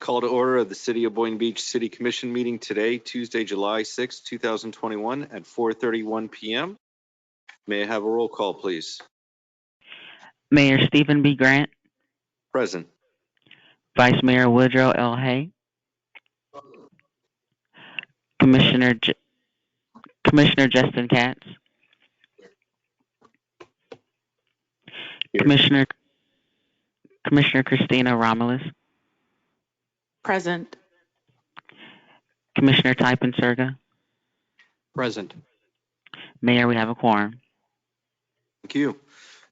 Call to order of the City of Boynton Beach City Commission meeting today, Tuesday, July 6, 2021 at 4:31 p.m. May I have a roll call, please? Mayor Stephen B. Grant, Present. Vice Mayor Woodrow L. Hay, Commissioner Justin Katz, Here. Commissioner Christina Romulus, Present. Commissioner Typen Serga. Present. Mayor, we have a quorum. Thank you.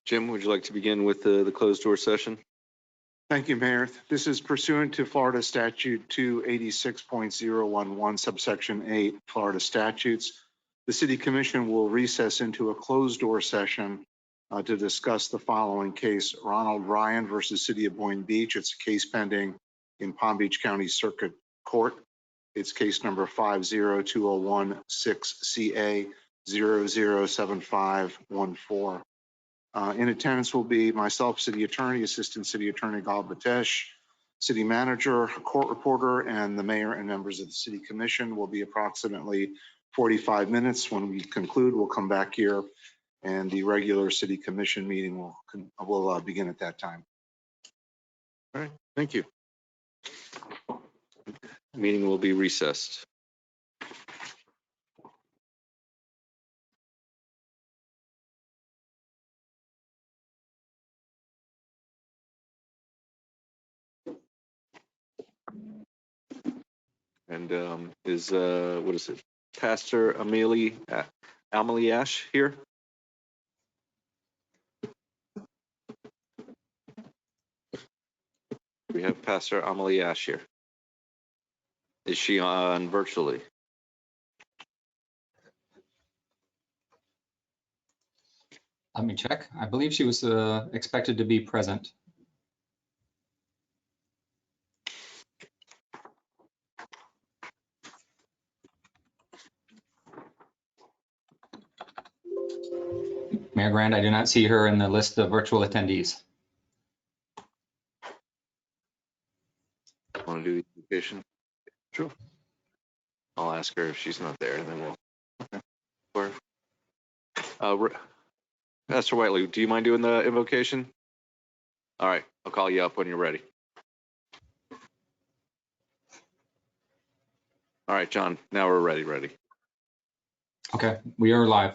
Jim, would you like to begin with the closed door session? Thank you, Mayor. This is pursuant to Florida Statute 286.011, subsection 8, Florida statutes. The City Commission will recess into a closed door session to discuss the following case: Ronald Ryan versus City of Boynton Beach. It's a case pending in Palm Beach County Circuit Court. It's case number 50201-6CA 007514. In attendance will be myself, City Attorney, Assistant City Attorney Gal Batesh, City Manager, Court Reporter, and the Mayor and members of the City Commission. Will be approximately 45 minutes. When we conclude, we'll come back here and the regular City Commission meeting will begin at that time. All right, thank you. The meeting will be recessed. And what is it? Pastor Amelie Ash here? We have Pastor Amelie Ash here. Is she on virtually? Let me check. I believe she was expected to be present. Mayor Grant, I do not see her in the list of virtual attendees. Want to do the invitation? Sure. I'll ask her if she's not there, and then we'll. Okay. Pastor Whiteley, do you mind doing the invocation? All right, I'll call you up when you're ready. All right, John, now we're ready. Okay, we are live.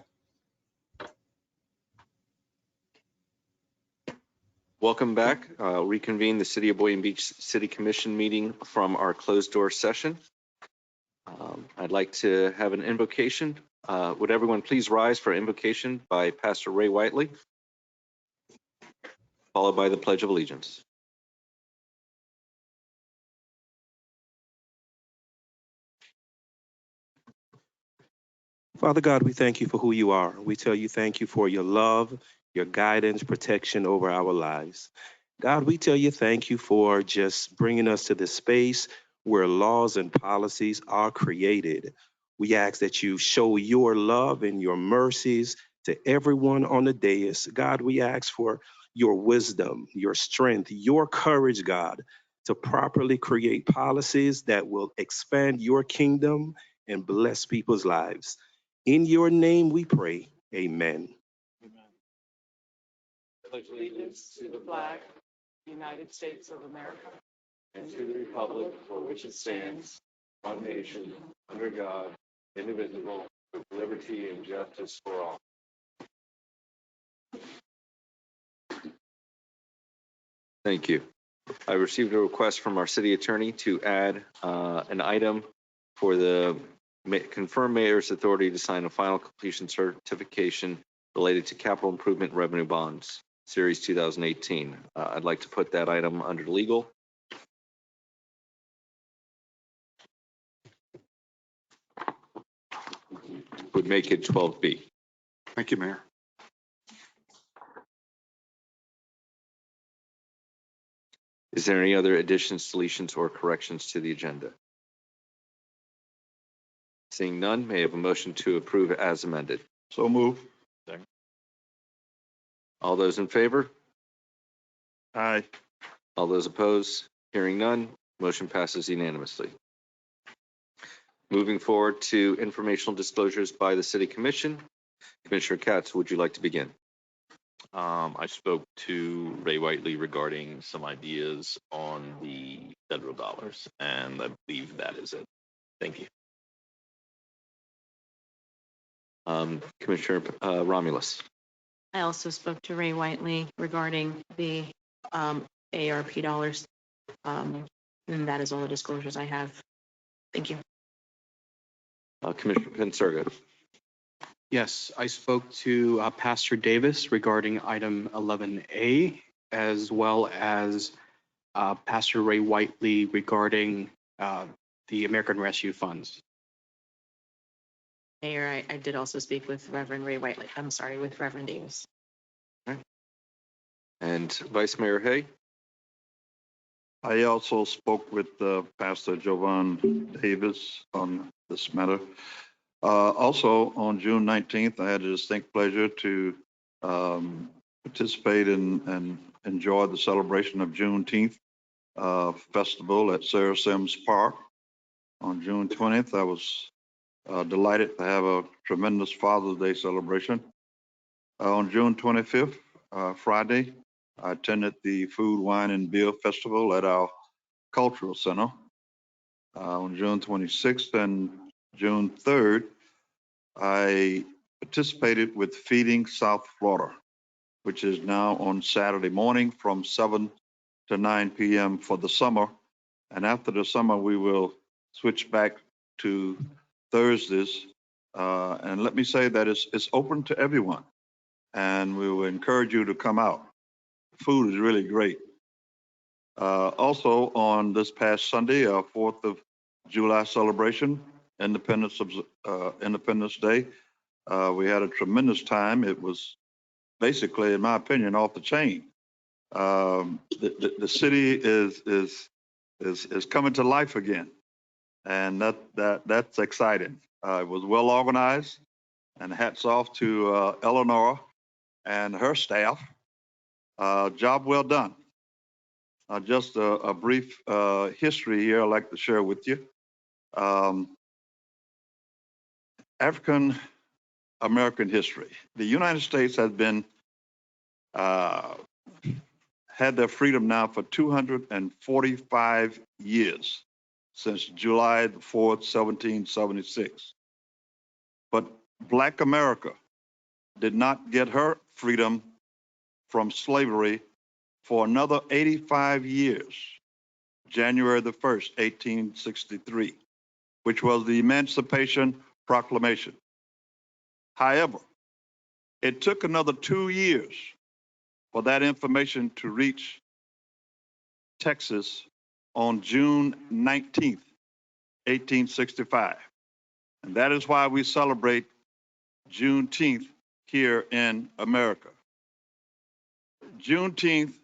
Welcome back. Reconvene the City of Boynton Beach City Commission meeting from our closed door session. I'd like to have an invocation. Would everyone please rise for invocation by Pastor Ray Whiteley, followed by the Pledge of Allegiance. Father God, we thank you for who you are. We tell you thank you for your love, your guidance, protection over our lives. God, we tell you thank you for just bringing us to this space where laws and policies are created. We ask that you show your love and your mercies to everyone on the dais. God, we ask for your wisdom, your strength, your courage, God, to properly create policies that will expand your kingdom and bless people's lives. In your name we pray, amen. Allegiance to the flag, United States of America, And to the republic for which it stands, one nation, under God, indivisible, with liberty and justice for all. Thank you. I received a request from our city attorney to add an item for the confirmed mayor's authority to sign a final completion certification related to capital improvement revenue bonds, series 2018. I'd like to put that item under legal. Would make it 12B. Thank you, Mayor. Is there any other additions, deletions, or corrections to the agenda? Seeing none, may I have a motion to approve as amended? So move. All those in favor? Aye. All those opposed? Hearing none, Motion passes unanimously. Moving forward to informational disclosures by the City Commission. Commissioner Katz, would you like to begin? I spoke to Ray Whiteley regarding some ideas on the federal dollars, and I believe that is it. Thank you. Commissioner Romulus. I also spoke to Ray Whiteley regarding the ARP dollars. And that is all the disclosures I have. Thank you. Commissioner Pincirga. Yes, I spoke to Pastor Davis regarding item 11A, as well as Pastor Ray Whiteley regarding the American Rescue Funds. Mayor, I did also speak with Reverend Ray Whiteley. I'm sorry, with Reverend Davis. And Vice Mayor Hay. I also spoke with Pastor Jovan Davis on this matter. Also, on June 19th, I had the distinct pleasure to participate in and enjoy the celebration of Juneteenth festival at Sarah Sims Park. On June 20th, I was delighted to have a tremendous Father's Day celebration. On June 25th, Friday, I attended the Food, Wine, and Beer Festival at our Cultural Center. On June 26th and June 3rd, I participated with Feeding South Florida, which is now on Saturday morning from 7 to 9 p.m. for the summer. And after the summer, we will switch back to Thursdays. And let me say that it's open to everyone. And we will encourage you to come out. Food is really great. Also on this past Sunday, our 4th of July celebration, Independence Day, we had a tremendous time. It was basically, in my opinion, off the chain. The city is coming to life again, and that's exciting. It was well organized, and hats off to Eleanor and her staff. Job well done. Just a brief history here I'd like to share with you. African American history. The United States has been had their freedom now for 245 years, since July 4th, 1776. But Black America did not get her freedom from slavery for another 85 years, January the 1st, 1863, which was the Emancipation Proclamation. However, it took another 2 years for that information to reach Texas on June 19th, 1865. And that is why we celebrate Juneteenth here in America. Juneteenth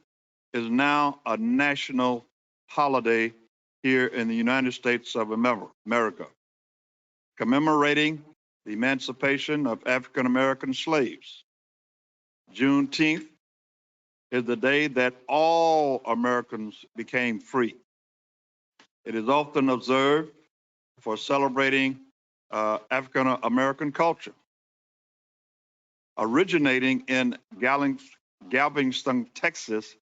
is now a national holiday here in the United States of America, commemorating the emancipation of African American slaves. Juneteenth is the day that all Americans became free. It is often observed for celebrating African American culture. Originating in Galveston, Texas,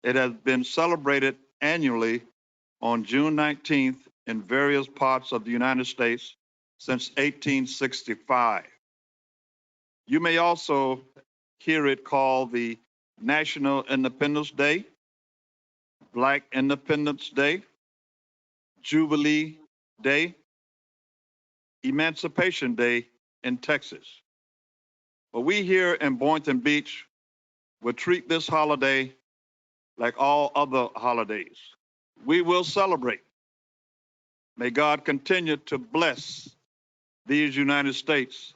it has been celebrated annually on June 19th in various parts of the United States since 1865. You may also hear it called the National Independence Day, Black Independence Day, Jubilee Day, Emancipation Day in Texas. But we here in Boynton Beach will treat this holiday like all other holidays. We will celebrate. May God continue to bless these United States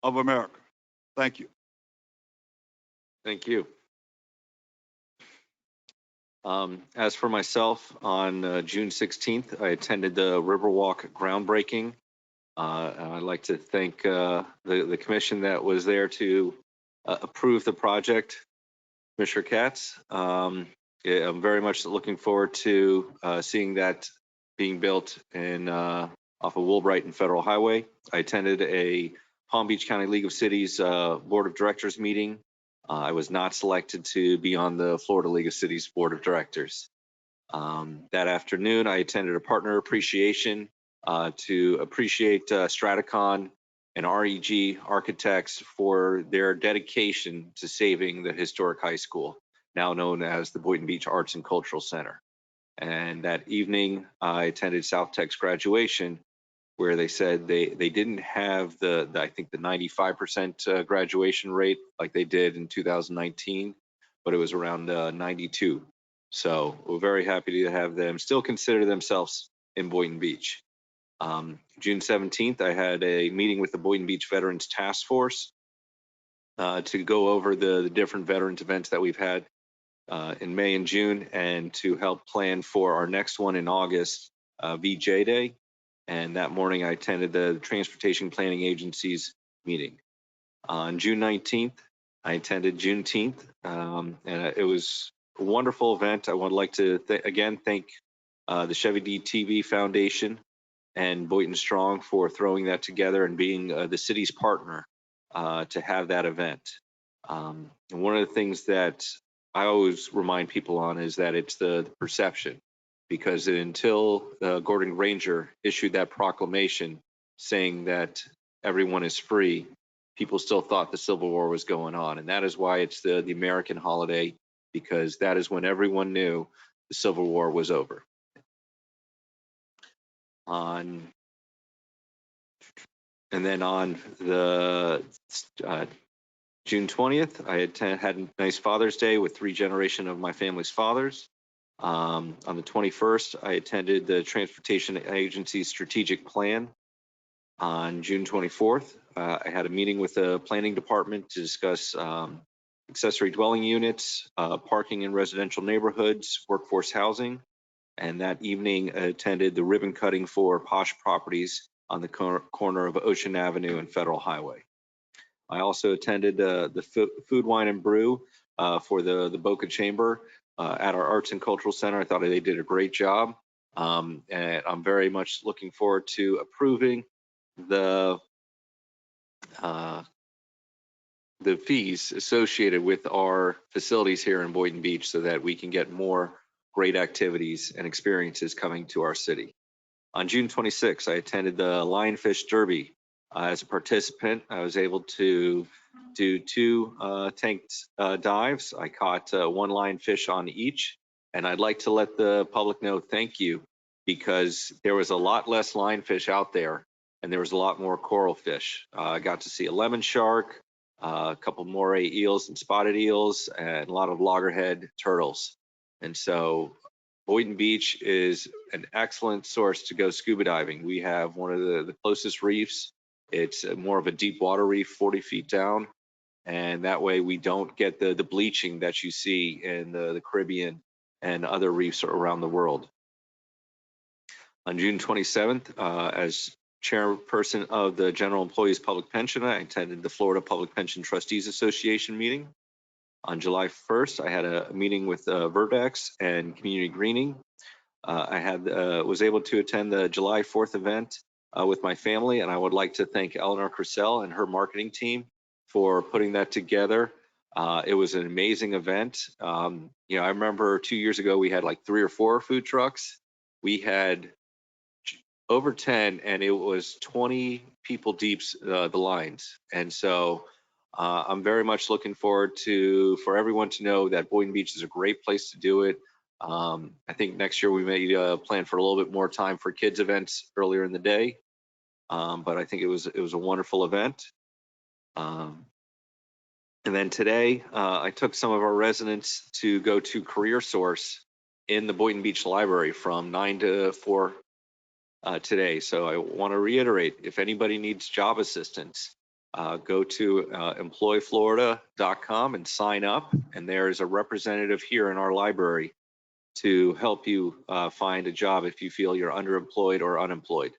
of America. Thank you. Thank you. As for myself, on June 16th, I attended the Riverwalk groundbreaking. And I'd like to thank the commission that was there to approve the project, Commissioner Katz. yeah, I'm very much looking forward to seeing that being built in off of Woolbright and Federal Highway. I attended a Palm Beach County League of Cities Board of Directors meeting. I was not selected to be on the Florida League of Cities Board of Directors. That afternoon, I attended a partner appreciation to appreciate Straticon and REG Architects for their dedication to saving the historic high school, now known as the Boynton Beach Arts and Cultural Center. And that evening, I attended South Tech's graduation, where they said they didn't have I think the 95% graduation rate like they did in 2019, but it was around 92. So we're very happy to have them still consider themselves in Boynton Beach. June 17th, I had a meeting with the Boynton Beach Veterans Task Force to go over the different veterans events that we've had in May and June, and to help plan for our next one in August, VJ Day. And that morning, I attended the Transportation Planning Agency's meeting. On June 19th, I attended Juneteenth, and it was a wonderful event. I would like to again thank the Chevy D TV Foundation and Boynton Strong for throwing that together and being the city's partner to have that event. And one of the things that I always remind people on is that it's the perception, because until Gordon Granger issued that proclamation saying that everyone is free, people still thought the Civil War was going on. And that is why it's the American holiday, because that is when everyone knew the Civil War was over. And then on the June 20th, I had a nice Father's Day with 3 generations of my family's fathers. On the 21st, I attended the Transportation Agency's strategic plan. On June 24th, I had a meeting with the planning department to discuss accessory dwelling units, parking in residential neighborhoods, workforce housing. And that evening, I attended the ribbon cutting for Posh Properties on the corner of Ocean Avenue and Federal Highway. I also attended the Food, Wine, and Brew for the Boca Chamber at our Arts and Cultural Center. I thought they did a great job. And I'm very much looking forward to approving the fees associated with our facilities here in Boynton Beach, so that we can get more great activities and experiences coming to our city. On June 26th, I attended the Lionfish Derby. As a participant, I was able to do 2 tanked dives. I caught 1 lionfish on each, and I'd like to let the public know thank you, because there was a lot less lionfish out there, and there was a lot more coral fish. I got to see a lemon shark, a couple moray eels and spotted eels, and a lot of loggerhead turtles. And so Boynton Beach is an excellent source to go scuba diving. We have one of the closest reefs. It's more of a deep water reef, 40 feet down. And that way we don't get the bleaching that you see in the Caribbean and other reefs around the world. On June 27th, as chairperson of the General Employees Public Pension, I attended the Florida Public Pension Trustees Association meeting. On July 1st, I had a meeting with Verdex and Community Greening. I was able to attend the July 4th event with my family, and I would like to thank Eleanor Crucell and her marketing team for putting that together. It was an amazing event. I remember 2 years ago we had like 3 or 4 food trucks. We had over 10, and it was 20 people deep, the lines. And so I'm very much looking forward for everyone to know that Boynton Beach is a great place to do it. I think next year we may plan for a little bit more time for kids events earlier in the day. But I think it was a wonderful event. And then today, I took some of our residents to go to Career Source in the Boynton Beach Library from 9 to 4 today. So I want to reiterate, if anybody needs job assistance, go to employflorida.com and sign up. And there is a representative here in our library to help you find a job if you feel you're underemployed or unemployed.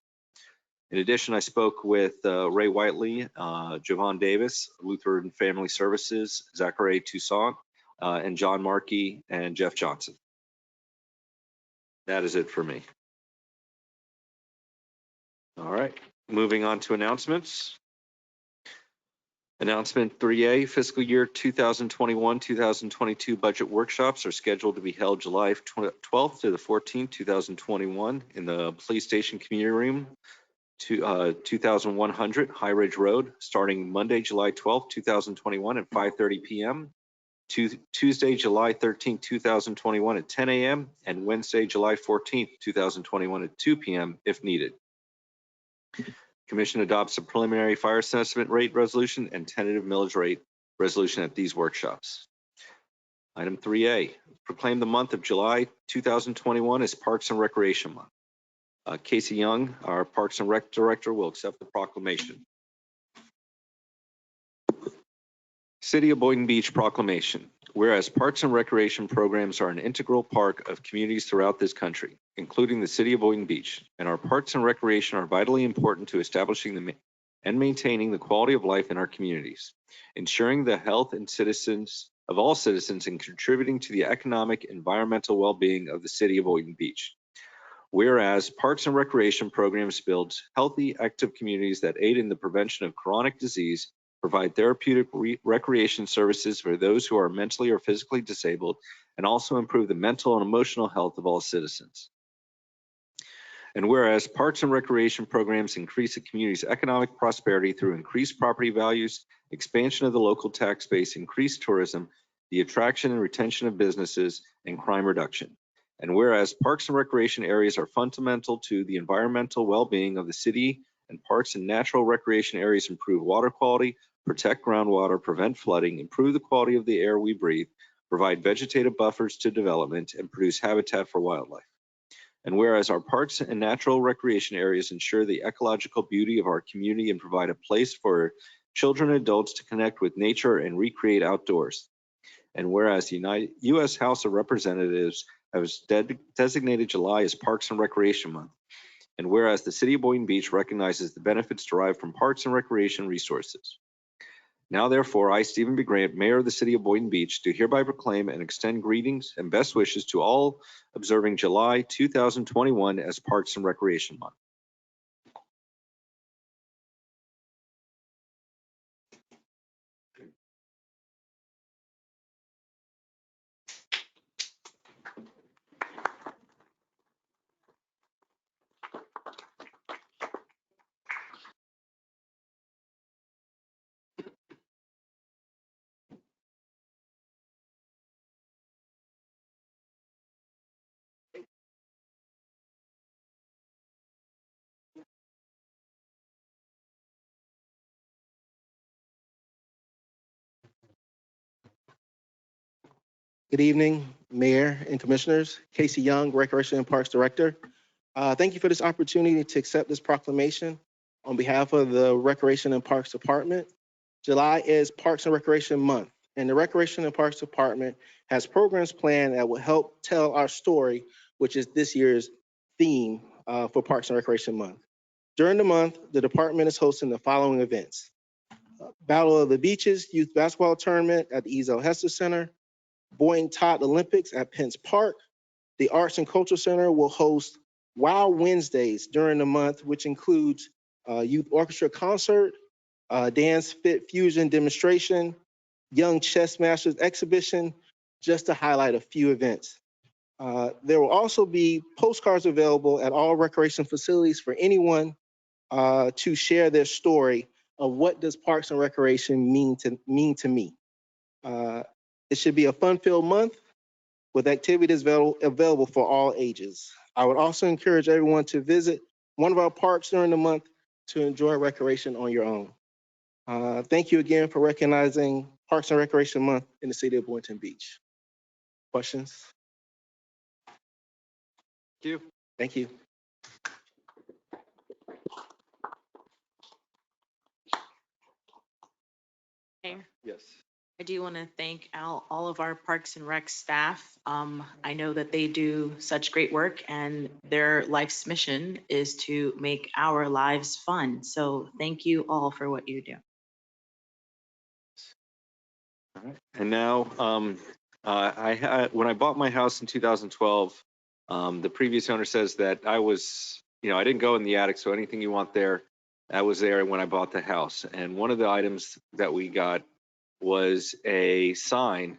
In addition, I spoke with Ray Whiteley, Javon Davis, Lutheran Family Services, Zachary Toussaint, and John Markey and Jeff Johnson. That is it for me. All right, moving on to announcements. Announcement 3A, fiscal year 2021-2022 budget workshops are scheduled to be held July 12th to the 14th, 2021 in the Police Station Community Room, 2100 High Ridge Road, starting Monday, July 12th, 2021 at 5:30 p.m., Tuesday, July 13th, 2021 at 10 a.m., and Wednesday, July 14th, 2021 at 2 p.m. if needed. Commission adopts a preliminary fire assessment rate resolution and tentative millage rate resolution at these workshops. Item 3A, proclaim the month of July 2021 as Parks and Recreation Month. Casey Young, our Parks and Rec Director, will accept the proclamation. City of Boynton Beach proclamation. Whereas parks and recreation programs are an integral part of communities throughout this country, including the City of Boynton Beach, and our parks and recreation are vitally important to establishing and maintaining the quality of life in our communities, ensuring the health and citizens of all citizens and contributing to the economic and environmental well-being of the City of Boynton Beach. Whereas parks and recreation programs build healthy, active communities that aid in the prevention of chronic disease, provide therapeutic recreation services for those who are mentally or physically disabled, and also improve the mental and emotional health of all citizens. And whereas parks and recreation programs increase a community's economic prosperity through increased property values, expansion of the local tax base, increased tourism, the attraction and retention of businesses, and crime reduction. And whereas parks and recreation areas are fundamental to the environmental well-being of the city, and parks and natural recreation areas improve water quality, protect groundwater, prevent flooding, improve the quality of the air we breathe, provide vegetative buffers to development, and produce habitat for wildlife. And whereas our parks and natural recreation areas ensure the ecological beauty of our community and provide a place for children and adults to connect with nature and recreate outdoors. And whereas the U.S. House of Representatives has designated July as Parks and Recreation Month. And whereas the City of Boynton Beach recognizes the benefits derived from parks and recreation resources. Now, therefore, I, Stephen B. Grant, Mayor of the City of Boynton Beach, do hereby proclaim and extend greetings and best wishes to all observing July 2021 as Parks and Recreation Month. Good evening, Mayor and Commissioners. Casey Young, Recreation and Parks Director. Thank you for this opportunity to accept this proclamation on behalf of the Recreation and Parks Department. July is Parks and Recreation Month, and the Recreation and Parks Department has programs planned that will help tell our story, which is this year's theme for Parks and Recreation Month. During the month, the department is hosting the following events. Battle of the Beaches Youth Basketball Tournament at the Ezel Hester Center, Boynton Todd Olympics at Pence Park. The Arts and Culture Center will host Wow Wednesdays during the month, which includes youth orchestra concert, dance fit fusion demonstration, young chess masters exhibition, just to highlight a few events. There will also be postcards available at all recreation facilities for anyone to share their story of what does Parks and Recreation mean to me. It should be a fun-filled month with activities available for all ages. I would also encourage everyone to visit one of our parks during the month to enjoy recreation on your own. Thank you again for recognizing Parks and Recreation Month in the City of Boynton Beach. Questions? Thank you. Thank you. Mayor, Yes. I do want to thank all of our Parks and Rec staff. I know that they do such great work and their life's mission is to make our lives fun. So thank you all for what you do. All right. And now When I bought my house in 2012, the previous owner says that I didn't go in the attic, so anything you want there, that was there when I bought the house. And one of the items that we got was a sign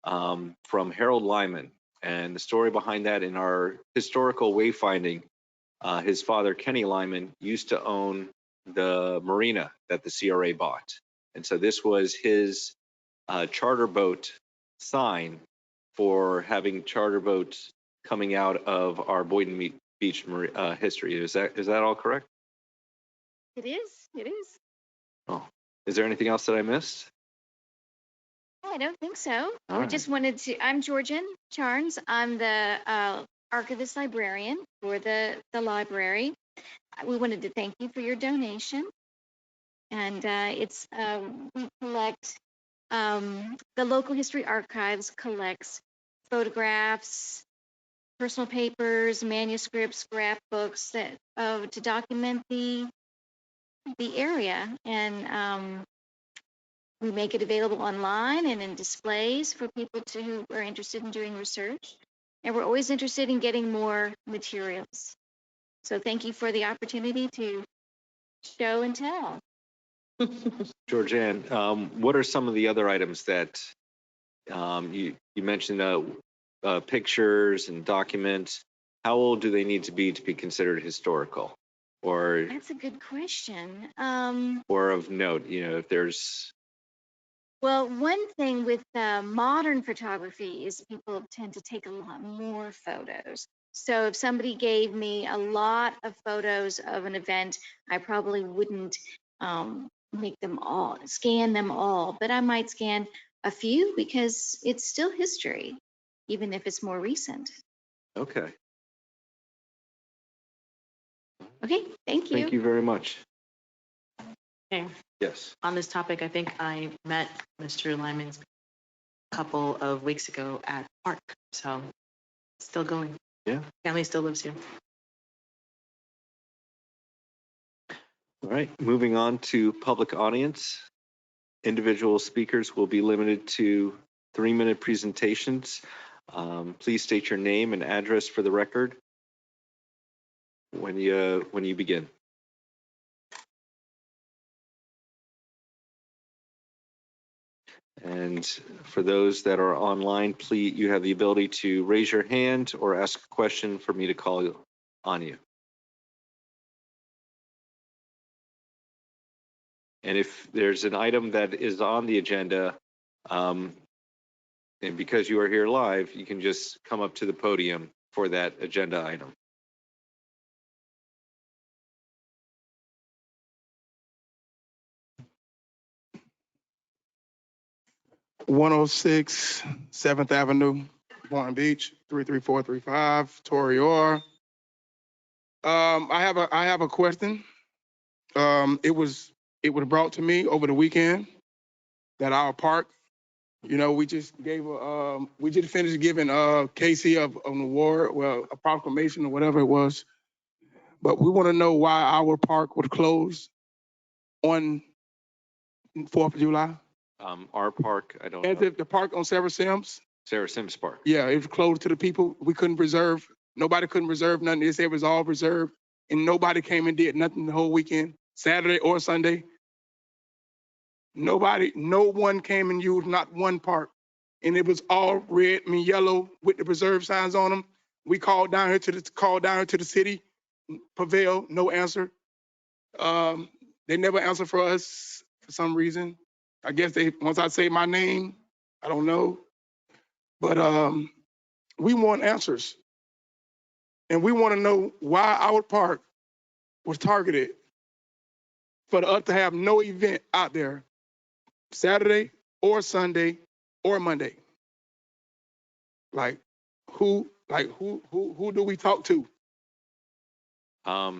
from Harold Lyman. And the story behind that, in our historical wayfinding, his father, Kenny Lyman, used to own the marina that the CRA bought. And so this was his charter boat sign for having charter boats coming out of our Boynton Beach history. Is that all correct? It is. It is. Oh, is there anything else that I missed? I don't think so. All We right. just wanted to. I'm Georgian Charnes. I'm the archivist librarian for the library. We wanted to thank you for your donation, and we collect. The local history archives collects photographs, personal papers, manuscripts, scrapbooks to document the area, and we make it available online and in displays for people who are interested in doing research. And we're always interested in getting more materials. So thank you for the opportunity to show and tell. Georgianne, what are some of the other items that you mentioned? Pictures and documents. How old do they need to be considered historical, or That's a good question. or of note? If there's Well, one thing with modern photography is people tend to take a lot more photos. So if somebody gave me a lot of photos of an event, I probably wouldn't scan them all, but I might scan a few because it's still history, even if it's more recent. okay. Okay, thank you. Thank you very much. Okay. Yes. On this topic, I think I met Mr. Lyman a couple of weeks ago at Park, so it's still going. Yeah. Family still lives here. All right. Moving on to public audience. Individual speakers will be limited to 3-minute presentations. Please state your name and address for the record when you begin. And for those that are online, please, you have the ability to raise your hand or ask a question for me to call on you. And if there's an item that is on the agenda, and because you are here live, you can just come up to the podium for that agenda item. (106) 7th Avenue, Boynton Beach, 33435, Torrey Orr. I have a question. It was brought to me over the weekend that our park, we just finished giving Casey an award, well, a proclamation or whatever it was. But we want to know why our park would close on 4th of July. Our park, I don't As know. if the park on Sarah Sims. Sarah Sims Park. Yeah, it was closed to the people. We couldn't reserve. Nobody couldn't reserve nothing. They said it was all reserved, and nobody came and did nothing the whole weekend, Saturday or Sunday. No one came and used not one park, and it was all red and yellow with the reserve signs on them. We called down here to the city, Prevail, no answer. They never answer for us for some reason. I guess once I say my name, I don't know. But we want answers. And we want to know why our park was targeted for us to have no event out there Saturday or Sunday or Monday. Who do we talk to?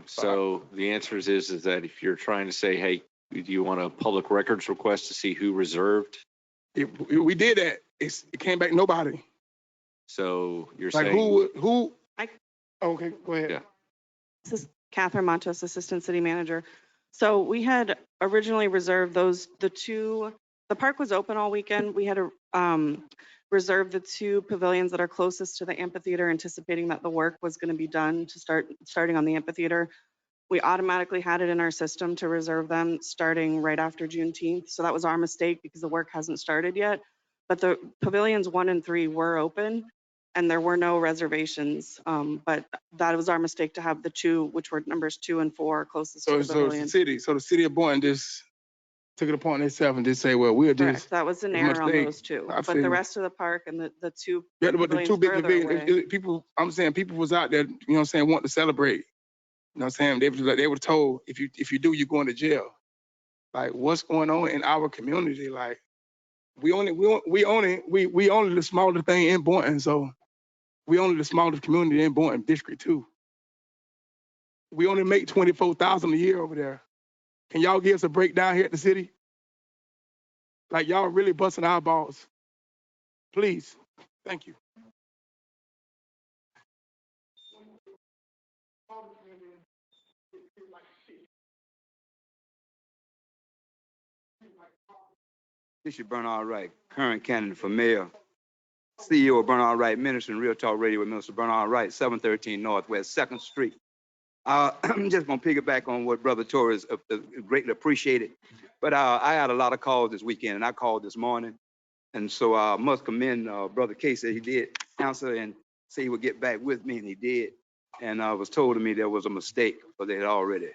So the answer is that if you're trying to say, hey, do you want a public records request to see who reserved? We did that. It came back nobody. So you're Like saying who? Okay, go ahead. Yeah. This is Catherine Montes, Assistant City Manager. So we had originally reserved the park was open all weekend. We had reserved the two pavilions that are closest to the amphitheater, anticipating that the work was going to be done to starting on the amphitheater. We automatically had it in our system to reserve them starting right after Juneteenth. So that was our mistake because the work hasn't started yet. But the pavilions 1 and 3 were open and there were no reservations. But that was our mistake to have the two, which were numbers 2 and 4 closest to the pavilion. So the city of Boynton just took it upon itself and just say, well, we'll Correct. just. That was an a error on mistake. those two. I But see. the rest of the park and the two Yeah, but the two pavilions big further pavilions, away. people, I'm saying people was out there, you know what I'm saying, wanting to celebrate. You know what I'm saying? They were told, if you do, you're going to jail. Like, what's going on in our community? Like, we only the smallest thing in Boynton, so we only the smallest community in Boynton District 2. We only make 24,000 a year over there. Can y'all give us a breakdown here at the city? Like, y'all really busting our balls. Please. Thank you. This is Bernard Wright, current candidate for mayor, CEO of Bernard Wright Ministry and Real Talk Radio with Mr. Bernard Wright, 713 Northwest 2nd Street. I'm just going to piggyback on what Brother Torres greatly appreciated. But I had a lot of calls this weekend, and I called this morning. And so I must commend Brother Casey. He did answer and say he would get back with me, and he did. And I was told to me there was a mistake, but they had already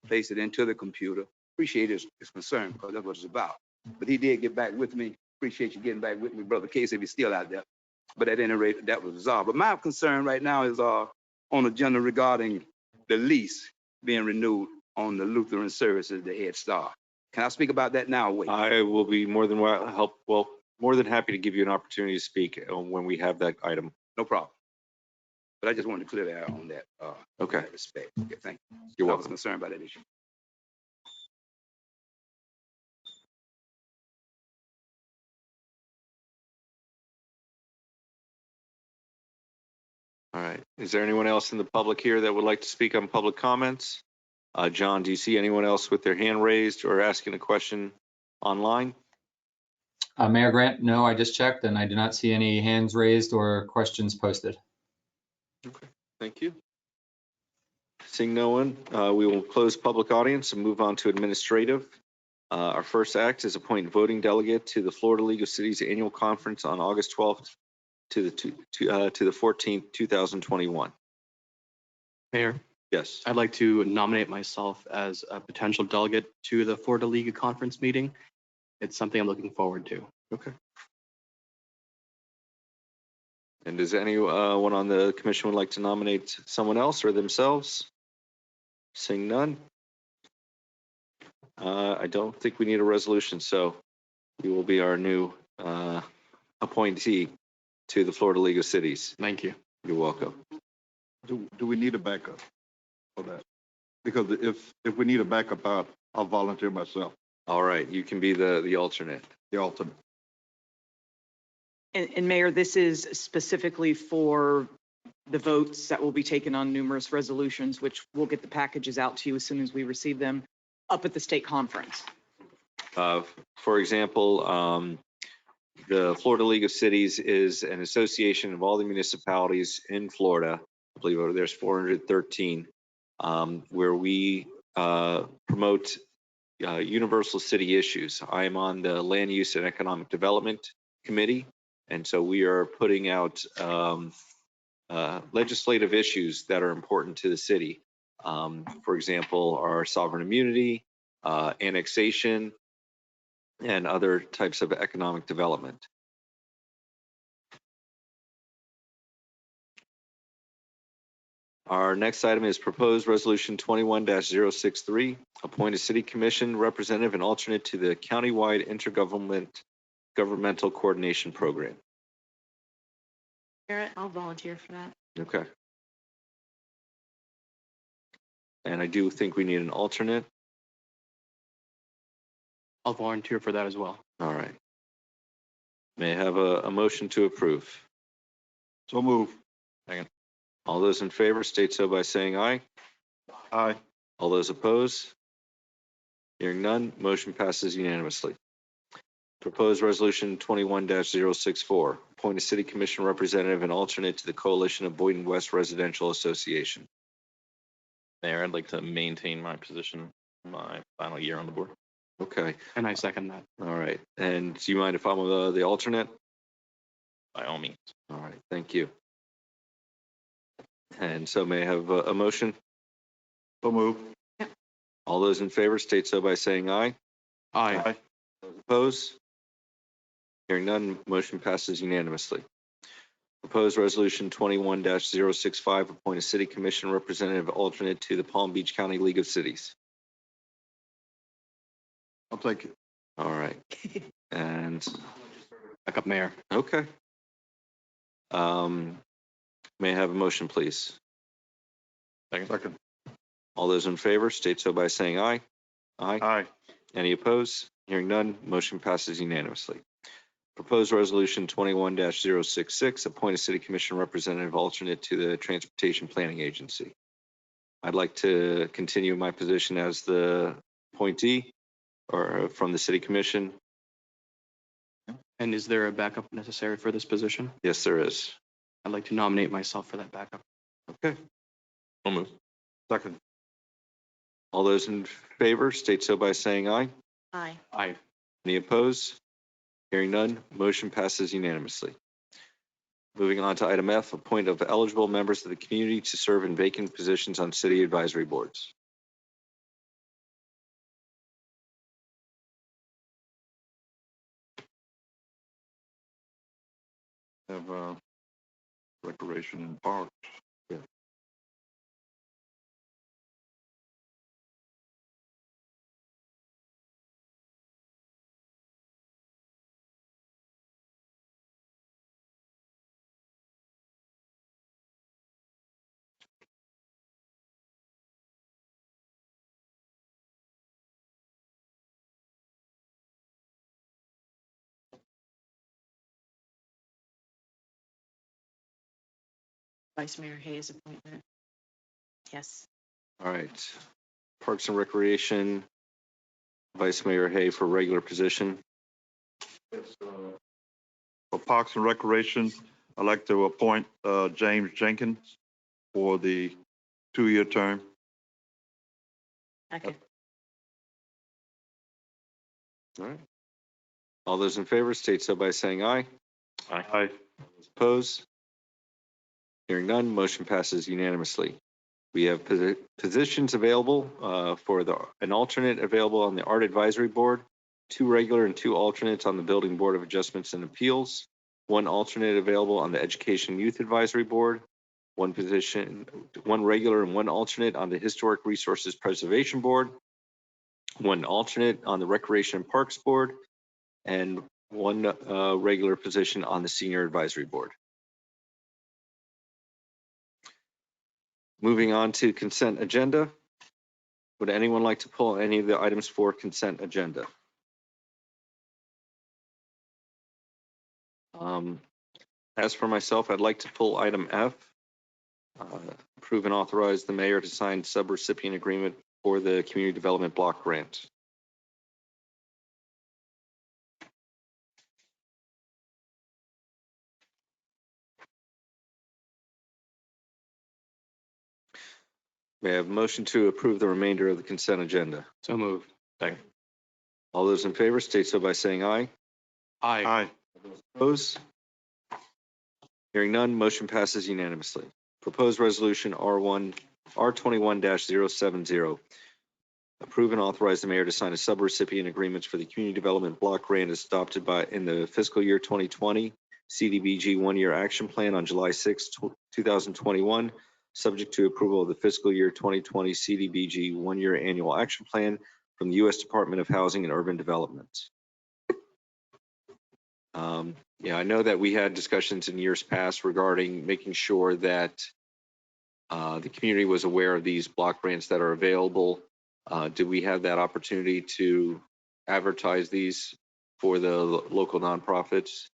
placed it into the computer. Appreciate his concern, because that's what it's about. But he did get back with me. Appreciate you getting back with me, Brother Casey, if he's still out there. But at any rate, that was resolved. But my concern right now is on the agenda regarding the lease being renewed on the Lutheran services, the Head Start. Can I speak about that now? Wait. I will be more than happy to give you an opportunity to speak when we have that item. No problem. But I just wanted to clear that on that. Okay. That respect. Okay, thank you. You're I welcome. was concerned about that issue. All right. Is there anyone else in the public here that would like to speak on public comments? John, do you see anyone else with their hand raised or asking a question online? Mayor Grant, no, I just checked and I do not see any hands raised or questions posted. Okay, thank you. Seeing no one, we will close public audience and move on to administrative. Our first act is appoint voting delegate to the Florida League of Cities annual conference on August 12th to the 14th, 2021. Mayor, Yes. I'd like to nominate myself as a potential delegate to the Florida League Conference meeting. It's something I'm looking forward to. Okay. And does anyone on the commission would like to nominate someone else or themselves? Seeing none. I don't think we need a resolution, so you will be our new appointee to the Florida League of Cities. Thank you. You're welcome. Do we need a backup for that? Because if we need a backup, I'll volunteer myself, All right, you can be the alternate. the alternate. And Mayor, this is specifically for the votes that will be taken on numerous resolutions, which we'll get the packages out to you as soon as we receive them up at the state conference. For example, the Florida League of Cities is an association of all the municipalities in Florida. I believe there's 413, where we promote universal city issues. I am on the Land Use and Economic Development Committee, and so we are putting out legislative issues that are important to the city. For example, our sovereign immunity, annexation, and other types of economic development. Our next item is proposed resolution 21-063, appoint a city commission representative and alternate to the countywide intergovernmental coordination program. Garrett, I'll volunteer for that. Okay. And I do think we need an alternate. I'll volunteer for that as well. All right. May I have a motion to approve? So move. Second. All those in favor state so by saying aye. Aye. All those opposed? Hearing none, motion passes unanimously. Proposed Resolution 21-064, appoint a city commission representative and alternate to the Coalition of Boynton West Residential Association. Mayor, I'd like to maintain my position, my final year on the board. Okay, And I second that. all right. And do you mind if I'm the alternate? By all means. All right, thank you. And so may I have a motion? So move. All those in favor state so by saying aye. Aye. Those opposed? Hearing none, motion passes unanimously. Proposed Resolution 21-065, appoint a city commission representative alternate to the Palm Beach County League of Cities. I'll take it. All right. And, Back up, Mayor. okay. May I have a motion, please? Second. All those in favor state so by saying aye. Aye. Aye. Any opposed? Hearing none, motion passes unanimously. Proposed Resolution 21-066, appoint a city commission representative alternate to the Transportation Planning Agency. I'd like to continue my position as the appointee or from the city commission. And is there a backup necessary for this position? Yes, there is. I'd like to nominate myself for that backup. Okay. I'll move. Second. All those in favor state so by saying aye. Aye. Aye. Any opposed? Hearing none, motion passes unanimously. Moving on to item F, appoint of eligible members of the community to serve in vacant positions on city advisory boards. Have recreation and parks. Vice Mayor Hayes appointment. Yes. All right. Parks and Recreation, Vice Mayor Hay for regular position. For Parks and Recreation, I'd like to appoint James Jenkins for the 2-year term. Second. All right. All those in favor state so by saying aye. Aye. Opposed? Hearing none, motion passes unanimously. We have positions available for an alternate available on the Art Advisory Board, 2 regular and 2 alternates on the Building Board of Adjustments and Appeals, 1 alternate available on the Education and Youth Advisory Board, 1 regular and 1 alternate on the Historic Resources Preservation Board, 1 alternate on the Recreation and Parks Board, and 1 regular position on the Senior Advisory Board. Moving on to consent agenda. Would anyone like to pull any of the items for consent agenda? As for myself, I'd like to pull item F, approve and authorize the mayor to sign subrecipient agreement for the community development block grant. May I have a motion to approve the remainder of the consent agenda? So moved. Second. All those in favor state so by saying aye. Aye. Aye. Opposed? Hearing none, motion passes unanimously. Proposed resolution R21-070. Approve and authorize the mayor to sign a subrecipient agreements for the community development block grant as adopted in the fiscal year 2020 CDBG 1-year action plan on July 6, 2021, subject to approval of the fiscal year 2020 CDBG 1-year annual action plan from the U.S. Department of Housing and Urban Development. Yeah, I know that we had discussions in years past regarding making sure that the community was aware of these block grants that are available. Do we have that opportunity to advertise these for the local nonprofits?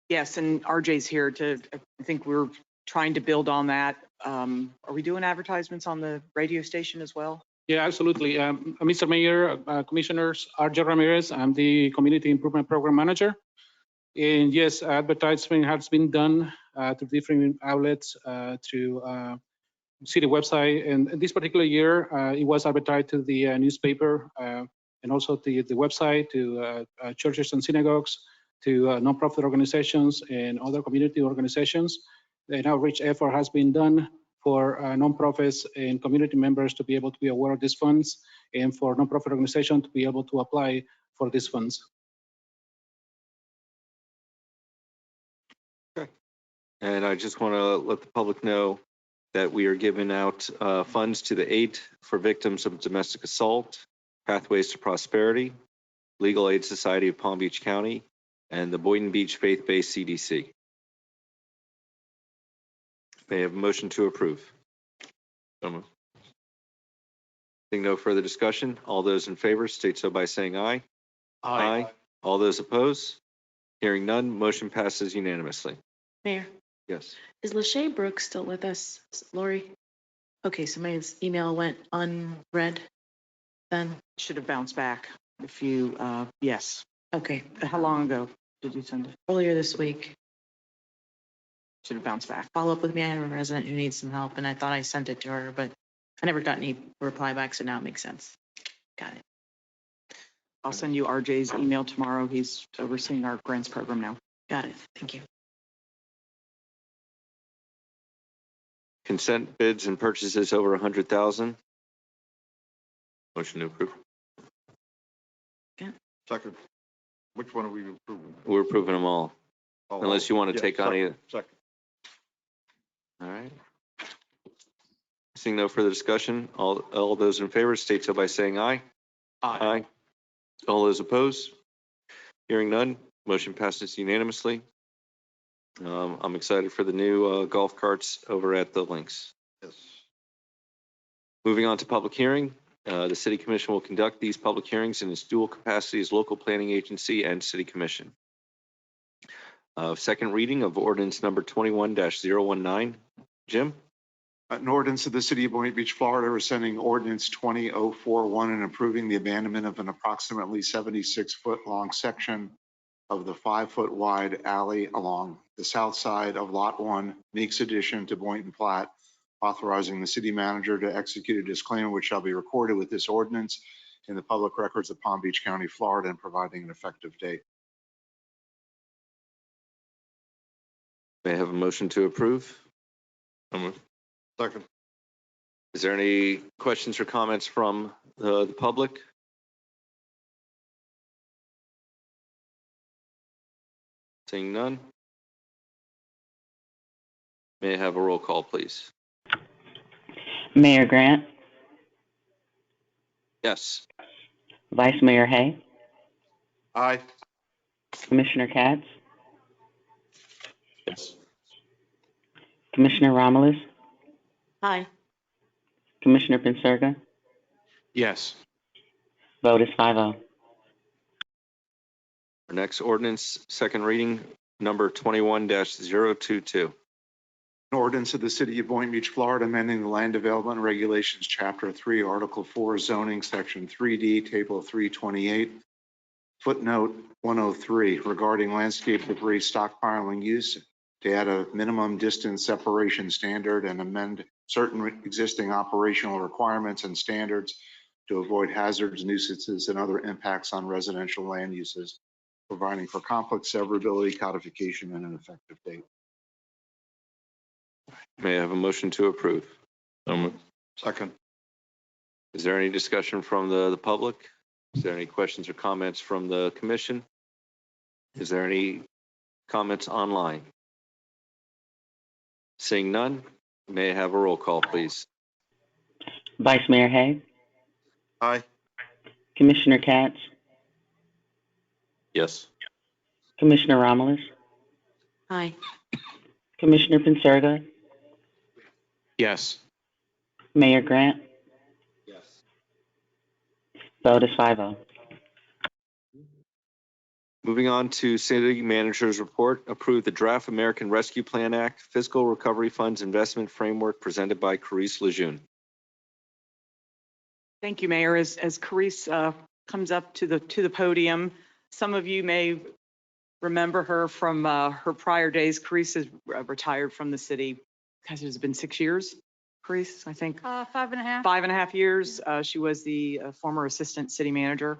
Yes, and RJ's here I think we're trying to build on that. Are we doing advertisements on the radio station as well? Yeah, absolutely. Mr. Mayor, Commissioners, RJ Ramirez, I'm the Community Improvement Program Manager. And yes, advertisement has been done to different outlets, to city website. And this particular year, it was advertised to the newspaper and also the website, to churches and synagogues, to nonprofit organizations and other community organizations. An outreach effort has been done for nonprofits and community members to be able to be aware of these funds, and for nonprofit organizations to be able to apply for these funds. And I just want to let the public know that we are giving out funds to the Aid for Victims of Domestic Assault, Pathways to Prosperity, Legal Aid Society of Palm Beach County, and the Boynton Beach Faith-Based CDC. May I have a motion to approve? So moved. Seeing no further discussion, all those in favor state so by saying aye. Aye. All those opposed? Hearing none, motion passes unanimously. Mayor, Yes. is Lachey Brooks still with us? Lori? Okay, somebody's email went unread then. Should have bounced back if you, yes. Okay, How long ago did you send it? earlier this week. Should have bounced back. Follow up with me. I have a resident who needs some help and I thought I sent it to her, but I never got any reply back, so now it makes sense. Got it. I'll send you RJ's email tomorrow. He's overseeing our grants program now. Got it. Thank you. Consent bids and purchases over 100,000. Motion to approve. Second. Which one are we approving? We're approving them all, Oh, unless you want to yeah, take on second, either. Second. All right. Seeing no further discussion, all those in favor state so by saying aye. Aye. All those opposed? Hearing none, motion passes unanimously. I'm excited for the new golf carts over at the links. Yes. Moving on to public hearing, the City Commission will conduct these public hearings in its dual capacity as local planning agency and City Commission. Second reading of ordinance number 21-019. Jim? An ordinance of the City of Boynton Beach, Florida, rescinding ordinance 20041 and approving the abandonment of an approximately 76-foot-long section of the 5-foot wide alley along the south side of Lot 1, Meeks addition to Boynton Plat, authorizing the city manager to execute a disclaimer which shall be recorded with this ordinance in the public records of Palm Beach County, Florida, and providing an effective date. May I have a motion to approve? So moved. Second. Is there any questions or comments from the public? Seeing none. May I have a roll call, please? Mayor Grant, Yes. Vice Mayor Hay, Aye. Commissioner Katz, Yes. Commissioner Romulus, Hi. Commissioner Penserga. Yes. Vote is 5-0. Our next ordinance, second reading, number 21-022. An ordinance of the City of Boynton Beach, Florida, amending the Land Development Regulations, Chapter 3, Article 4, Zoning, Section 3D, Table 328, footnote 103, regarding landscape debris stockpiling use, to add a minimum distance separation standard and amend certain existing operational requirements and standards to avoid hazards, nuisances, and other impacts on residential land uses, providing for conflict severability, codification, and an effective date. May I have a motion to approve? So moved. Second. Is there any discussion from the public? Is there any questions or comments from the commission? Is there any comments online? Seeing none, may I have a roll call, please? Vice Mayor Hay, Aye. Commissioner Katz, Yes. Commissioner Romulus, Hi. Commissioner Penserga, Yes. Mayor Grant. Yes. Vote is 5-0. Moving on to City Manager's Report, approve the Draft American Rescue Plan Act Fiscal Recovery Funds Investment Framework presented by Carice Lejeune. Thank you, Mayor. As Carice comes up to the podium, some of you may remember her from her prior days. Carice is retired from the city. Guys, it's been 6 years. Carice, I think 5.5. 5.5 years. She was the former assistant city manager.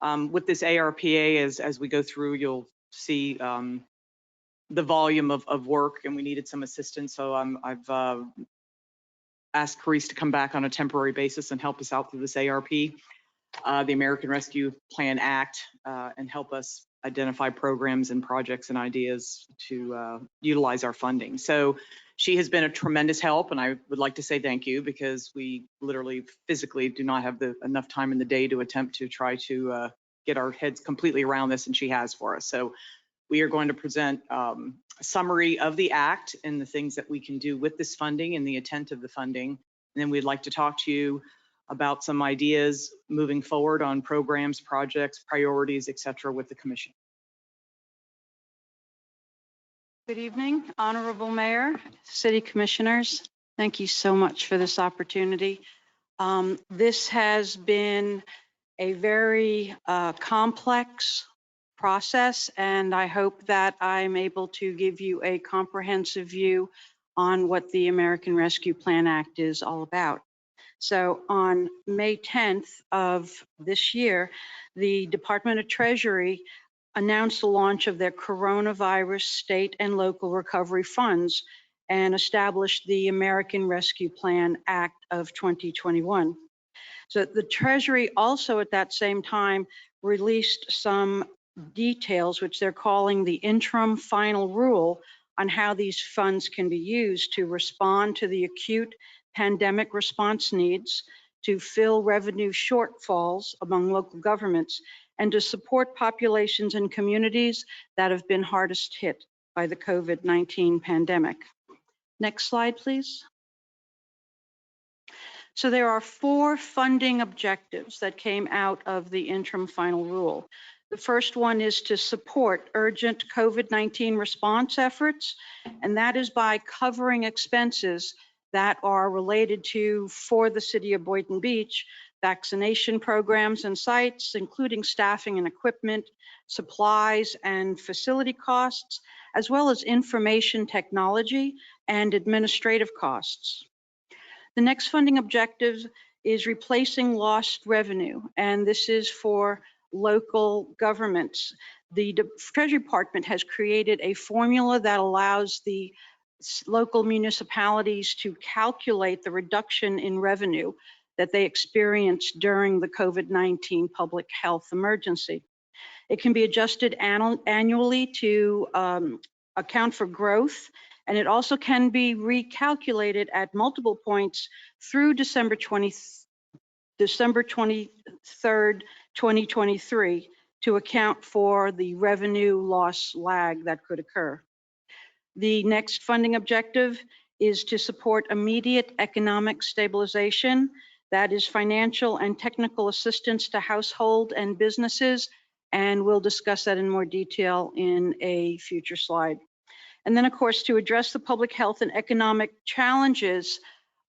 With this ARPA, as we go through, you'll see the volume of work, and we needed some assistance. So I've asked Carice to come back on a temporary basis and help us out through this ARP, the American Rescue Plan Act, and help us identify programs and projects and ideas to utilize our funding. So she has been a tremendous help, and I would like to say thank you, because we literally physically do not have enough time in the day to attempt to try to get our heads completely around this, and she has for us. So we are going to present a summary of the act and the things that we can do with this funding and the intent of the funding. And then we'd like to talk to you about some ideas moving forward on programs, projects, priorities, et cetera, with the commission. Good evening, Honorable Mayor, City Commissioners. Thank you so much for this opportunity. This has been a very complex process, and I hope that I'm able to give you a comprehensive view on what the American Rescue Plan Act is all about. So on May 10th of this year, the Department of Treasury announced the launch of their coronavirus state and local recovery funds and established the American Rescue Plan Act of 2021. So the Treasury also at that same time released some details, which they're calling the interim final rule, on how these funds can be used to respond to the acute pandemic response needs, to fill revenue shortfalls among local governments, and to support populations and communities that have been hardest hit by the COVID-19 pandemic. Next slide, please. So there are 4 funding objectives that came out of the interim final rule. The first one is to support urgent COVID-19 response efforts, and that is by covering expenses that are related to, for the city of Boynton Beach, vaccination programs and sites, including staffing and equipment, supplies and facility costs, as well as information technology and administrative costs. The next funding objective is replacing lost revenue, and this is for local governments. The Treasury Department has created a formula that allows the local municipalities to calculate the reduction in revenue that they experienced during the COVID-19 public health emergency. It can be adjusted annually to account for growth, and it also can be recalculated at multiple points through December 23rd, 2023, to account for the revenue loss lag that could occur. The next funding objective is to support immediate economic stabilization. That is financial and technical assistance to household and businesses, and we'll discuss that in more detail in a future slide. And then, of course, to address the public health and economic challenges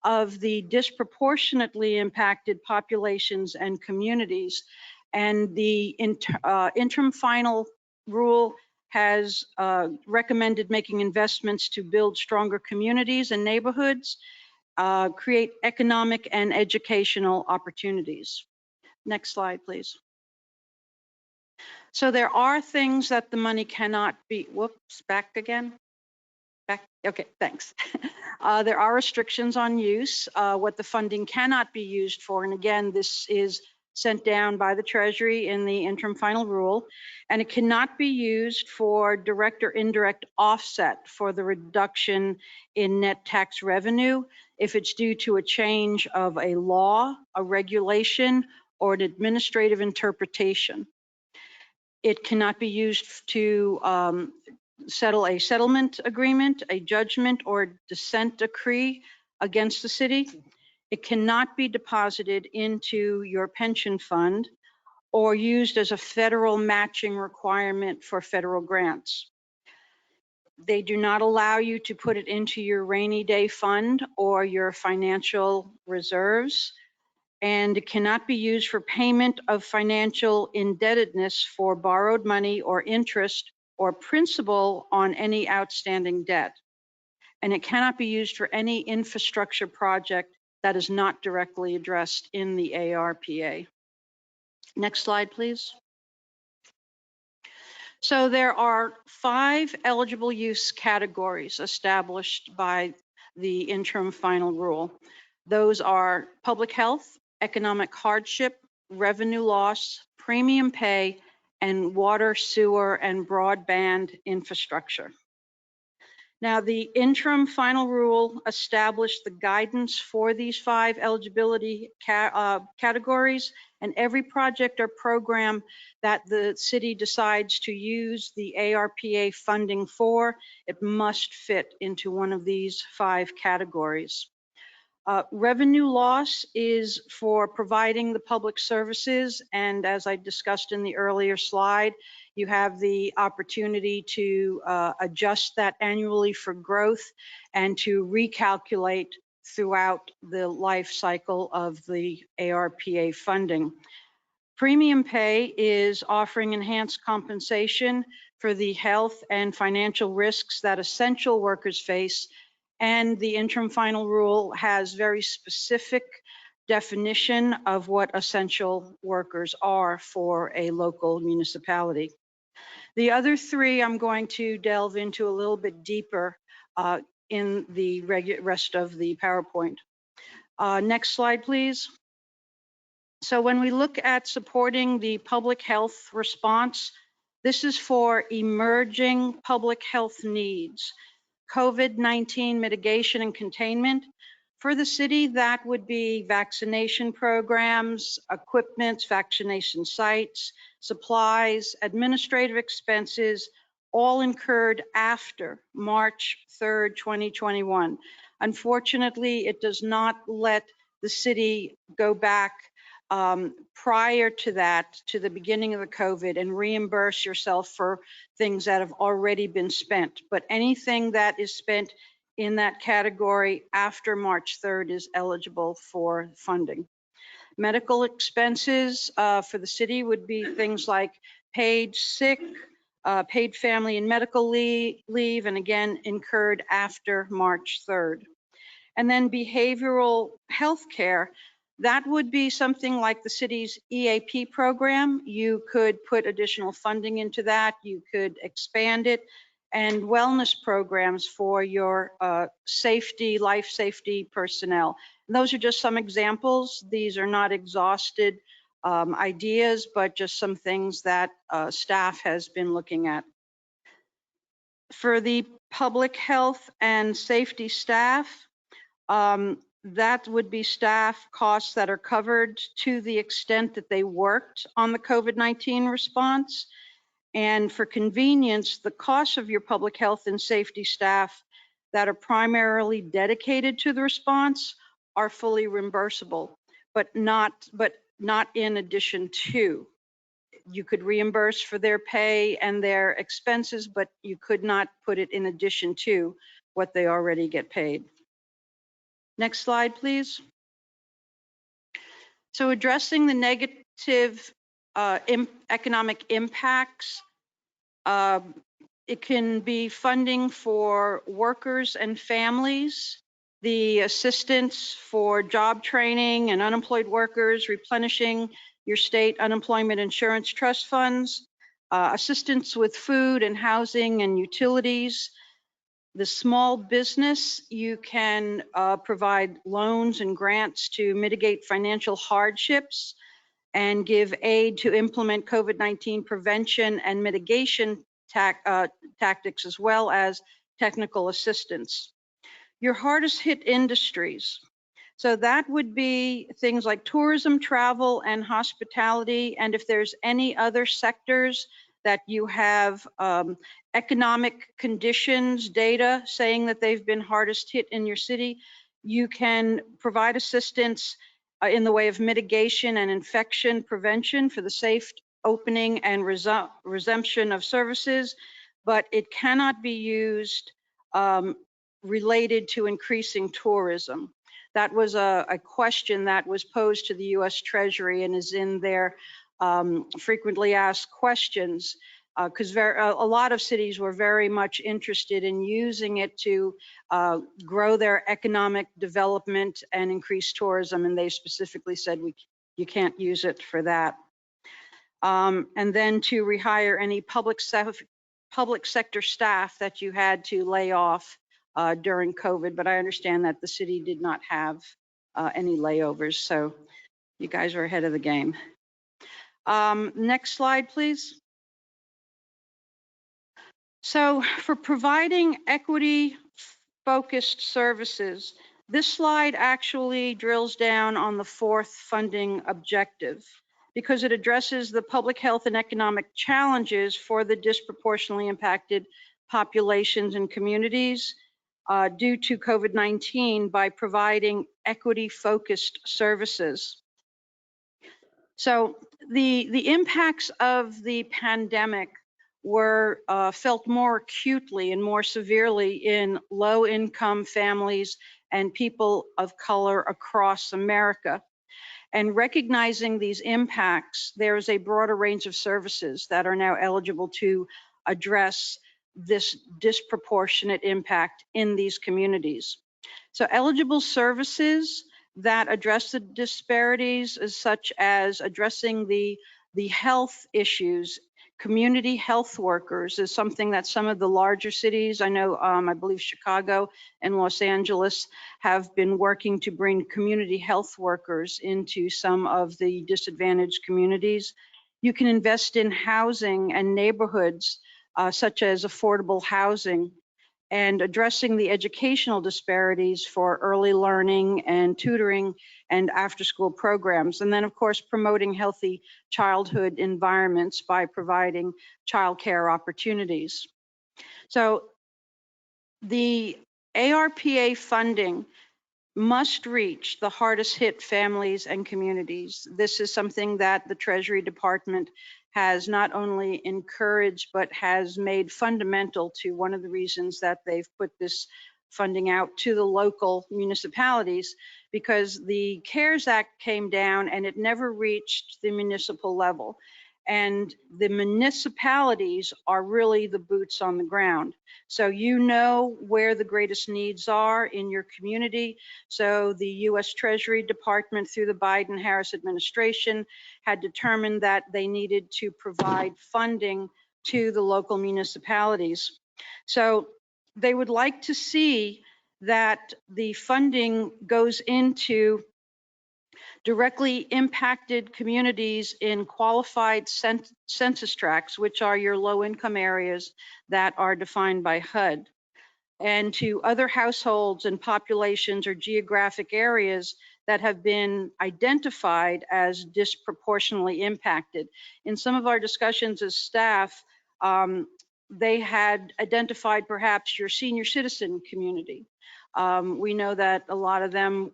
of the disproportionately impacted populations and communities. And the interim final rule has recommended making investments to build stronger communities and neighborhoods, create economic and educational opportunities. Next slide, please. So there are things that the money cannot be, whoops, back again. Back, okay, thanks. There are restrictions on use, what the funding cannot be used for. And again, this is sent down by the Treasury in the interim final rule, and it cannot be used for direct or indirect offset for the reduction in net tax revenue if it's due to a change of a law, a regulation, or an administrative interpretation. It cannot be used to settle a settlement agreement, a judgment, or dissent decree against the city. It cannot be deposited into your pension fund or used as a federal matching requirement for federal grants. They do not allow you to put it into your rainy day fund or your financial reserves. and it cannot be used for payment of financial indebtedness for borrowed money or interest or principal on any outstanding debt. And it cannot be used for any infrastructure project that is not directly addressed in the ARPA. Next slide, please. So there are 5 eligible use categories established by the interim final rule. Those are public health, economic hardship, revenue loss, premium pay, and water, sewer, and broadband infrastructure. Now, the interim final rule established the guidance for these 5 eligibility categories, and every project or program that the city decides to use the ARPA funding for, it must fit into one of these 5 categories. Revenue loss is for providing the public services, and as I discussed in the earlier slide, you have the opportunity to adjust that annually for growth and to recalculate throughout the life cycle of the ARPA funding. Premium pay is offering enhanced compensation for the health and financial risks that essential workers face, and the interim final rule has very specific definition of what essential workers are for a local municipality. The other 3 I'm going to delve into a little bit deeper in the rest of the PowerPoint. Next slide, please. So when we look at supporting the public health response, this is for emerging public health needs. COVID-19 mitigation and containment. For the city, that would be vaccination programs, equipment, vaccination sites, supplies, administrative expenses, all incurred after March 3rd, 2021. Unfortunately, it does not let the city go back prior to that, to the beginning of the COVID, and reimburse yourself for things that have already been spent. But anything that is spent in that category after March 3rd is eligible for funding. Medical expenses for the city would be things like paid sick, paid family and medical leave, and again, incurred after March 3rd. And then behavioral health care, that would be something like the city's EAP program. You could put additional funding into that. You could expand it, and wellness programs for your safety, life safety personnel. And those are just some examples. These are not exhausted ideas, but just some things that staff has been looking at. For the public health and safety staff, that would be staff costs that are covered to the extent that they worked on the COVID-19 response. And for convenience, the costs of your public health and safety staff that are primarily dedicated to the response are fully reimbursable, but not in addition to. You could reimburse for their pay and their expenses, but you could not put it in addition to what they already get paid. Next slide, please. So addressing the negative economic impacts, it can be funding for workers and families, the assistance for job training and unemployed workers, replenishing your state unemployment insurance trust funds, assistance with food and housing and utilities. The small business, you can provide loans and grants to mitigate financial hardships and give aid to implement COVID-19 prevention and mitigation tactics, as well as technical assistance. Your hardest hit industries. So that would be things like tourism, travel, and hospitality. And if there's any other sectors that you have economic conditions data saying that they've been hardest hit in your city, you can provide assistance in the way of mitigation and infection prevention for the safe opening and resumption of services, but it cannot be used related to increasing tourism. That was a question that was posed to the U.S. Treasury and is in their frequently asked questions, because a lot of cities were very much interested in using it to grow their economic development and increase tourism, and they specifically said you can't use it for that. And then to rehire any public sector staff that you had to lay off during COVID, but I understand that the city did not have any layovers, so you guys are ahead of the game. Next slide, please. So for providing equity-focused services, this slide actually drills down on the fourth funding objective because it addresses the public health and economic challenges for the disproportionately impacted populations and communities due to COVID-19 by providing equity-focused services. So the impacts of the pandemic were felt more acutely and more severely in low-income families and people of color across America. And recognizing these impacts, there is a broader range of services that are now eligible to address this disproportionate impact in these communities. So eligible services that address the disparities is such as addressing the health issues. Community health workers is something that some of the larger cities, I know, I believe Chicago and Los Angeles, have been working to bring community health workers into some of the disadvantaged communities. You can invest in housing and neighborhoods, such as affordable housing, and addressing the educational disparities for early learning and tutoring and after-school programs. And then, of course, promoting healthy childhood environments by providing childcare opportunities. So the ARPA funding must reach the hardest hit families and communities. This is something that the Treasury Department has not only encouraged, but has made fundamental to one of the reasons that they've put this funding out to the local municipalities, because the CARES Act came down and it never reached the municipal level. And the municipalities are really the boots on the ground. So you know where the greatest needs are in your community. So the U.S. Treasury Department, through the Biden-Harris administration, had determined that they needed to provide funding to the local municipalities. So they would like to see that the funding goes into directly impacted communities in qualified census tracts, which are your low-income areas that are defined by HUD, and to other households and populations or geographic areas that have been identified as disproportionately impacted. In some of our discussions as staff, they had identified perhaps your senior citizen community. We know that a lot of them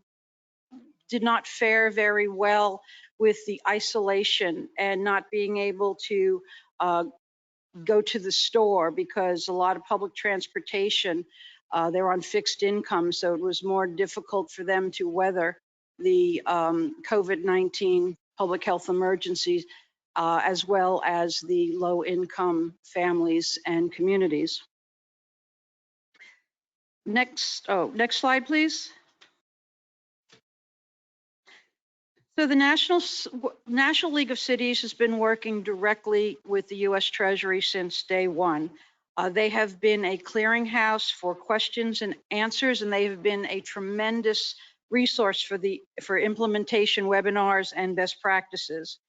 did not fare very well with the isolation and not being able to go to the store because a lot of public transportation, they're on fixed income, so it was more difficult for them to weather the COVID-19 public health emergencies, as well as the low-income families and communities. Next slide, please. So the National League of Cities has been working directly with the U.S. Treasury since day one. They have been a clearinghouse for questions and answers, and they have been a tremendous resource for implementation webinars and best practices.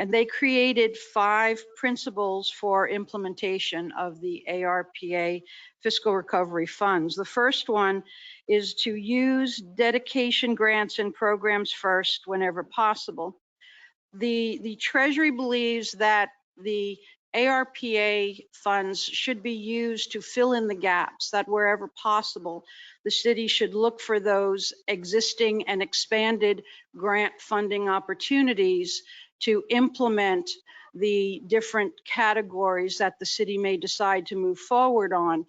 And they created 5 principles for implementation of the ARPA fiscal recovery funds. The first one is to use dedication grants and programs first whenever possible. The Treasury believes that the ARPA funds should be used to fill in the gaps, that wherever possible, the city should look for those existing and expanded grant funding opportunities to implement the different categories that the city may decide to move forward on.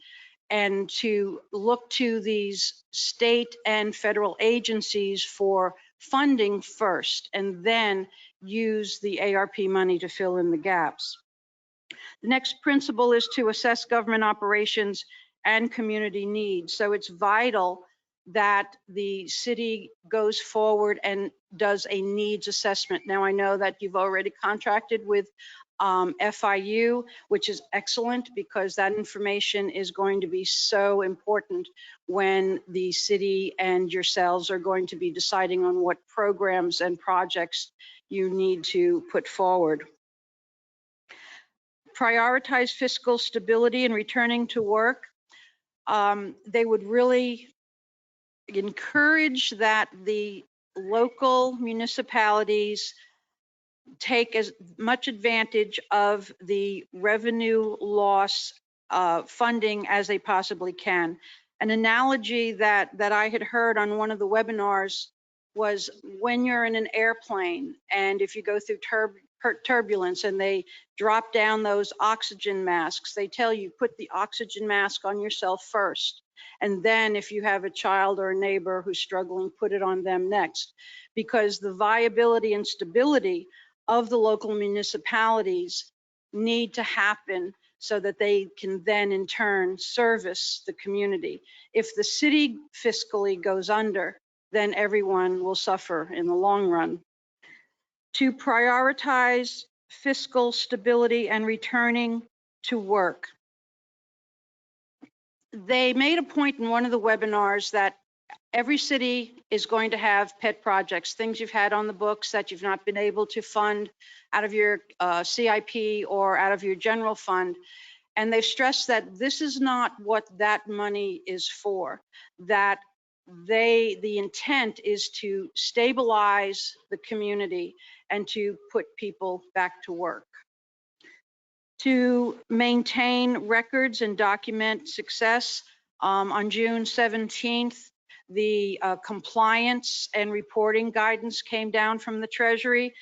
and to look to these state and federal agencies for funding first, and then use the ARP money to fill in the gaps. The next principle is to assess government operations and community needs. So it's vital that the city goes forward and does a needs assessment. Now, I know that you've already contracted with FIU, which is excellent because that information is going to be so important when the city and yourselves are going to be deciding on what programs and projects you need to put forward. Prioritize fiscal stability and returning to work. They would really encourage that the local municipalities take as much advantage of the revenue loss funding as they possibly can. An analogy that I had heard on one of the webinars was when you're in an airplane and if you go through turbulence and they drop down those oxygen masks, they tell you put the oxygen mask on yourself first. And then if you have a child or a neighbor who's struggling, put it on them next. Because the viability and stability of the local municipalities need to happen so that they can then in turn service the community. If the city fiscally goes under, then everyone will suffer in the long run. To prioritize fiscal stability and returning to work. They made a point in one of the webinars that every city is going to have pet projects, things you've had on the books that you've not been able to fund out of your CIP or out of your general fund. And they've stressed that this is not what that money is for, that the intent is to stabilize the community and to put people back to work. To maintain records and document success, on June 17th, the compliance and reporting guidance came down from the Treasury,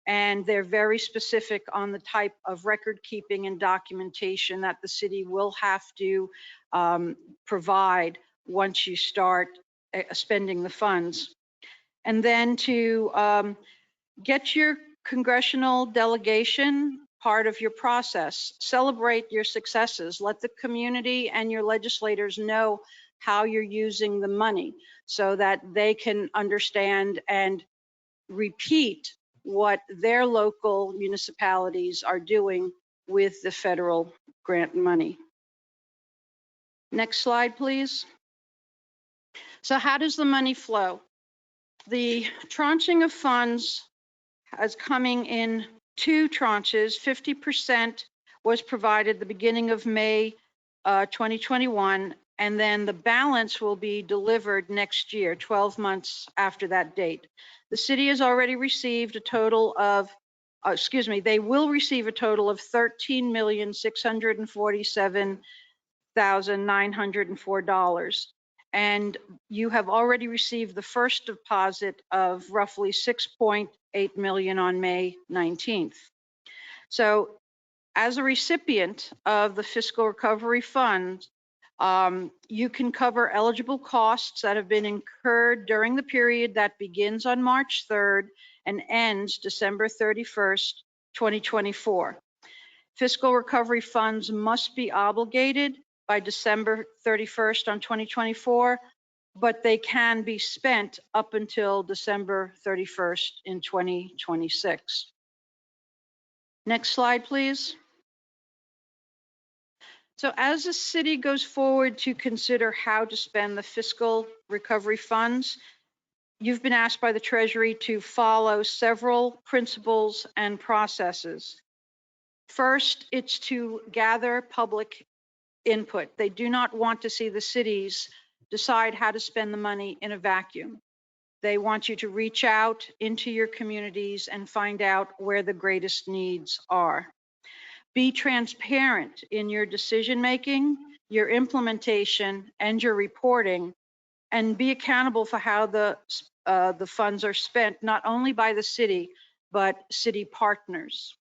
and they're very specific on the type of record keeping and documentation that the city will have to provide once you start spending the funds. And then to get your congressional delegation part of your process. Celebrate your successes. Let the community and your legislators know how you're using the money so that they can understand and repeat what their local municipalities are doing with the federal grant money. Next slide, please. So how does the money flow? The tranching of funds is coming in two tranches. 50% was provided the beginning of May 2021, and then the balance will be delivered next year, 12 months after that date. The city has already received a total of, they will receive a total of $13,647,904. And you have already received the first deposit of roughly 6.8 million on May 19th. So as a recipient of the fiscal recovery fund, you can cover eligible costs that have been incurred during the period that begins on March 3rd and ends December 31st, 2024. Fiscal recovery funds must be obligated by December 31st on 2024, but they can be spent up until December 31st in 2026. Next slide, please. So as the city goes forward to consider how to spend the fiscal recovery funds, you've been asked by the Treasury to follow several principles and processes. First, it's to gather public input. They do not want to see the cities decide how to spend the money in a vacuum. They want you to reach out into your communities and find out where the greatest needs are. Be transparent in your decision making, your implementation, and your reporting, and be accountable for how the funds are spent, not only by the city, but city partners.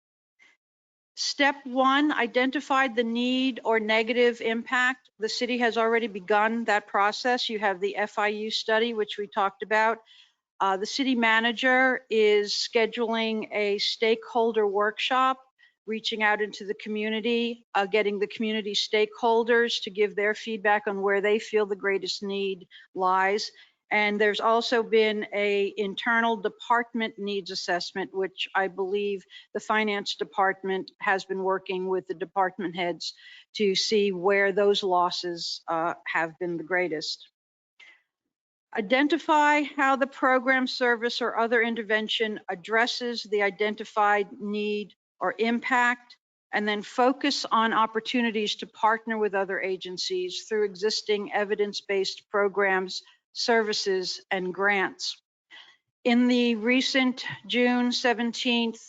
Step one, identified the need or negative impact. The city has already begun that process. You have the FIU study, which we talked about. The city manager is scheduling a stakeholder workshop, reaching out into the community, getting the community stakeholders to give their feedback on where they feel the greatest need lies. And there's also been a internal department needs assessment, which I believe the finance department has been working with the department heads to see where those losses have been the greatest. Identify how the program, service, or other intervention addresses the identified need or impact, and then focus on opportunities to partner with other agencies through existing evidence-based programs, services, and grants. In the recent June 17th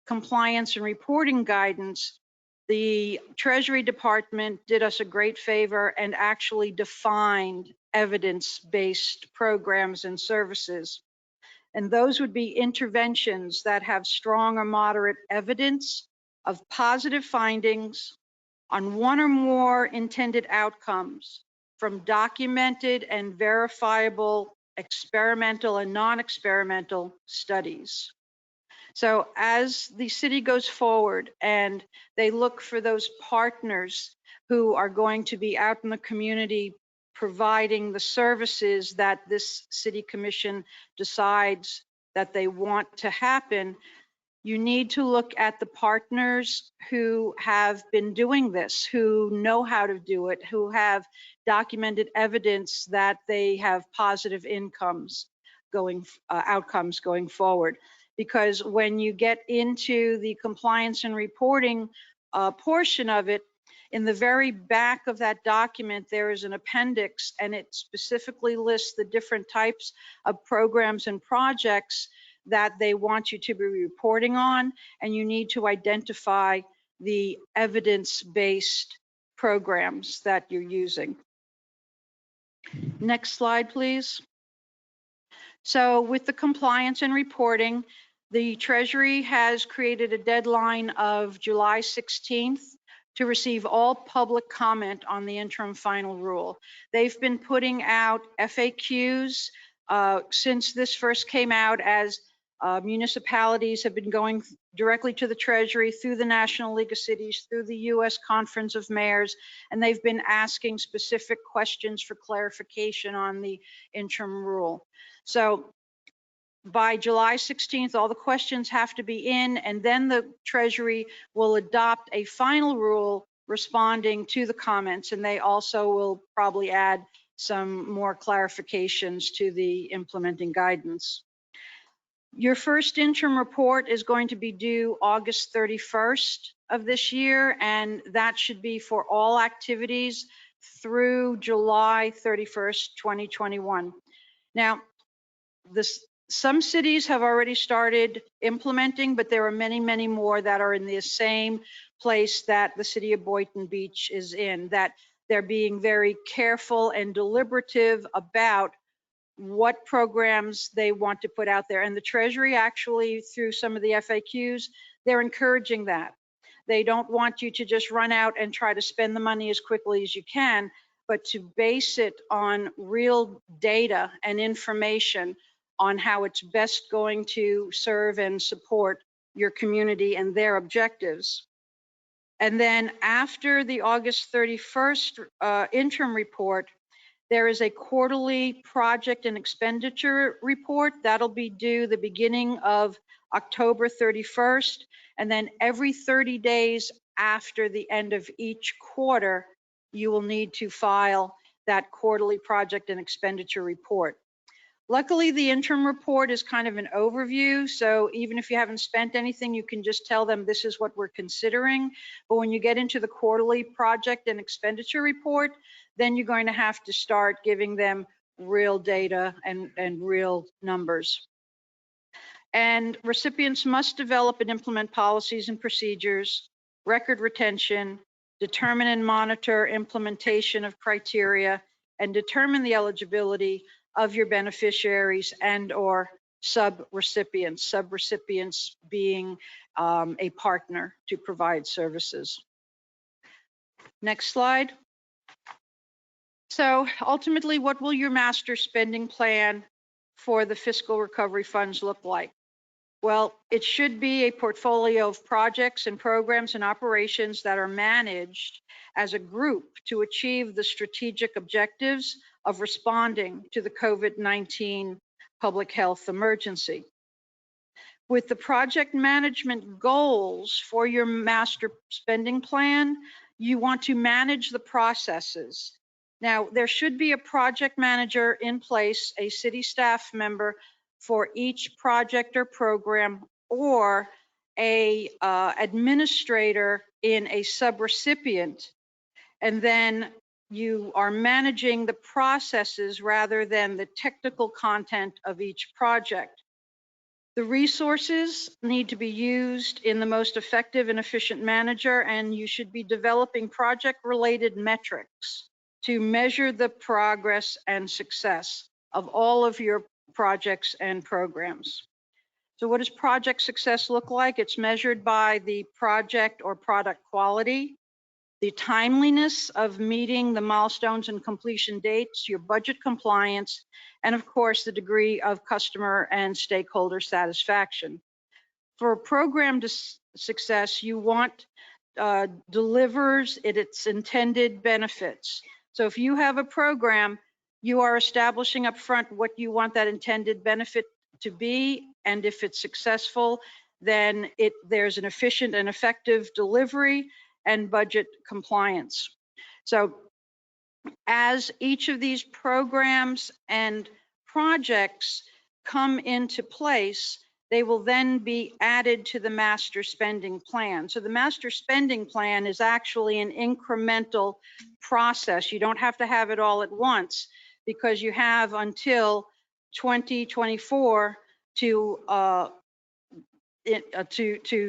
compliance and reporting guidance, the Treasury Department did us a great favor and actually defined evidence-based programs and services. And those would be interventions that have strong or moderate evidence of positive findings on one or more intended outcomes from documented and verifiable experimental and non-experimental studies. So as the city goes forward and they look for those partners who are going to be out in the community providing the services that this city commission decides that they want to happen, you need to look at the partners who have been doing this, who know how to do it, who have documented evidence that they have positive outcomes going forward. Because when you get into the compliance and reporting portion of it, in the very back of that document, there is an appendix, and it specifically lists the different types of programs and projects that they want you to be reporting on, and you need to identify the evidence-based programs that you're using. Next slide, please. So with the compliance and reporting, the Treasury has created a deadline of July 16th to receive all public comment on the interim final rule. They've been putting out FAQs since this first came out, as municipalities have been going directly to the Treasury through the National League of Cities, through the U.S. Conference of Mayors, and they've been asking specific questions for clarification on the interim rule. So by July 16th, all the questions have to be in, and then the Treasury will adopt a final rule responding to the comments, and they also will probably add some more clarifications to the implementing guidance. Your first interim report is going to be due August 31st of this year, and that should be for all activities through July 31st, 2021. Now, some cities have already started implementing, but there are many, many more that are in the same place that the city of Boynton Beach is in, that they're being very careful and deliberative about what programs they want to put out there. And the Treasury actually, through some of the FAQs, they're encouraging that. They don't want you to just run out and try to spend the money as quickly as you can, but to base it on real data and information on how it's best going to serve and support your community and their objectives. And then after the August 31st interim report, there is a quarterly project and expenditure report that'll be due the beginning of October 31st. And then every 30 days after the end of each quarter, you will need to file that quarterly project and expenditure report. Luckily, the interim report is kind of an overview, so even if you haven't spent anything, you can just tell them this is what we're considering. But when you get into the quarterly project and expenditure report, then you're going to have to start giving them real data and real numbers. And recipients must develop and implement policies and procedures, record retention, determine and monitor implementation of criteria, and determine the eligibility of your beneficiaries and/or sub-recipients being a partner to provide services. Next slide. So ultimately, what will your master spending plan for the fiscal recovery funds look like? Well, it should be a portfolio of projects and programs and operations that are managed as a group to achieve the strategic objectives of responding to the COVID-19 public health emergency. With the project management goals for your master spending plan, you want to manage the processes. Now, there should be a project manager in place, a city staff member for each project or program, or a administrator in a subrecipient, and then you are managing the processes rather than the technical content of each project. The resources need to be used in the most effective and efficient manner, and you should be developing project-related metrics to measure the progress and success of all of your projects and programs. So what does project success look like? It's measured by the project or product quality, the timeliness of meeting the milestones and completion dates, your budget compliance, and of course, the degree of customer and stakeholder satisfaction. For program success, you want delivers its intended benefits. So if you have a program, you are establishing up front what you want that intended benefit to be, and if it's successful, then there's an efficient and effective delivery and budget compliance. So as each of these programs and projects come into place, they will then be added to the master spending plan. So the master spending plan is actually an incremental process. You don't have to have it all at once, because you have until 2024 to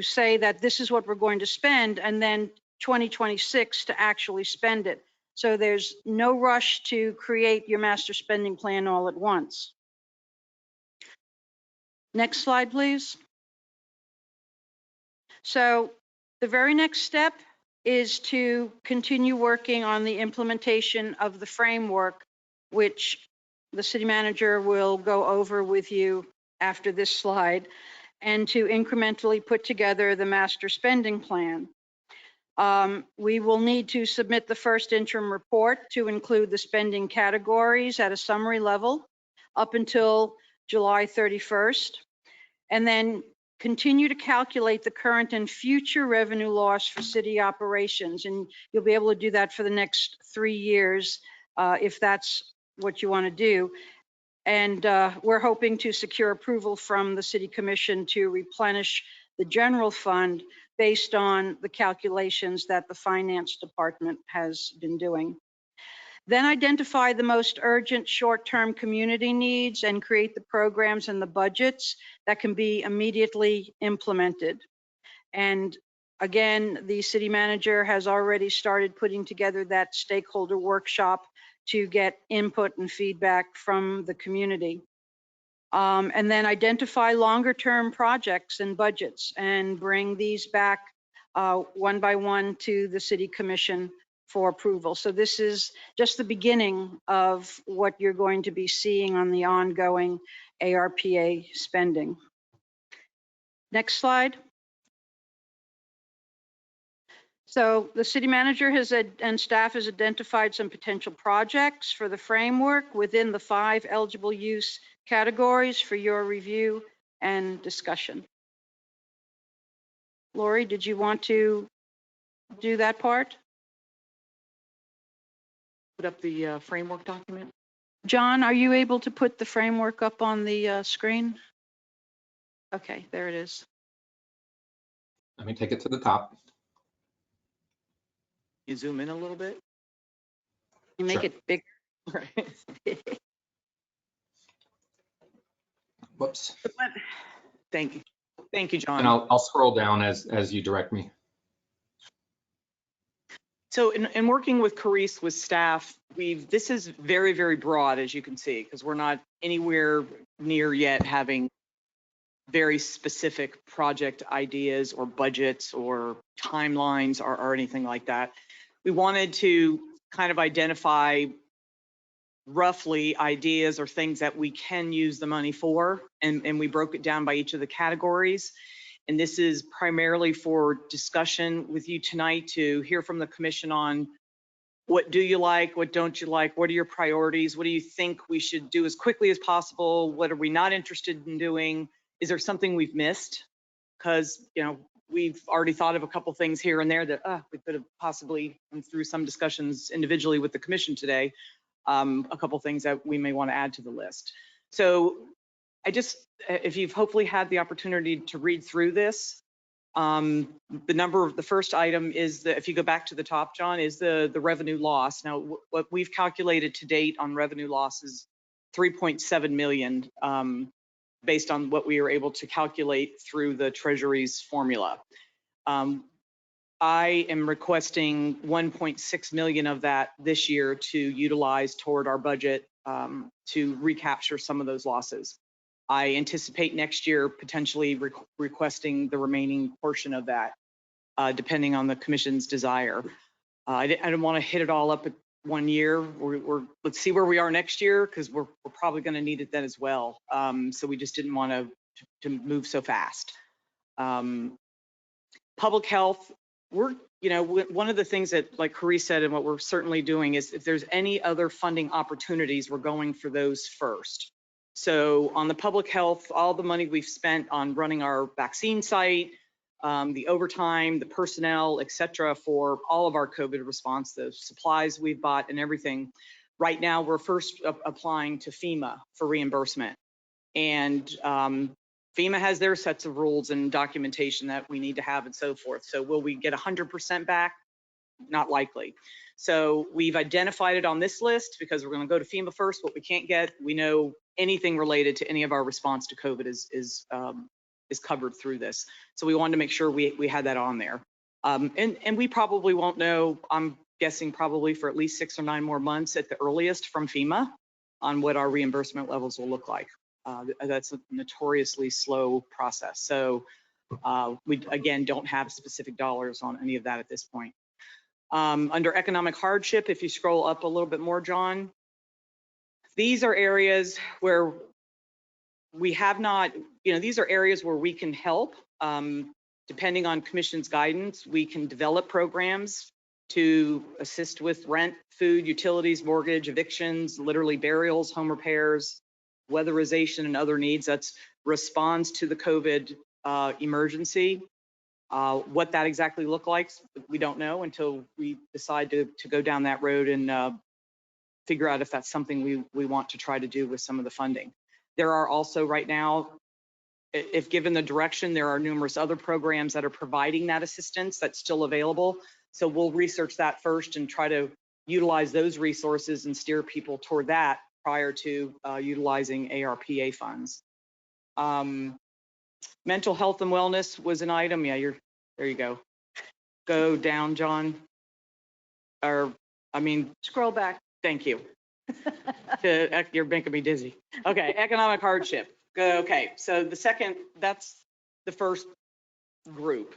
say that this is what we're going to spend, and then 2026 to actually spend it. So there's no rush to create your master spending plan all at once. Next slide, please. So the very next step is to continue working on the implementation of the framework, which the city manager will go over with you after this slide, and to incrementally put together the master spending plan. We will need to submit the first interim report to include the spending categories at a summary level up until July 31st, and then continue to calculate the current and future revenue loss for city operations. And you'll be able to do that for the next 3 years if that's what you want to do. And we're hoping to secure approval from the City Commission to replenish the general fund based on the calculations that the Finance Department has been doing. Then identify the most urgent short-term community needs and create the programs and the budgets that can be immediately implemented. And again, the city manager has already started putting together that stakeholder workshop to get input and feedback from the community. And then identify longer-term projects and budgets and bring these back one by one to the City Commission for approval. So this is just the beginning of what you're going to be seeing on the ongoing ARPA spending. Next slide. So the city manager and staff has identified some potential projects for the framework within the 5 eligible use categories for your review and discussion. Lori, did you want to do that part? Put up the framework document. John, are you able to put the framework up on the screen? Okay, there it is. Let me take it to the top. You zoom in a little bit. You make Sure. it bigger. Right. Whoops. Thank you. Thank you, John. And I'll scroll down as you direct me. So in working with Carice, with staff, this is very, very broad, as you can see, because we're not anywhere near yet having very specific project ideas or budgets or timelines or anything like that. We wanted to kind of identify roughly ideas or things that we can use the money for, and we broke it down by each of the categories. And this is primarily for discussion with you tonight to hear from the commission on what do you like, what don't you like, what are your priorities, what do you think we should do as quickly as possible, what are we not interested in doing, is there something we've missed? Because, you know, we've already thought of a couple things here and there that we could have possibly, through some discussions individually with the commission today, a couple things that we may want to add to the list. So I just, if you've hopefully had the opportunity to read through this, the first item is if you go back to the top, John, is the revenue loss. Now, what we've calculated to date on revenue loss is 3.7 million, based on what we were able to calculate through the Treasury's formula. I am requesting 1.6 million of that this year to utilize toward our budget to recapture some of those losses. I anticipate next year potentially requesting the remaining portion of that, depending on the commission's desire. I don't want to hit it all up at 1 year. Let's see where we are next year, because we're probably going to need it then as well. So we just didn't want to move so fast. Public health, one of the things that, like Carice said, and what we're certainly doing is if there's any other funding opportunities, we're going for those first. So on the public health, all the money we've spent on running our vaccine site, the overtime, the personnel, et cetera, for all of our COVID response, the supplies we've bought and everything. Right now, we're first applying to FEMA for reimbursement. And FEMA has their sets of rules and documentation that we need to have and so forth. So will we get 100% back? Not likely. So we've identified it on this list because we're going to go to FEMA first. What we can't get, we know anything related to any of our response to COVID is covered through this. So we wanted to make sure we had that on there. And we probably won't know, I'm guessing probably for at least 6 or 9 more months at the earliest from FEMA on what our reimbursement levels will look like. That's a notoriously slow process. So we, again, don't have specific dollars on any of that at this point. Under economic hardship, if you scroll up a little bit more, John, these are areas where we have not, these are areas where we can help. Depending on commission's guidance, we can develop programs to assist with rent, food, utilities, mortgage, evictions, literally burials, home repairs, weatherization, and other needs. That's responds to the COVID emergency. What that exactly look like, we don't know until we decide to go down that road and figure out if that's something we want to try to do with some of the funding. There are also right now, if given the direction, there are numerous other programs that are providing that assistance that's still available. So we'll research that first and try to utilize those resources and steer people toward that prior to utilizing ARPA funds. Mental health and wellness was an item. Yeah, there you go. Go down, John. Scroll back. Thank you. You're making me dizzy. Okay, economic hardship. Okay, so that's the first group.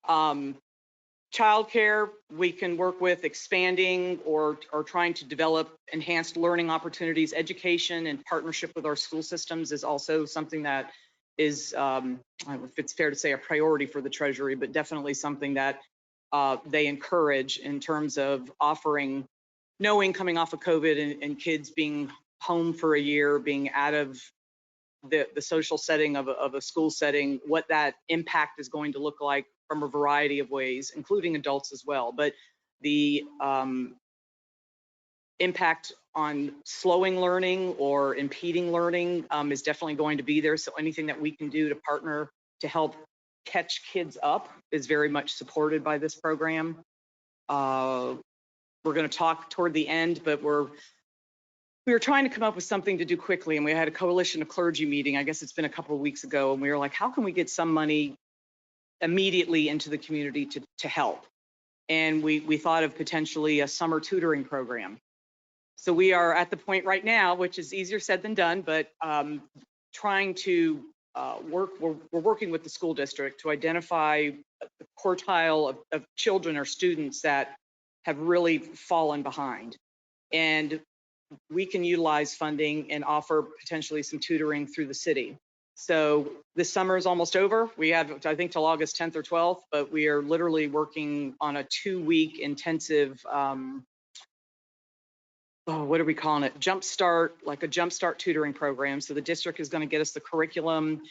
Childcare, we can work with expanding or trying to develop enhanced learning opportunities. Education and partnership with our school systems is also something that is, I don't know if it's fair to say a priority for the Treasury, but definitely something that they encourage in terms of offering, knowing coming off of COVID and kids being home for a year, being out of the social setting of a school setting, what that impact is going to look like from a variety of ways, including adults as well. But the impact on slowing learning or impeding learning is definitely going to be there. So anything that we can do to partner to help catch kids up is very much supported by this program. We're going to talk toward the end, but we were trying to come up with something to do quickly, and we had a coalition of clergy meeting. I guess it's been a couple of weeks ago, and we were like, how can we get some money immediately into the community to help? And we thought of potentially a summer tutoring program. So we are at the point right now, which is easier said than done, but trying to we're working with the school district to identify the quartile of children or students that have really fallen behind. And we can utilize funding and offer potentially some tutoring through the city. So this summer is almost over. We have, I think, till August 10th or 12th, but we are literally working on a 2-week intensive, what are we calling it? Jumpstart, like a jumpstart tutoring program. So the district is going to get us the curriculum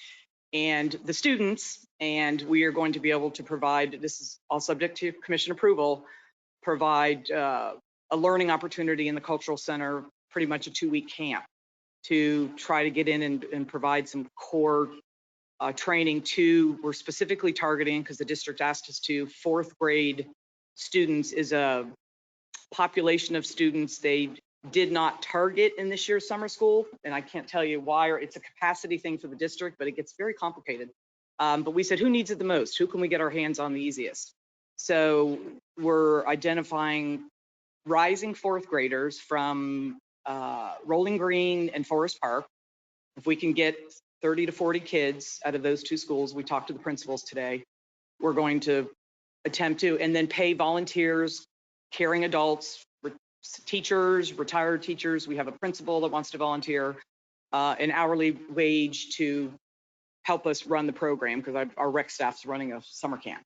and the students, and we are going to be able to provide, this is all subject to commission approval, provide a learning opportunity in the cultural center, pretty much a 2-week camp to try to get in and provide some core training to, we're specifically targeting, because the district asked us to, 4th grade students is a population of students they did not target in this year's summer school. And I can't tell you why, or it's a capacity thing for the district, but it gets very complicated. But we said, who needs it the most? Who can we get our hands on the easiest? So we're identifying rising 4th graders from Rolling Green and Forest Park. If we can get 30 to 40 kids out of those 2 schools, we talked to the principals today, we're going to attempt to, and then pay volunteers, caring adults, teachers, retired teachers. We have a principal that wants to volunteer, an hourly wage to help us run the program, because our rec staff's running a summer camp.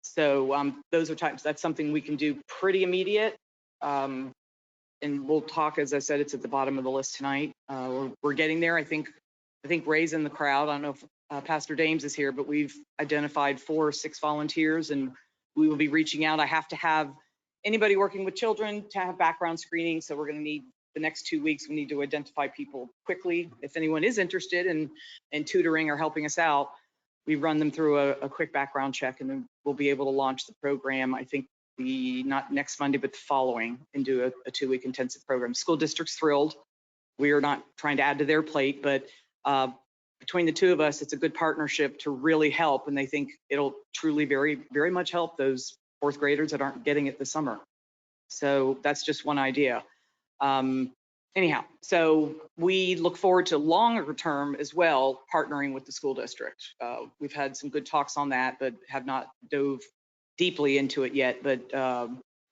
So those are types, that's something we can do pretty immediate. And we'll talk, as I said, it's at the bottom of the list tonight. We're getting there. I think Ray's in the crowd. I don't know if Pastor Dames is here, but we've identified 4 or 6 volunteers, and we will be reaching out. I have to have anybody working with children to have background screening. So we're going to need the next 2 weeks. We need to identify people quickly. If anyone is interested in tutoring or helping us out, we run them through a quick background check, and then we'll be able to launch the program. I think not next Monday, but the following, and do a 2-week intensive program. School district's thrilled. We are not trying to add to their plate, but between the 2 of us, it's a good partnership to really help. And they think it'll truly very, very much help those 4th graders that aren't getting it this summer. So that's just one idea. Anyhow, so we look forward to longer term as well, partnering with the school district. We've had some good talks on that, but have not dove deeply into it yet. But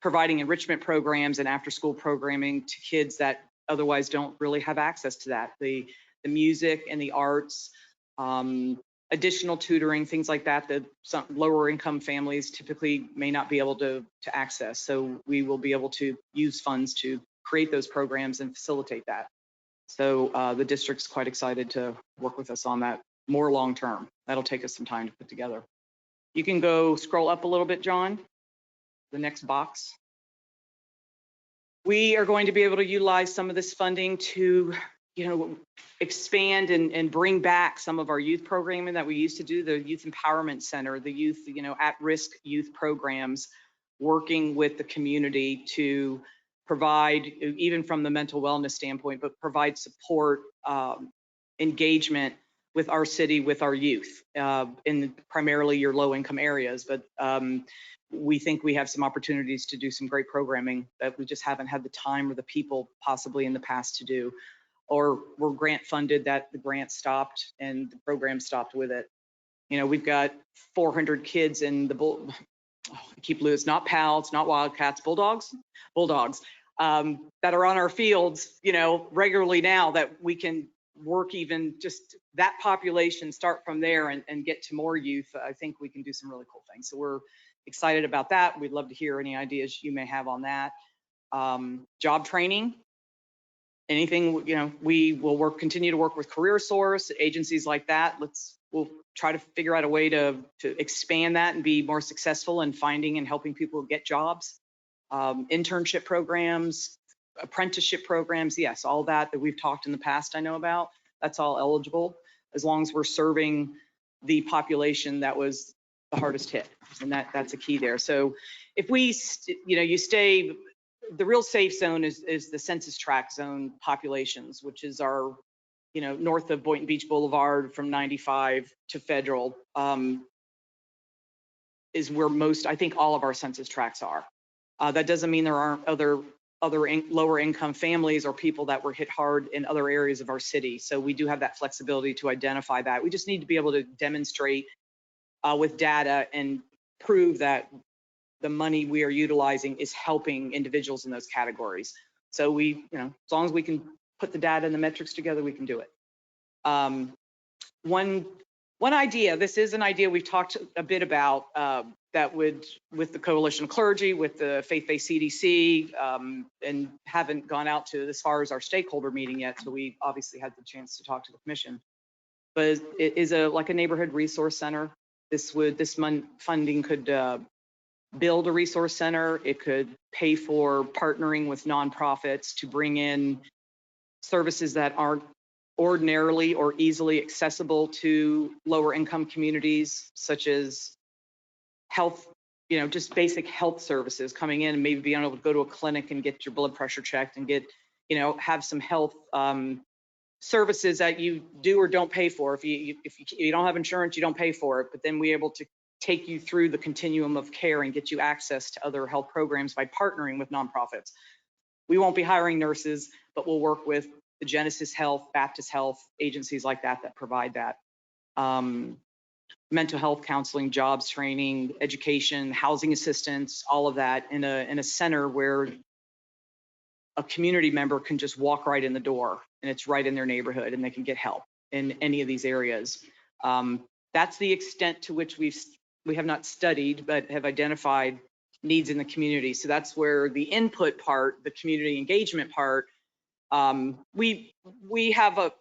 providing enrichment programs and after school programming to kids that otherwise don't really have access to that. The music and the arts, additional tutoring, things like that, that some lower income families typically may not be able to access. So we will be able to use funds to create those programs and facilitate that. So the district's quite excited to work with us on that more long term. That'll take us some time to put together. You can go scroll up a little bit, John, the next box. We are going to be able to utilize some of this funding to, expand and bring back some of our youth programming that we used to do, the Youth Empowerment Center, the youth, at-risk youth programs, working with the community to provide, even from the mental wellness standpoint, but provide support, engagement with our city, with our youth, in primarily your low-income areas. But we think we have some opportunities to do some great programming that we just haven't had the time or the people possibly in the past to do. Or we're grant funded, that the grant stopped and the program stopped with it. We've got 400 kids in the it's not PALs, not Wildcats, Bulldogs that are on our fields, regularly now, that we can work even just that population, start from there and get to more youth. I think we can do some really cool things. So we're excited about that. We'd love to hear any ideas you may have on that. Job training. Anything, we will continue to work with Career Source, agencies like that. We'll try to figure out a way to expand that and be more successful in finding and helping people get jobs. Internship programs, apprenticeship programs, yes, all that we've talked in the past, I know about, that's all eligible, as long as we're serving the population that was the hardest hit. And that's a key there. So if we, you stay, the real safe zone is the census tract zone populations, which is our, north of Boynton Beach Boulevard from 95 to Federal, is where most, I think all of our census tracts are. That doesn't mean there aren't other lower income families or people that were hit hard in other areas of our city. So we do have that flexibility to identify that. We just need to be able to demonstrate with data and prove that the money we are utilizing is helping individuals in those categories. So we, as long as we can put the data and the metrics together, we can do it. One idea, this is an idea we've talked a bit about that would, with the Coalition of Clergy, with the faith-based CDC, and haven't gone out to as far as our stakeholder meeting yet. So we obviously had the chance to talk to the commission. But it is like a neighborhood resource center. This funding could build a resource center. It could pay for partnering with nonprofits to bring in services that aren't ordinarily or easily accessible to lower income communities, such as health, just basic health services coming in and maybe being able to go to a clinic and get your blood pressure checked and get, have some health services that you do or don't pay for. If you don't have insurance, you don't pay for it, but then we're able to take you through the continuum of care and get you access to other health programs by partnering with nonprofits. We won't be hiring nurses, but we'll work with the Genesis Health, Baptist Health, agencies like that provide that. Mental health counseling, jobs training, education, housing assistance, all of that in a center where a community member can just walk right in the door and it's right in their neighborhood and they can get help in any of these areas. That's the extent to which we have not studied, but have identified needs in the community. So that's where the input part, the community engagement part, we have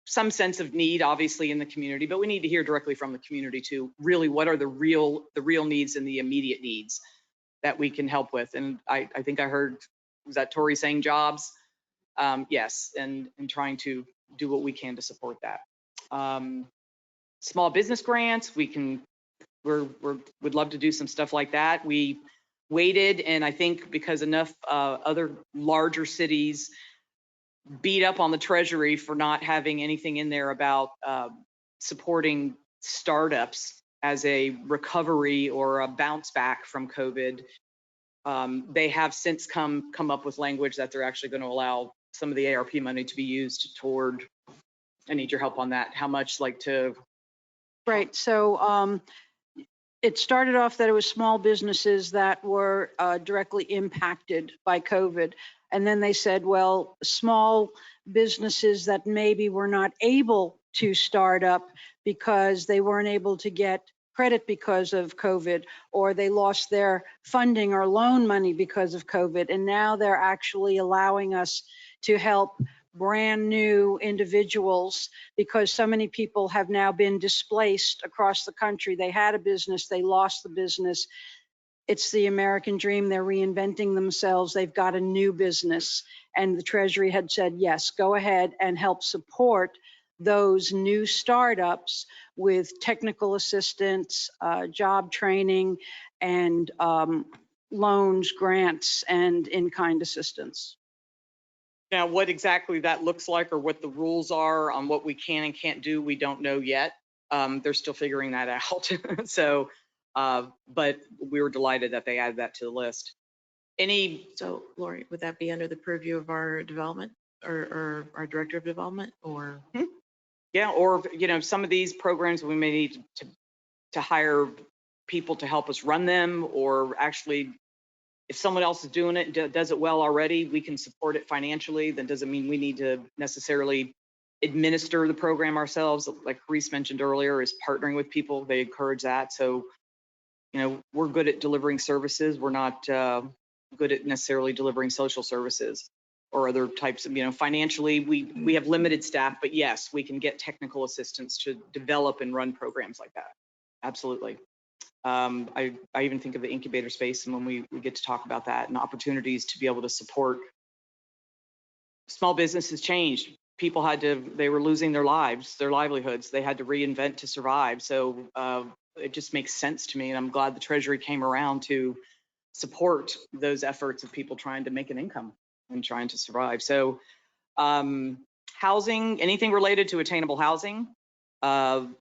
some sense of need, obviously, in the community, but we need to hear directly from the community too. Really, what are the real needs and the immediate needs that we can help with? And I think I heard, was that Tori saying jobs? Yes, and trying to do what we can to support that. Small business grants, would love to do some stuff like that. We waited, and I think because enough other larger cities beat up on the Treasury for not having anything in there about supporting startups as a recovery or a bounce back from COVID. They have since come up with language that they're actually going to allow some of the ARP money to be used toward. I need your help on that. How much Right. So it started off that it was small businesses that were directly impacted by COVID. And then they said, well, small businesses that maybe were not able to start up because they weren't able to get credit because of COVID, or they lost their funding or loan money because of COVID. And now they're actually allowing us to help brand new individuals because so many people have now been displaced across the country. They had a business, they lost the business. It's the American dream. They're reinventing themselves. They've got a new business. And the Treasury had said, yes, go ahead and help support those new startups with technical assistance, job training, and loans, grants, and in-kind assistance. Now, what exactly that looks like or what the rules are on what we can and can't do, we don't know yet. They're still figuring that out. So, but we were delighted that they added that to the list. So, Lori, would that be under the purview of our development or our director of development, or? Yeah, or some of these programs we may need to hire people to help us run them, or actually, if someone else is doing it, does it well already, we can support it financially. That doesn't mean we need to necessarily administer the program ourselves. Like Reese mentioned earlier, is partnering with people. They encourage that. So, we're good at delivering services. We're not good at necessarily delivering social services or other types of, financially, we have limited staff, but yes, we can get technical assistance to develop and run programs like that. Absolutely. I even think of the incubator space, and when we get to talk about that and opportunities to be able to support small businesses changed. People they were losing their livelihoods. They had to reinvent to survive. So it just makes sense to me. And I'm glad the Treasury came around to support those efforts of people trying to make an income and trying to survive. So housing, anything related to attainable housing,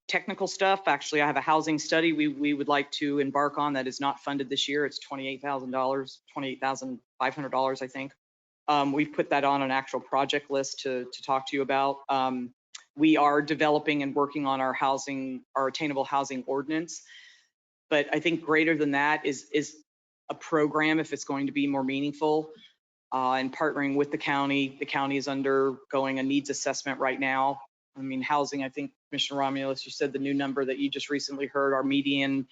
technical stuff. Actually, I have a housing study we would like to embark on that is not funded this year. It's $28,000, $28,500, I think. We've put that on an actual project list to talk to you about. We are developing and working on our attainable housing ordinance. But I think greater than that is a program, if it's going to be more meaningful, and partnering with the county. The county is undergoing a needs assessment right now. I mean, housing, I think, Commissioner Romulus, you said the new number that you just recently heard, our median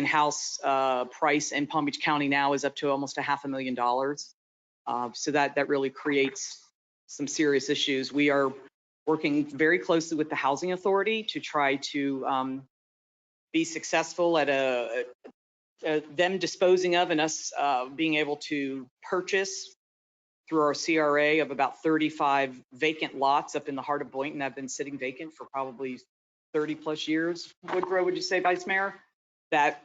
house price in Palm Beach County now is up to almost $500,000. So that really creates some serious issues. We are working very closely with the Housing Authority to try to be successful at them disposing of and us being able to purchase through our CRA of about 35 vacant lots up in the heart of Boynton that have been sitting vacant for probably 30 plus years. Woodrow, would you say, Vice Mayor? That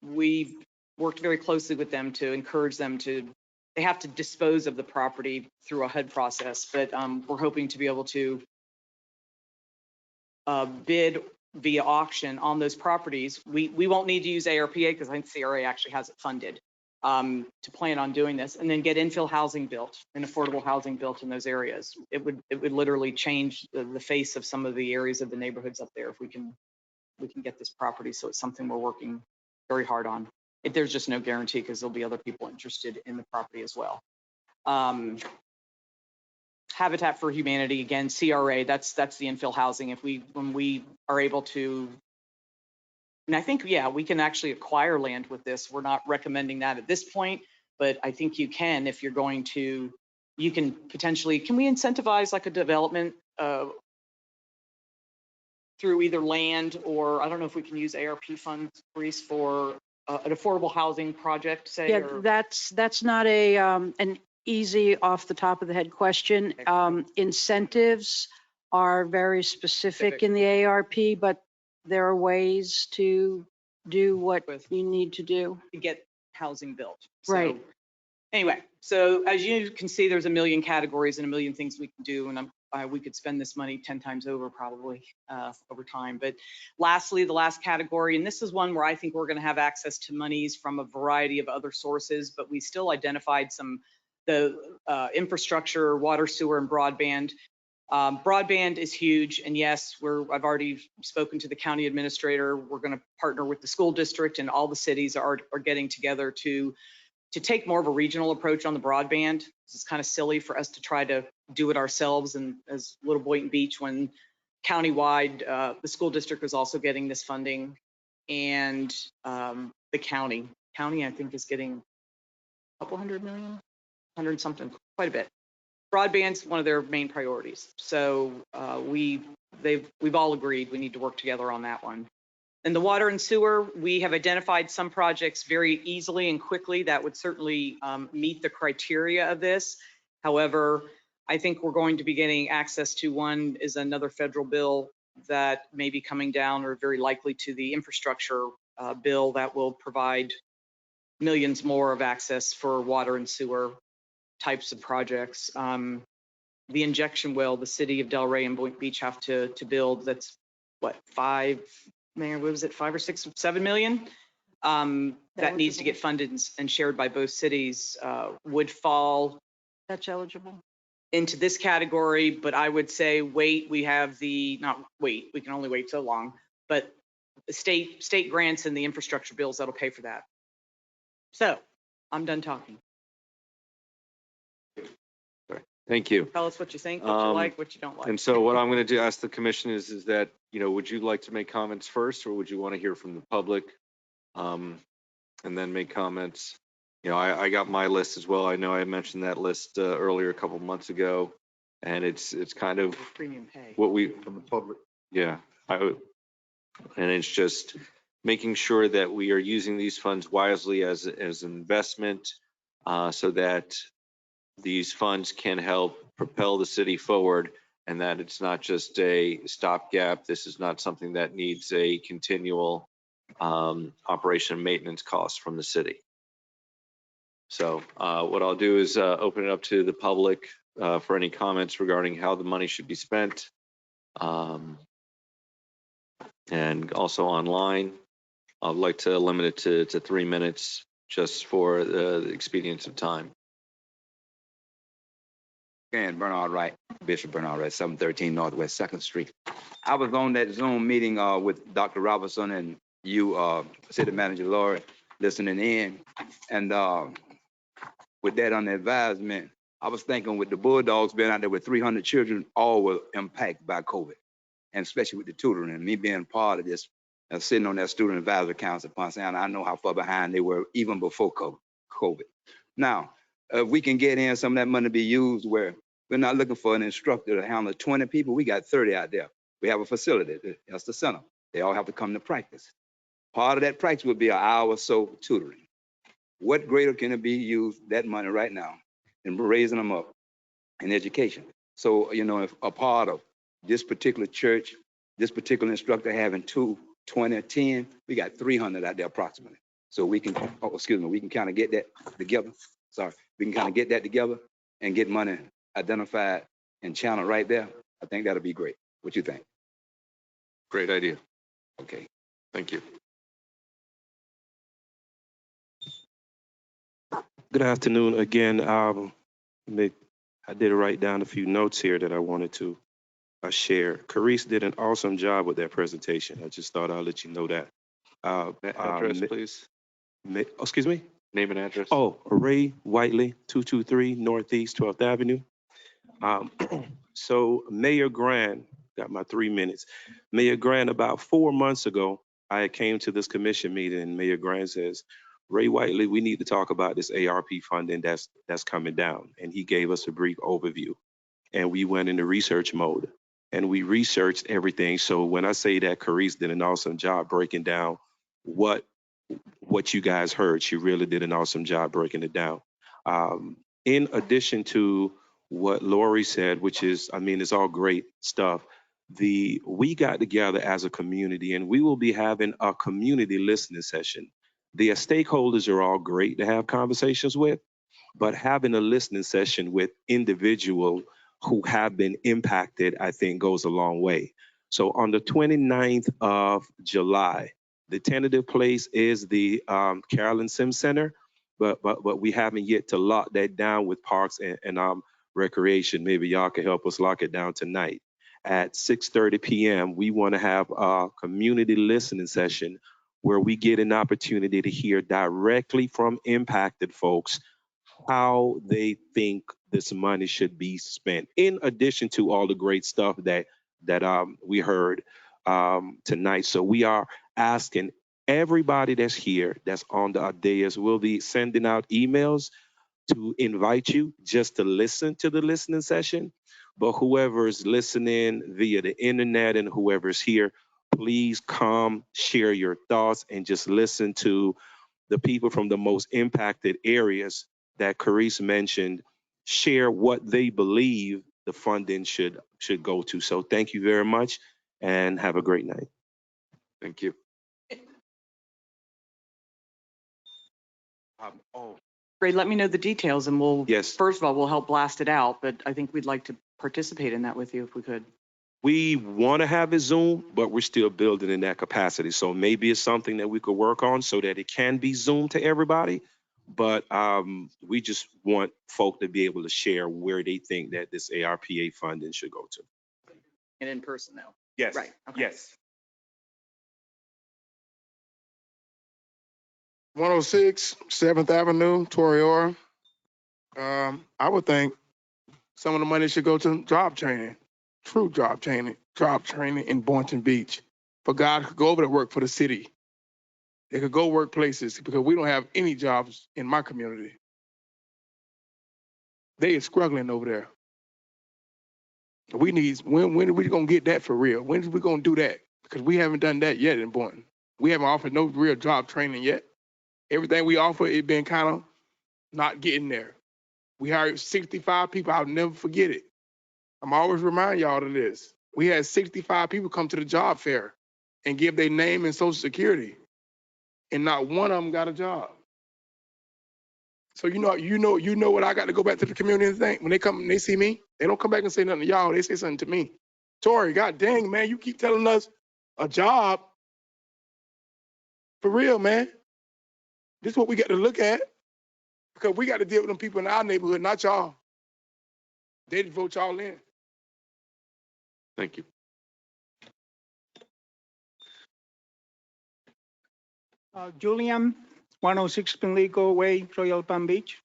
we've worked very closely with them to encourage them to, they have to dispose of the property through a HUD process, but we're hoping to be able to bid via auction on those properties. We won't need to use ARPA because I think CRA actually has it funded to plan on doing this, and then get infill housing built and affordable housing built in those areas. It would literally change the face of some of the areas of the neighborhoods up there if we can get this property. So it's something we're working very hard on. There's just no guarantee because there'll be other people interested in the property as well. Habitat for Humanity, again, CRA, that's the infill housing. When we are able to, and I think, yeah, we can actually acquire land with this. We're not recommending that at this point, but I think you can if you're going to, you can potentially, can we incentivize like a development through either land or, I don't know if we can use ARP funds, Reese, for an affordable housing project, say? Yeah, or... that's not an easy off the top of the head question. Incentives are very specific in the ARP, but there are ways to do what you need to do. To get housing built. Right. So, anyway, so as you can see, there's a million categories and a million things we can do, and we could spend this money 10 times over probably over time. But lastly, the last category, and this is one where I think we're going to have access to monies from a variety of other sources, but we still identified the infrastructure, water, sewer, and broadband. Broadband is huge, and yes, I've already spoken to the county administrator. We're going to partner with the school district, and all the cities are getting together to take more of a regional approach on the broadband. It's kind of silly for us to try to do it ourselves, and as Little Boynton Beach, when countywide, the school district was also getting this funding, and the county, I think, is getting a couple $100 million, 100 something, quite a bit. Broadband's one of their main priorities. So we've all agreed we need to work together on that one. And the water and sewer, we have identified some projects very easily and quickly that would certainly meet the criteria of this. However, I think we're going to be getting access to one is another federal bill that may be coming down, or very likely to the infrastructure bill that will provide millions more of access for water and sewer types of projects. The injection well, the city of Delray and Boynton Beach have to build, that's what, 5 or 6 or 7 million? That needs to get funded and shared by both cities, would fall. That's eligible Into this category, but I would say wait, we can only wait so long, but the state grants and the infrastructure bills that'll pay for that. So I'm done talking. Thank you. Tell us what you think, what you like, what you don't like. And so what I'm going to do, ask the commission is that, would you like to make comments first, or would you want to hear from the public and then make comments? I got my list as well. I know I mentioned that list earlier a couple months ago, and it's kind of premium pay. What we from the public. Yeah, and it's just making sure that we are using these funds wisely as an investment, so that these funds can help propel the city forward, and that it's not just a stopgap. This is not something that needs a continual operation and maintenance cost from the city. So what I'll do is open it up to the public for any comments regarding how the money should be spent, and also online. I'd like to limit it to 3 minutes just for the expedience of time. And Bernard Wright, Bishop Bernard Wright, 713 Northwest 2nd Street. I was on that Zoom meeting with Dr. Robertson and you, City Manager Lori, listening in. And with that on the advisement, I was thinking with the Bulldogs being out there with 300 children, all were impacted by COVID, and especially with the tutoring and me being part of this, sitting on that student advisory council, I know how far behind they were even before COVID. Now, we can get in some of that money to be used where we're not looking for an instructor to handle 20 people. We got 30 out there. We have a facility. That's the center. They all have to come to practice. Part of that practice would be an hour or so tutoring. What greater can it be used that money right now in raising them up in education? So, you know, if a part of this particular church, this particular instructor having 20 or 10, we got 300 out there approximately. So we can, we can kind of get that together. We can kind of get that together and get money identified and channeled right there. I think that'll be great. What you think? Great idea. Okay. Thank you. Good afternoon again. I did write down a few notes here that I wanted to share. Carice did an awesome job with that presentation. I just thought I'll let you know that. Address, please. Excuse me? Name and address. Oh, Ray Whiteley, 223 Northeast 12th Avenue. So Mayor Grant, got my 3 minutes. Mayor Grant, about 4 months ago, I came to this commission meeting and Mayor Grant says, Ray Whiteley, we need to talk about this ARP funding that's coming down. And he gave us a brief overview. And we went into research mode and we researched everything. So when I say that Carice did an awesome job breaking down what you guys heard, she really did an awesome job breaking it down. In addition to what Lori said, which is, I mean, it's all great stuff. We got together as a community and we will be having a community listening session. The stakeholders are all great to have conversations with, but having a listening session with individuals who have been impacted, I think goes a long way. So on the 29th of July, the tentative place is the Carolyn Sims Center, but we haven't yet to lock that down with Parks and Recreation. Maybe y'all can help us lock it down tonight. At 6:30 p.m., we want to have a community listening session where we get an opportunity to hear directly from impacted folks how they think this money should be spent, in addition to all the great stuff that we heard tonight. So we are asking everybody that's here, that's on the dais, we'll be sending out emails to invite you just to listen to the listening session. But whoever is listening via the internet and whoever's here, please come share your thoughts and just listen to the people from the most impacted areas that Carice mentioned share what they believe the funding should go to. So thank you very much and have a great night. Thank you. Great, let me know the details and we'll, Yes. first of all, we'll help blast it out, but I think we'd like to participate in that with you if we could. We want to have it Zoom, but we're still building in that capacity. So maybe it's something that we could work on so that it can be Zoom to everybody. But we just want folk to be able to share where they think that this ARPA funding should go to. And in person though. Yes. Right, okay. Yes. 106 7th Avenue, Toriora. I would think some of the money should go to job training, true job training in Boynton Beach. For God could go over to work for the city. They could go work places because we don't have any jobs in my community. They are struggling over there. We need, when are we gonna get that for real? When are we gonna do that? Because we haven't done that yet in Boynton. We haven't offered no real job training yet. Everything we offer, it been kind of not getting there. We hired 65 people. I'll never forget it. I'm always remind y'all of this. We had 65 people come to the job fair and give their name and social security, and not one of them got a job. So you know what I got to go back to the community and think when they come and they see me, they don't come back and say nothing to y'all. They say something to me. Tori, God dang, man, you keep telling us a job. For real, man. This is what we got to look at because we got to deal with them people in our neighborhood, not y'all. They didn't vote y'all in. Thank you. Julian, 106 Pimlico Way, Royal Palm Beach.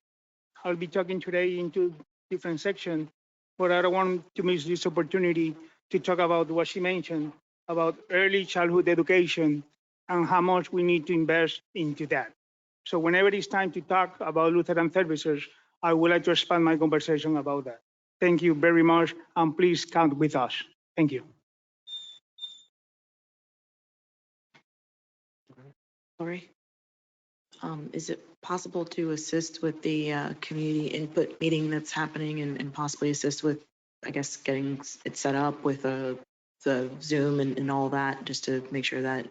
I'll be talking today in two different sections, but I don't want to miss this opportunity to talk about what she mentioned about early childhood education and how much we need to invest into that. So whenever it's time to talk about Lutheran services, I would like to expand my conversation about that. Thank you very much, and please count with us. Thank you. Lori, is it possible to assist with the community input meeting that's happening and possibly assist with, I guess, getting it set up with the Zoom and all that, just to make sure that.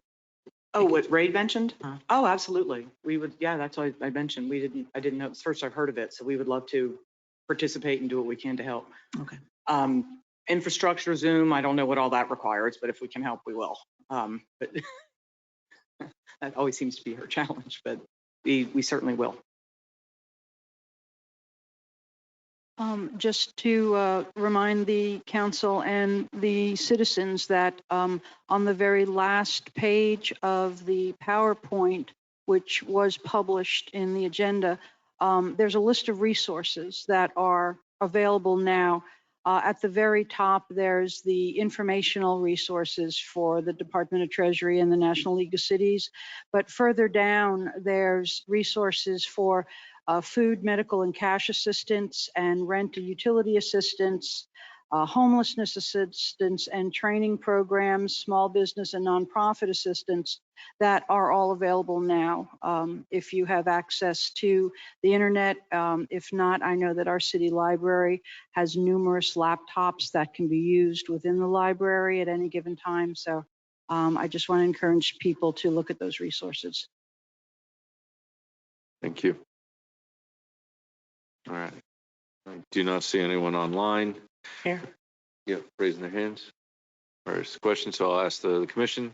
Oh, what Ray mentioned? Huh. Oh, absolutely. We would, yeah, that's what I mentioned. I didn't know, it's the first I've heard of it, so we would love to participate and do what we can to help. Okay. Infrastructure, Zoom, I don't know what all that requires, but if we can help, we will. But that always seems to be her challenge, but we certainly will. Just to remind the council and the citizens that on the very last page of the PowerPoint, which was published in the agenda, there's a list of resources that are available now. At the very top, there's the informational resources for the Department of Treasury and the National League of Cities. But further down, there's resources for food, medical, and cash assistance, and rent and utility assistance, homelessness assistance, and training programs, small business and nonprofit assistance that are all available now. If you have access to the internet, if not, I know that our city library has numerous laptops that can be used within the library at any given time. So I just want to encourage people to look at those resources. Thank you. All right. I do not see anyone online. Here. Yep, raising their hands. All right, questions, so I'll ask the commission.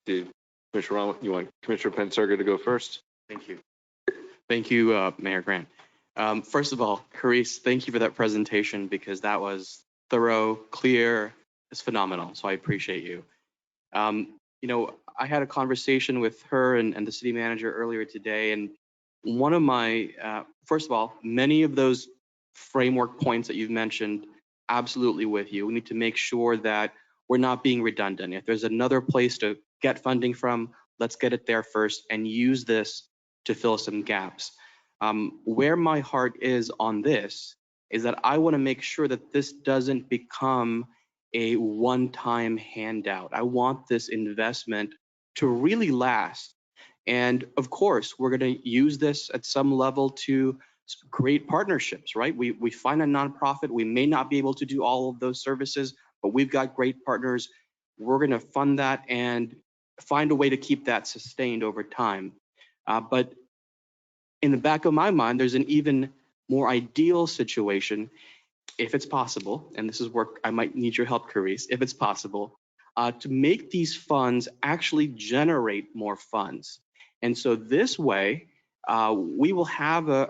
Did Commissioner Ron, you want Commissioner Penserga to go first? Thank you. Thank you, Mayor Grant. First of all, Carice, thank you for that presentation because that was thorough, clear, it's phenomenal. So I appreciate you. You know, I had a conversation with her and the city manager earlier today, and one of my, first of all, many of those framework points that you've mentioned, absolutely with you. We need to make sure that we're not being redundant. If there's another place to get funding from, let's get it there first and use this to fill some gaps. Where my heart is on this is that I want to make sure that this doesn't become a one-time handout. I want this investment to really last. And of course, we're going to use this at some level to create partnerships, right? We find a nonprofit, we may not be able to do all of those services, but we've got great partners. We're going to fund that and find a way to keep that sustained over time. But in the back of my mind, there's an even more ideal situation, if it's possible, and this is where I might need your help, Carice, if it's possible, to make these funds actually generate more funds. And so this way, we will have a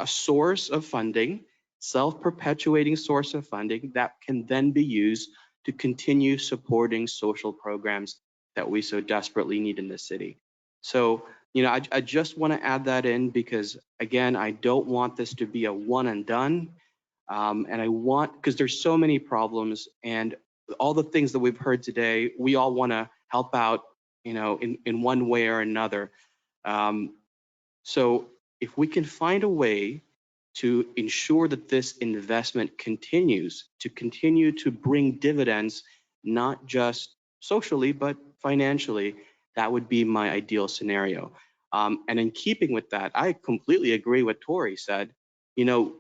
source of funding, self-perpetuating source of funding that can then be used to continue supporting social programs that we so desperately need in the city. So, you know, I just want to add that in because, again, I don't want this to be a one and done. And I want, because there's so many problems and all the things that we've heard today, we all want to help out, you know, in one way or another. So if we can find a way to ensure that this investment continues to bring dividends, not just socially, but financially, that would be my ideal scenario. And in keeping with that, I completely agree with Tori said. You know,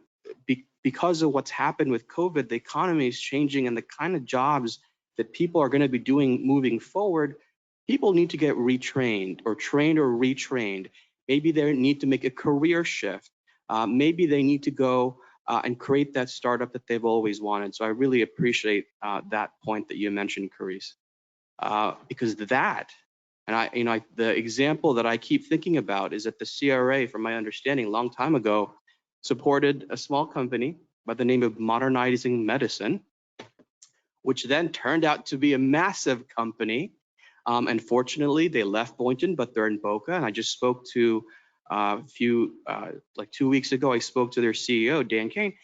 because of what's happened with COVID, the economy is changing and the kind of jobs that people are going to be doing moving forward, people need to get retrained or trained or retrained. Maybe they need to make a career shift. Maybe they need to go and create that startup that they've always wanted. So I really appreciate that point that you mentioned, Carice, because that, and the example that I keep thinking about is that the CRA, from my understanding, a long time ago, supported a small company by the name of Modernizing Medicine, which then turned out to be a massive company. Unfortunately, they left Boynton, but they're in Boca. And I just spoke to like 2 weeks ago, I spoke to their CEO, Dan Kane.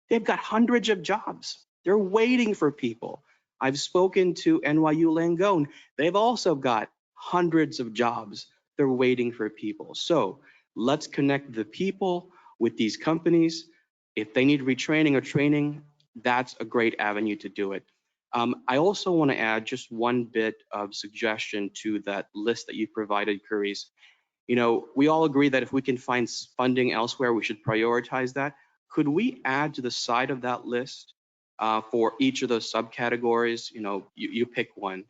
They've got hundreds of jobs. They're waiting for people. I've spoken to NYU Langone. They've also got hundreds of jobs. They're waiting for people. So let's connect the people with these companies. If they need retraining or training, that's a great avenue to do it. I also want to add just one bit of suggestion to that list that you provided, Curice. You know, we all agree that if we can find funding elsewhere, we should prioritize that. Could we add to the side of that list for each of those subcategories? You know, you pick one,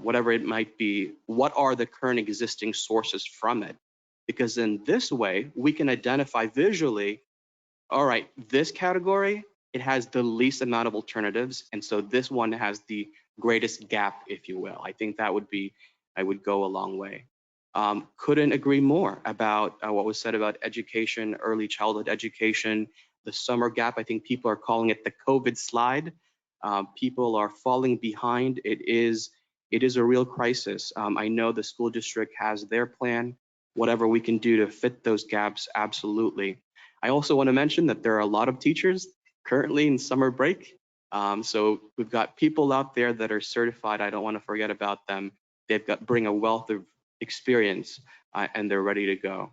whatever it might be. What are the current existing sources from it? Because in this way, we can identify visually, all right, this category, it has the least amount of alternatives. And so this one has the greatest gap, if you will. I think that would be, I would go a long way. Couldn't agree more about what was said about education, early childhood education, the summer gap. I think people are calling it the COVID slide. People are falling behind. It is a real crisis. I know the school district has their plan. Whatever we can do to fit those gaps, absolutely. I also want to mention that there are a lot of teachers currently in summer break. So we've got people out there that are certified. I don't want to forget about them. Bring a wealth of experience and they're ready to go.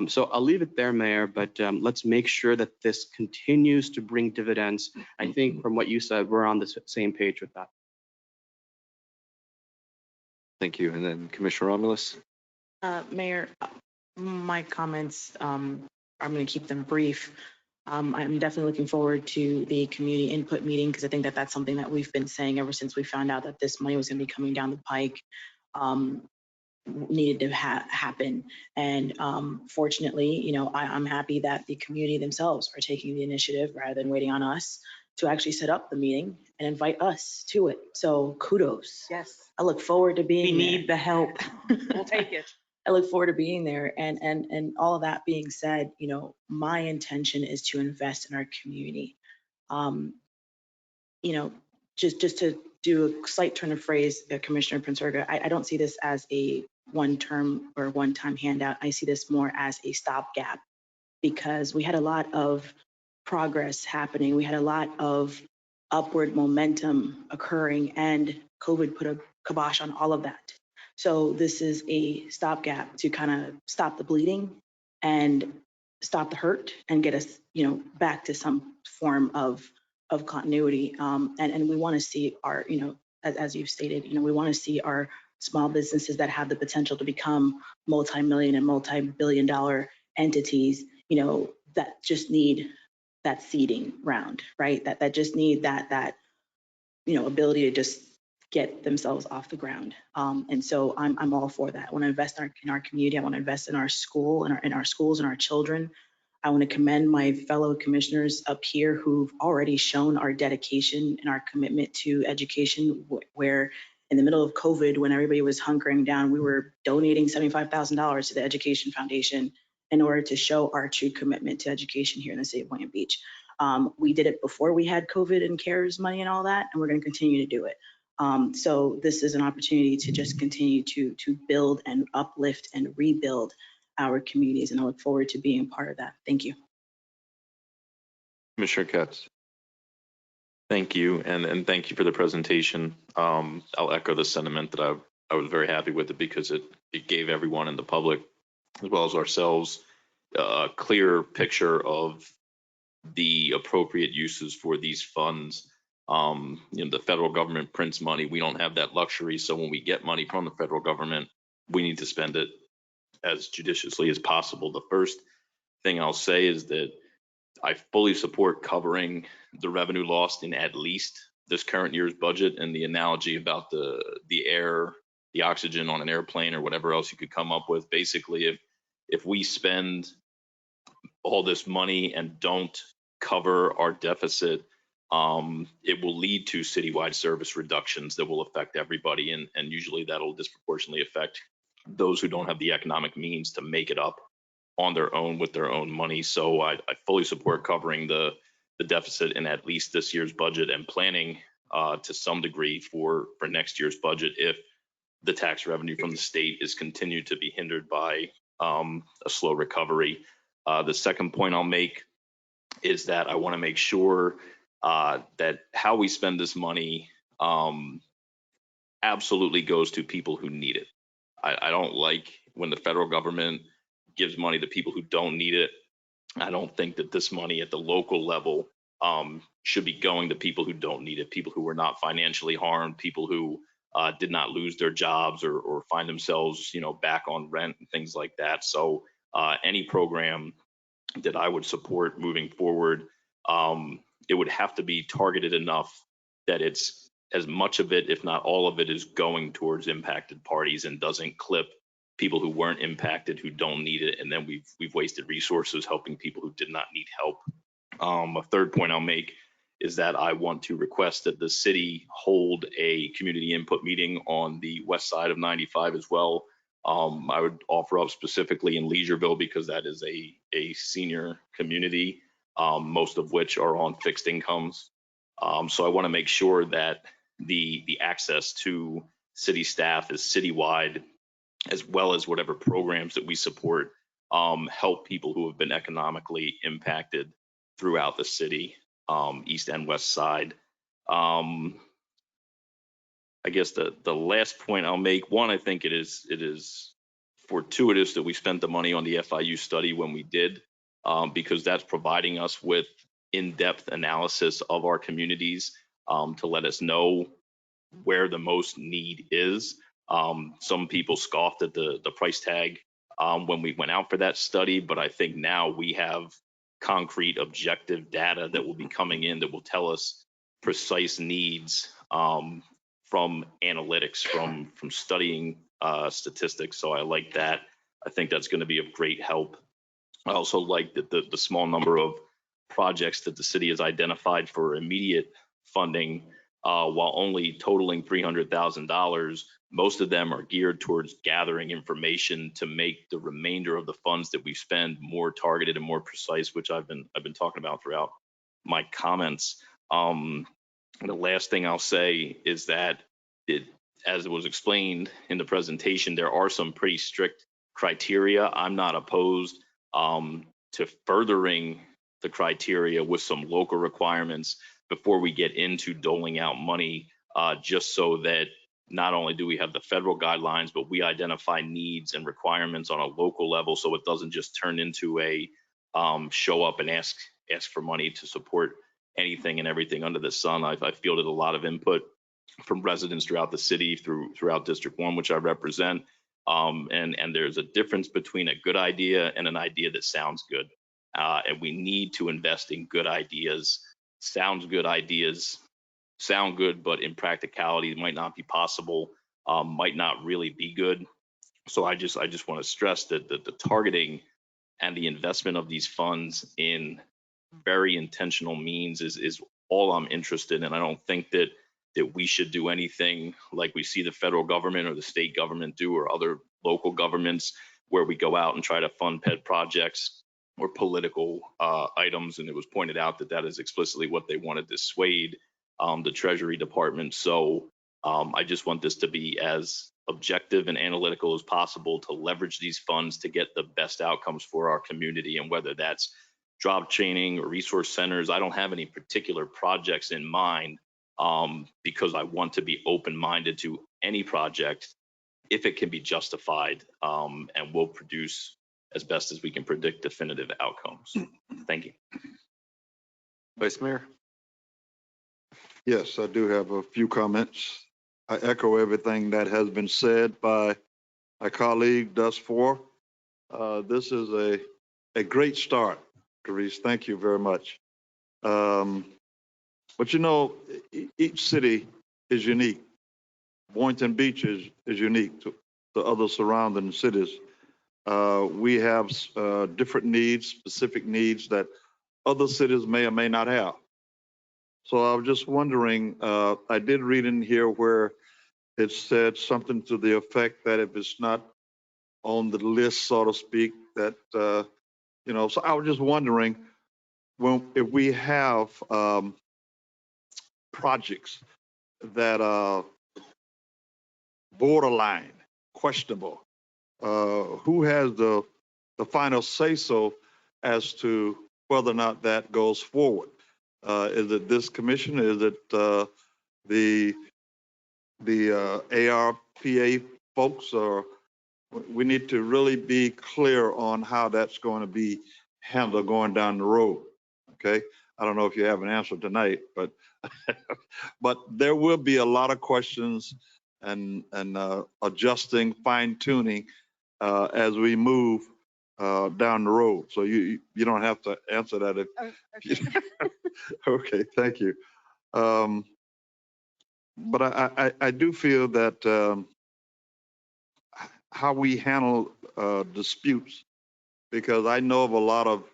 So I'll leave it there, Mayor, but let's make sure that this continues to bring dividends. I think from what you said, we're on the same page with that. Thank you. And then Commissioner Romulus. Mayor, my comments, I'm going to keep them brief. I'm definitely looking forward to the community input meeting because I think that that's something that we've been saying ever since we found out that this money was going to be coming down the pike. Needed to happen. And fortunately, you know, I'm happy that the community themselves are taking the initiative rather than waiting on us to actually set up the meeting and invite us to it. So kudos. Yes. I look forward to being We there. need the help. We'll take it. I look forward to being there. And all of that being said, you know, my intention is to invest in our community. You know, just to do a slight turn of phrase, Commissioner Prince-Erga, I don't see this as a one-term or one-time handout. I see this more as a stopgap because we had a lot of progress happening. We had a lot of upward momentum occurring and COVID put a kibosh on all of that. So this is a stopgap to kind of stop the bleeding and stop the hurt and get us, you know, back to some form of continuity. And we want to see our, you know, as you've stated, you know, we want to see our small businesses that have the potential to become multi-million and multi-billion-dollar entities, you know, that just need that seeding round, right? That just need that, you know, ability to just get themselves off the ground. And so I'm all for that. I want to invest in our community. I want to invest in our school, in our schools and our children. I want to commend my fellow commissioners up here who've already shown our dedication and our commitment to education, where in the middle of COVID, when everybody was hunkering down, we were donating $75,000 to the Education Foundation in order to show our true commitment to education here in the city of Boynton Beach. We did it before we had COVID and CARES money and all that, and we're going to continue to do it. So this is an opportunity to just continue to build and uplift and rebuild our communities, and I look forward to being part of that. Thank you. Commissioner Katz. Thank you, and thank you for the presentation. I'll echo the sentiment that I was very happy with it because it gave everyone in the public, as well as ourselves, a clear picture of the appropriate uses for these funds. You know, the federal government prints money. We don't have that luxury. So when we get money from the federal government, we need to spend it as judiciously as possible. The first thing I'll say is that I fully support covering the revenue lost in at least this current year's budget, and the analogy about the air, the oxygen on an airplane or whatever else you could come up with. Basically, if we spend all this money and don't cover our deficit, it will lead to citywide service reductions that will affect everybody, and usually that'll disproportionately affect those who don't have the economic means to make it up on their own with their own money. So I fully support covering the deficit in at least this year's budget and planning to some degree for next year's budget if the tax revenue from the state is continued to be hindered by a slow recovery. The second point I'll make is that I want to make sure that how we spend this money absolutely goes to people who need it. I don't like when the federal government gives money to people who don't need it. I don't think that this money at the local level should be going to people who don't need it, people who were not financially harmed, people who did not lose their jobs or find themselves, back on rent and things like that. So any program that I would support moving forward, it would have to be targeted enough that it's as much of it, if not all of it, is going towards impacted parties and doesn't clip people who weren't impacted, who don't need it, and then we've wasted resources helping people who did not need help. A third point I'll make is that I want to request that the city hold a community input meeting on the west side of 95 as well. I would offer up specifically in Leisureville because that is a senior community, most of which are on fixed incomes. So I want to make sure that the access to city staff is citywide, as well as whatever programs that we support help people who have been economically impacted throughout the city, east and west side. I guess the last point I'll make, one, I think it is fortuitous that we spent the money on the FIU study when we did, because that's providing us with in-depth analysis of our communities to let us know where the most need is. Some people scoffed at the price tag when we went out for that study, but I think now we have concrete objective data that will be coming in that will tell us precise needs from analytics, from studying statistics. So I like that. I think that's going to be of great help. I also like that the small number of projects that the city has identified for immediate funding, while only totaling $300,000, most of them are geared towards gathering information to make the remainder of the funds that we spend more targeted and more precise, which I've been talking about throughout my comments. The last thing I'll say is that as it was explained in the presentation, there are some pretty strict criteria. I'm not opposed to furthering the criteria with some local requirements before we get into doling out money, just so that not only do we have the federal guidelines, but we identify needs and requirements on a local level, so it doesn't just turn into a show up and ask for money to support anything and everything under the sun. I've fielded a lot of input from residents throughout the city, throughout District 1, which I represent. And there's a difference between a good idea and an idea that sounds good. And we need to invest in good ideas. Good ideas sound good, but in practicality, it might not be possible, might not really be good. So I just want to stress that the targeting and the investment of these funds in very intentional means is all I'm interested in. I don't think that we should do anything like we see the federal government or the state government do, or other local governments, where we go out and try to fund pet projects or political items. And it was pointed out that that is explicitly what they want to dissuade the Treasury Department. So I just want this to be as objective and analytical as possible to leverage these funds to get the best outcomes for our community. And whether that's job training or resource centers, I don't have any particular projects in mind, because I want to be open-minded to any project if it can be justified, and will produce as best as we can predict definitive outcomes. Thank you. Vice Mayor. Yes, I do have a few comments. I echo everything that has been said by my colleague thus far. This is a great start, Therese. Thank you very much. But each city is unique. Boynton Beach is unique to other surrounding cities. We have different needs, specific needs that other cities may or may not have. So I was just wondering, I did read in here where it said something to the effect that if it's not on the list, so to speak, that, so I was just wondering, if we have projects that are borderline, questionable, who has the final say-so as to whether or not that goes forward? Is it this commission? Is it the ARPA folks? Or we need to really be clear on how that's going to be handled going down the road. Okay, I don't know if you have an answer tonight, but but there will be a lot of questions and adjusting, fine tuning as we move down the road. So you don't have to answer that. Okay, thank you. But I do feel that how we handle disputes, because I know of a lot of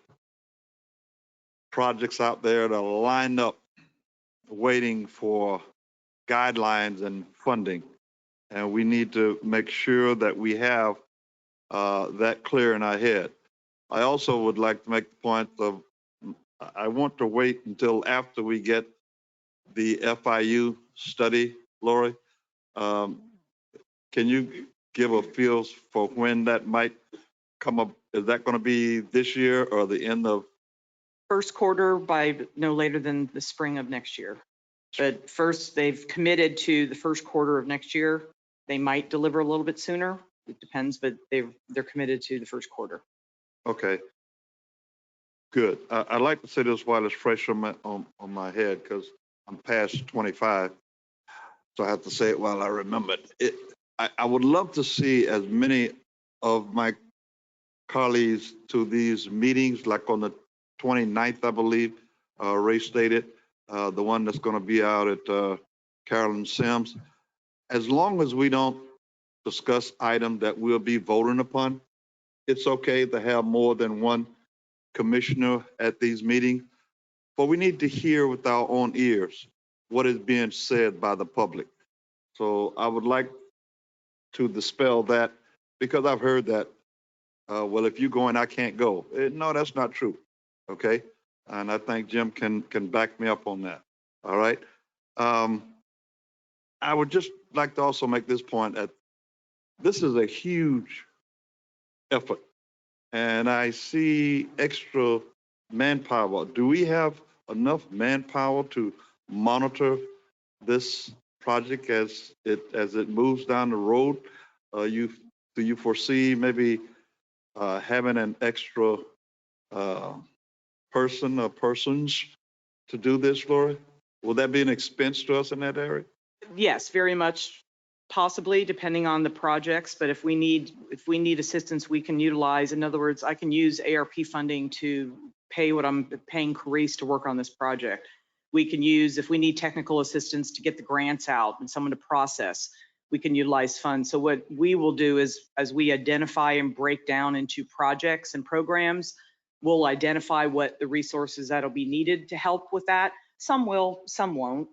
projects out there that are lined up waiting for guidelines and funding. And we need to make sure that we have that clear in our head. I also would like to make the point of, I want to wait until after we get the FIU study, Lori. Can you give a feel for when that might come up? Is that going to be this year or the end of? First quarter by no later than the spring of next year. But first, they've committed to the first quarter of next year. They might deliver a little bit sooner. It depends, but they're committed to the first quarter. Okay. Good. I'd like to say this while it's fresh on my head, because I'm past 25. So I have to say it while I remember it. I would love to see as many of my colleagues to these meetings, like on the 29th, I believe, Ray stated, the one that's going to be out at Carolyn Sims. As long as we don't discuss items that we'll be voting upon, it's okay to have more than one commissioner at these meetings, but we need to hear with our own ears what is being said by the public. So I would like to dispel that, because I've heard that, well, if you're going, I can't go. No, that's not true. Okay. And I think Jim can back me up on that. All right. I would just like to also make this point that this is a huge effort, and I see extra manpower. Do we have enough manpower to monitor this project as it moves down the road? Do you foresee maybe having an extra person or persons to do this, Lori? Will that be an expense to us in that area? Yes, very much possibly, depending on the projects. But if we need assistance, we can utilize, in other words, I can use ARP funding to pay what I'm paying Carice to work on this project. We can use, if we need technical assistance to get the grants out and someone to process, we can utilize funds. So what we will do is, as we identify and break down into projects and programs, we'll identify what the resources that'll be needed to help with that. Some will, some won't.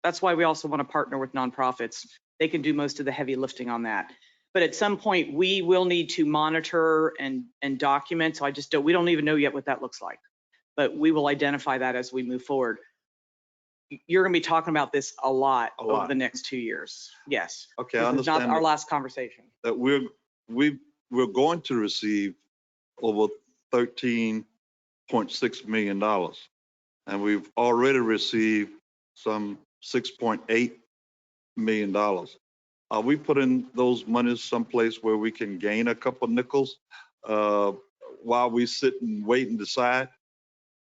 That's why we also want to partner with nonprofits. They can do most of the heavy lifting on that. But at some point, we will need to monitor and document. So we don't even know yet what that looks like. But we will identify that as we move forward. You're going to be talking about this a lot over the next 2 years. Yes. Okay, I I understand. This is not our last conversation. That we're going to receive over $13.6 million, and we've already received some $6.8 million. Are we putting those monies someplace where we can gain a couple nickels while we sit and wait and decide?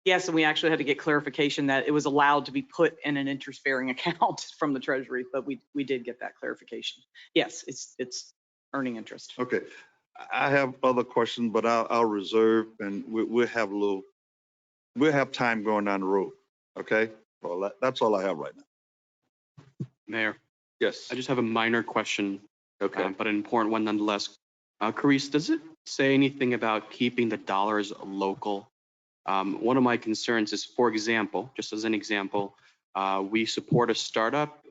Yes, and we actually had to get clarification that it was allowed to be put in an interest-bearing account from the Treasury, but we did get that clarification. Yes, it's earning interest. Okay, I have other questions, but I'll reserve, and we'll have time going down the road. Okay, well, that's all I have right now. Mayor, Yes. I just have a minor question, Okay. but an important one nonetheless. Carice, does it say anything about keeping the dollars local? One of my concerns is, for example, just as an example, we support a startup,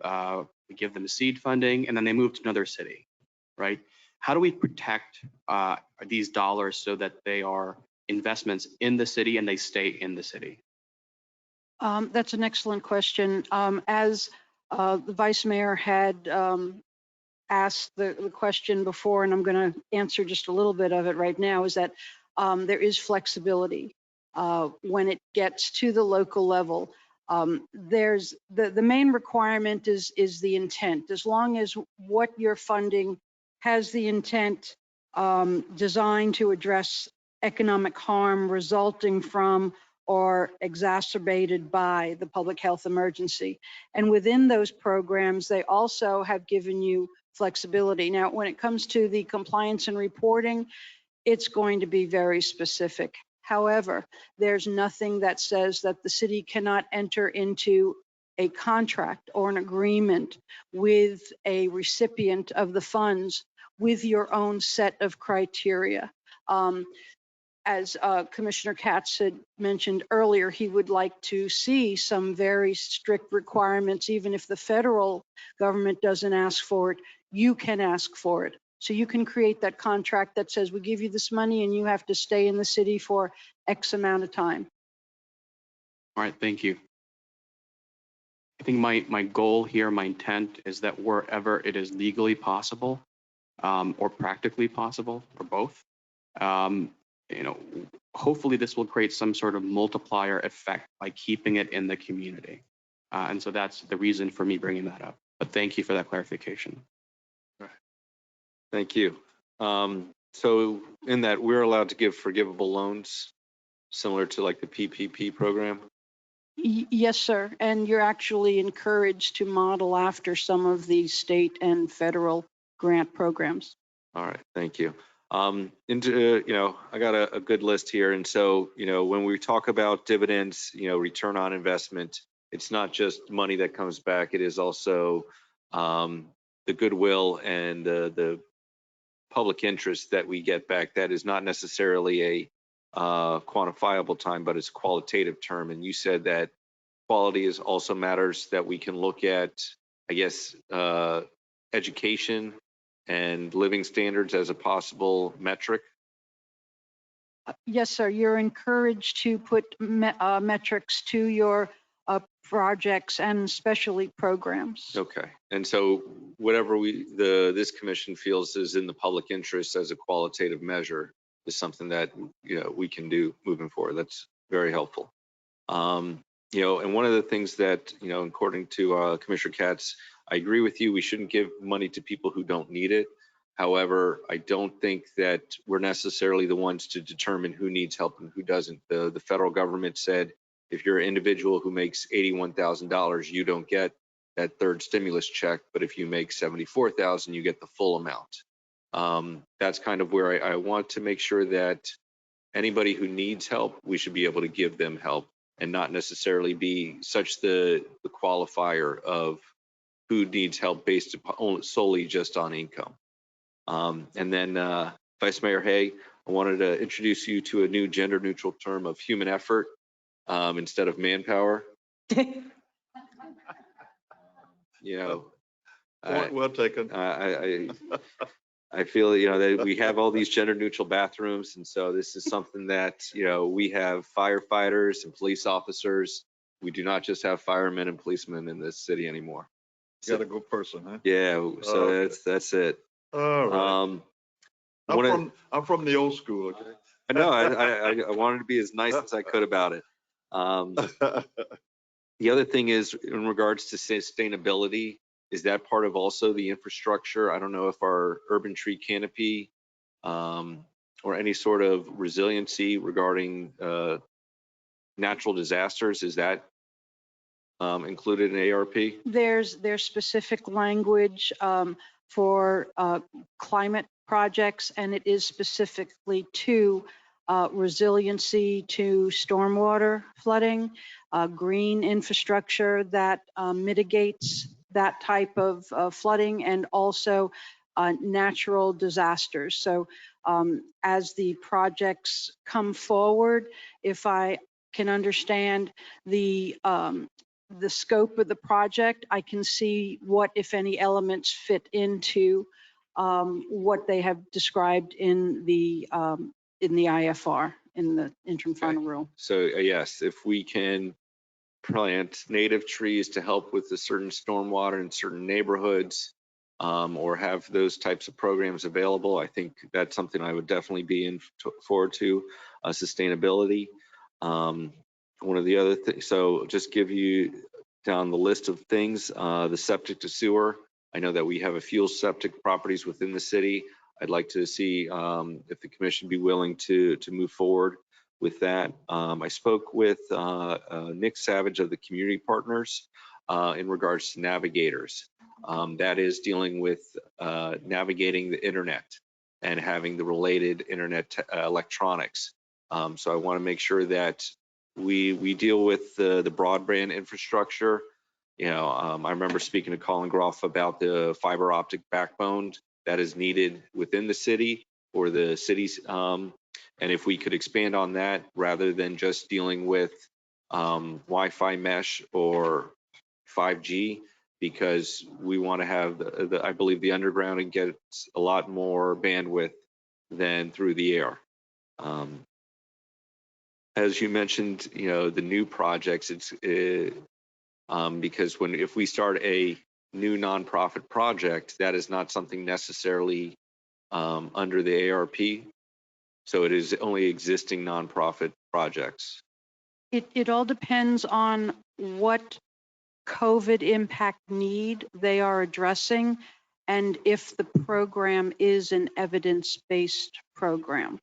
we give them seed funding, and then they move to another city, right? how do we protect these dollars so that they are investments in the city and they stay in the city? That's an excellent question. As the Vice Mayor had asked the question before, and I'm going to answer just a little bit of it right now, is that there is flexibility when it gets to the local level. There's the main requirement is the intent. As long as what you're funding has the intent designed to address economic harm resulting from or exacerbated by the public health emergency. And within those programs, they also have given you flexibility. Now, when it comes to the compliance and reporting, it's going to be very specific. However, there's nothing that says that the city cannot enter into a contract or an agreement with a recipient of the funds with your own set of criteria. As Commissioner Katz had mentioned earlier, he would like to see some very strict requirements. Even if the federal government doesn't ask for it, you can ask for it. So you can create that contract that says, we give you this money and you have to stay in the city for X amount of time. All right, thank you. I think my goal here, my intent is that wherever it is legally possible or practically possible, or both, hopefully this will create some sort of multiplier effect by keeping it in the community. And so that's the reason for me bringing that up. But thank you for that clarification. Thank you. So in that, we're allowed to give forgivable loans similar to like the PPP program? Yes, sir. And you're actually encouraged to model after some of the state and federal grant programs. All right, thank you. I got a good list here. And so, when we talk about dividends, return on investment, it's not just money that comes back. It is also the goodwill and the public interest that we get back. That is not necessarily a quantifiable time, but it's a qualitative term. And you said that quality is also matters, that we can look at, I guess, education and living standards as a possible metric. Yes, sir. You're encouraged to put metrics to your projects and especially programs. Okay. And so whatever this commission feels is in the public interest as a qualitative measure is something that, we can do moving forward. That's very helpful. And one of the things that, according to Commissioner Katz, I agree with you. We shouldn't give money to people who don't need it. However, I don't think that we're necessarily the ones to determine who needs help and who doesn't. The federal government said, if you're an individual who makes $81,000, you don't get that third stimulus check. But if you make $74,000, you get the full amount. That's kind of where I want to make sure that anybody who needs help, we should be able to give them help and not necessarily be such the qualifier of who needs help based upon solely just on income. And then Vice Mayor Hay, I wanted to introduce you to a new gender neutral term of human effort instead of manpower. Well taken. I feel, that we have all these gender neutral bathrooms. And so this is something that, we have firefighters and police officers. We do not just have firemen and policemen in this city anymore. You got a good person, huh? Yeah. So okay. that's it. All right. I'm from the old school. Okay. I know. I wanted to be as nice as I could about it. The other thing is in regards to sustainability, is that part of also the infrastructure? I don't know if our urban tree canopy or any sort of resiliency regarding natural disasters, is that included in ARP? There's specific language for climate projects, and it is specifically to resiliency to stormwater flooding, green infrastructure that mitigates that type of flooding, and also natural disasters. So as the projects come forward, if I can understand the scope of the project, I can see what, if any, elements fit into what they have described in the IFR, in the interim final rule. So yes, if we can plant native trees to help with the certain stormwater in certain neighborhoods, or have those types of programs available, I think that's something I would definitely be in forward to. Sustainability. One of the other things, so just give you down the list of things, the septic to sewer. I know that we have a few septic properties within the city. I'd like to see if the commission be willing to move forward with that. I spoke with Nick Savage of the Community Partners in regards to navigators. That is dealing with navigating the internet and having the related internet electronics. So I want to make sure that we deal with the broadband infrastructure. You know, I remember speaking to Colin Groff about the fiber optic backbone that is needed within the city or the cities. And if we could expand on that rather than just dealing with Wi-Fi mesh or 5G, because we want to have I believe the underground and gets a lot more bandwidth than through the air. As you mentioned, you know, the new projects, it's because if we start a new nonprofit project, that is not something necessarily under the ARP. So it is only existing nonprofit projects. It all depends on what COVID impact need they are addressing and if the program is an evidence-based program.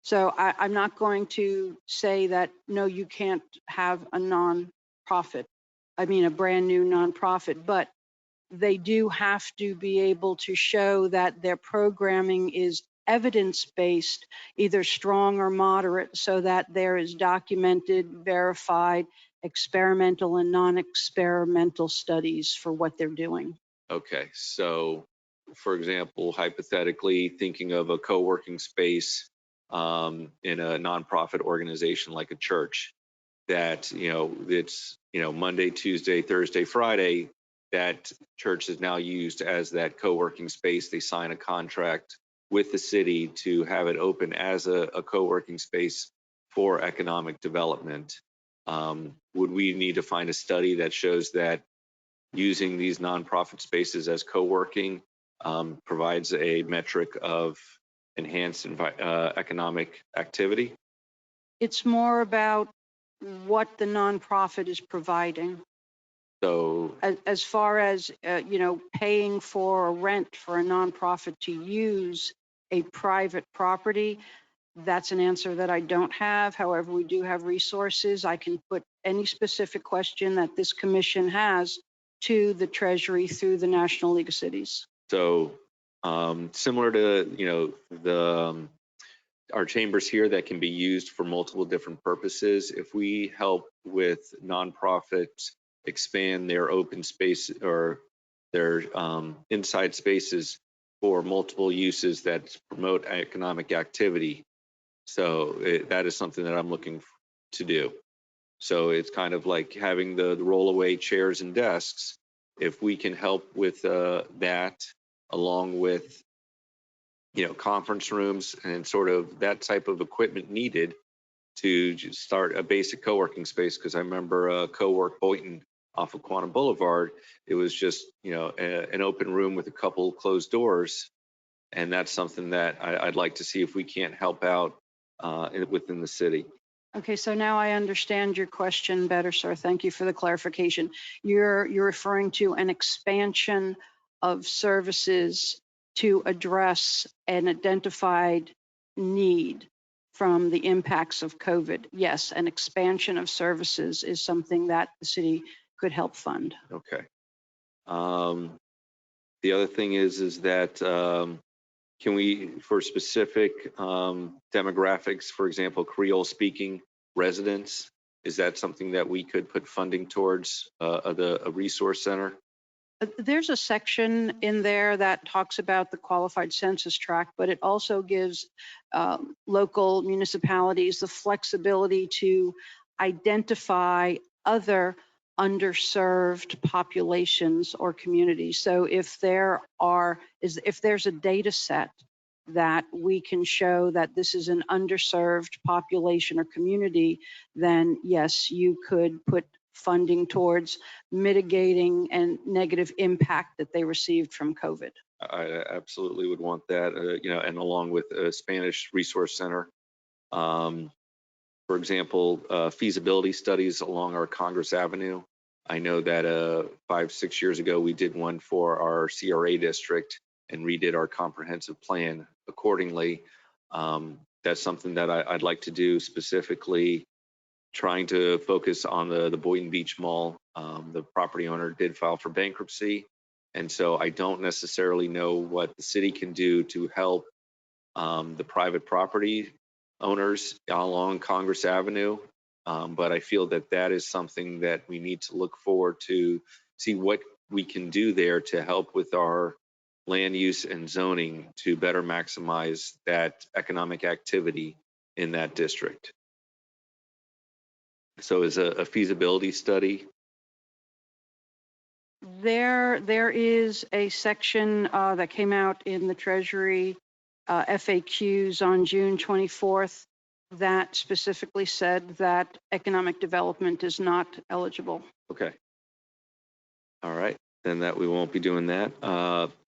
So I'm not going to say that, no, you can't have a nonprofit, I mean, a brand new nonprofit, but they do have to be able to show that their programming is evidence-based, either strong or moderate, so that there is documented, verified, experimental and non-experimental studies for what they're doing. Okay, so for example, hypothetically thinking of a co-working space in a nonprofit organization like a church that, you know, it's, you know, Monday, Tuesday, Thursday, Friday, that church is now used as that co-working space. They sign a contract with the city to have it open as a co-working space for economic development. Would we need to find a study that shows that using these nonprofit spaces as co-working provides a metric of enhanced economic activity? It's more about what the nonprofit is providing. So as far as, you know, paying for a rent for a nonprofit to use a private property, that's an answer that I don't have. However, we do have resources. I can put any specific question that this commission has to the Treasury through the National League of Cities. So similar to, you know, the our chambers here that can be used for multiple different purposes. If we help with nonprofits expand their open space or their inside spaces for multiple uses that promote economic activity. So that is something that I'm looking to do. So it's kind of like having the rollaway chairs and desks. If we can help with that, along with, you know, conference rooms and sort of that type of equipment needed to just start a basic co-working space. Because I remember co-work Boynton off of Quantum Boulevard. It was just, you know, an open room with a couple closed doors. And that's something that I'd like to see if we can't help out within the city. Okay, so now I understand your question better, sir. Thank you for the clarification. You're referring to an expansion of services to address an identified need from the impacts of COVID. Yes, an expansion of services is something that the city could help fund. Okay. The other thing is that can we, for specific demographics, for example, Creole speaking residents, is that something that we could put funding towards a resource center? There's a section in there that talks about the qualified census tract, but it also gives local municipalities the flexibility to identify other underserved populations or communities. So if there's a data set that we can show that this is an underserved population or community, then yes, you could put funding towards mitigating and negative impact that they received from COVID. I absolutely would want that, and along with a Spanish Resource Center. For example, feasibility studies along our Congress Avenue. I know that 5-6 years ago, we did one for our CRA district and redid our comprehensive plan accordingly. That's something that I'd like to do, specifically trying to focus on the Boynton Beach Mall. The property owner did file for bankruptcy, and so I don't necessarily know what the city can do to help the private property owners along Congress Avenue. But I feel that that is something that we need to look forward to, see what we can do there to help with our land use and zoning to better maximize that economic activity in that district. So is a feasibility study. There is a section that came out in the Treasury FAQs on June 24th that specifically said that economic development is not eligible. Okay. All right, then that we won't be doing that.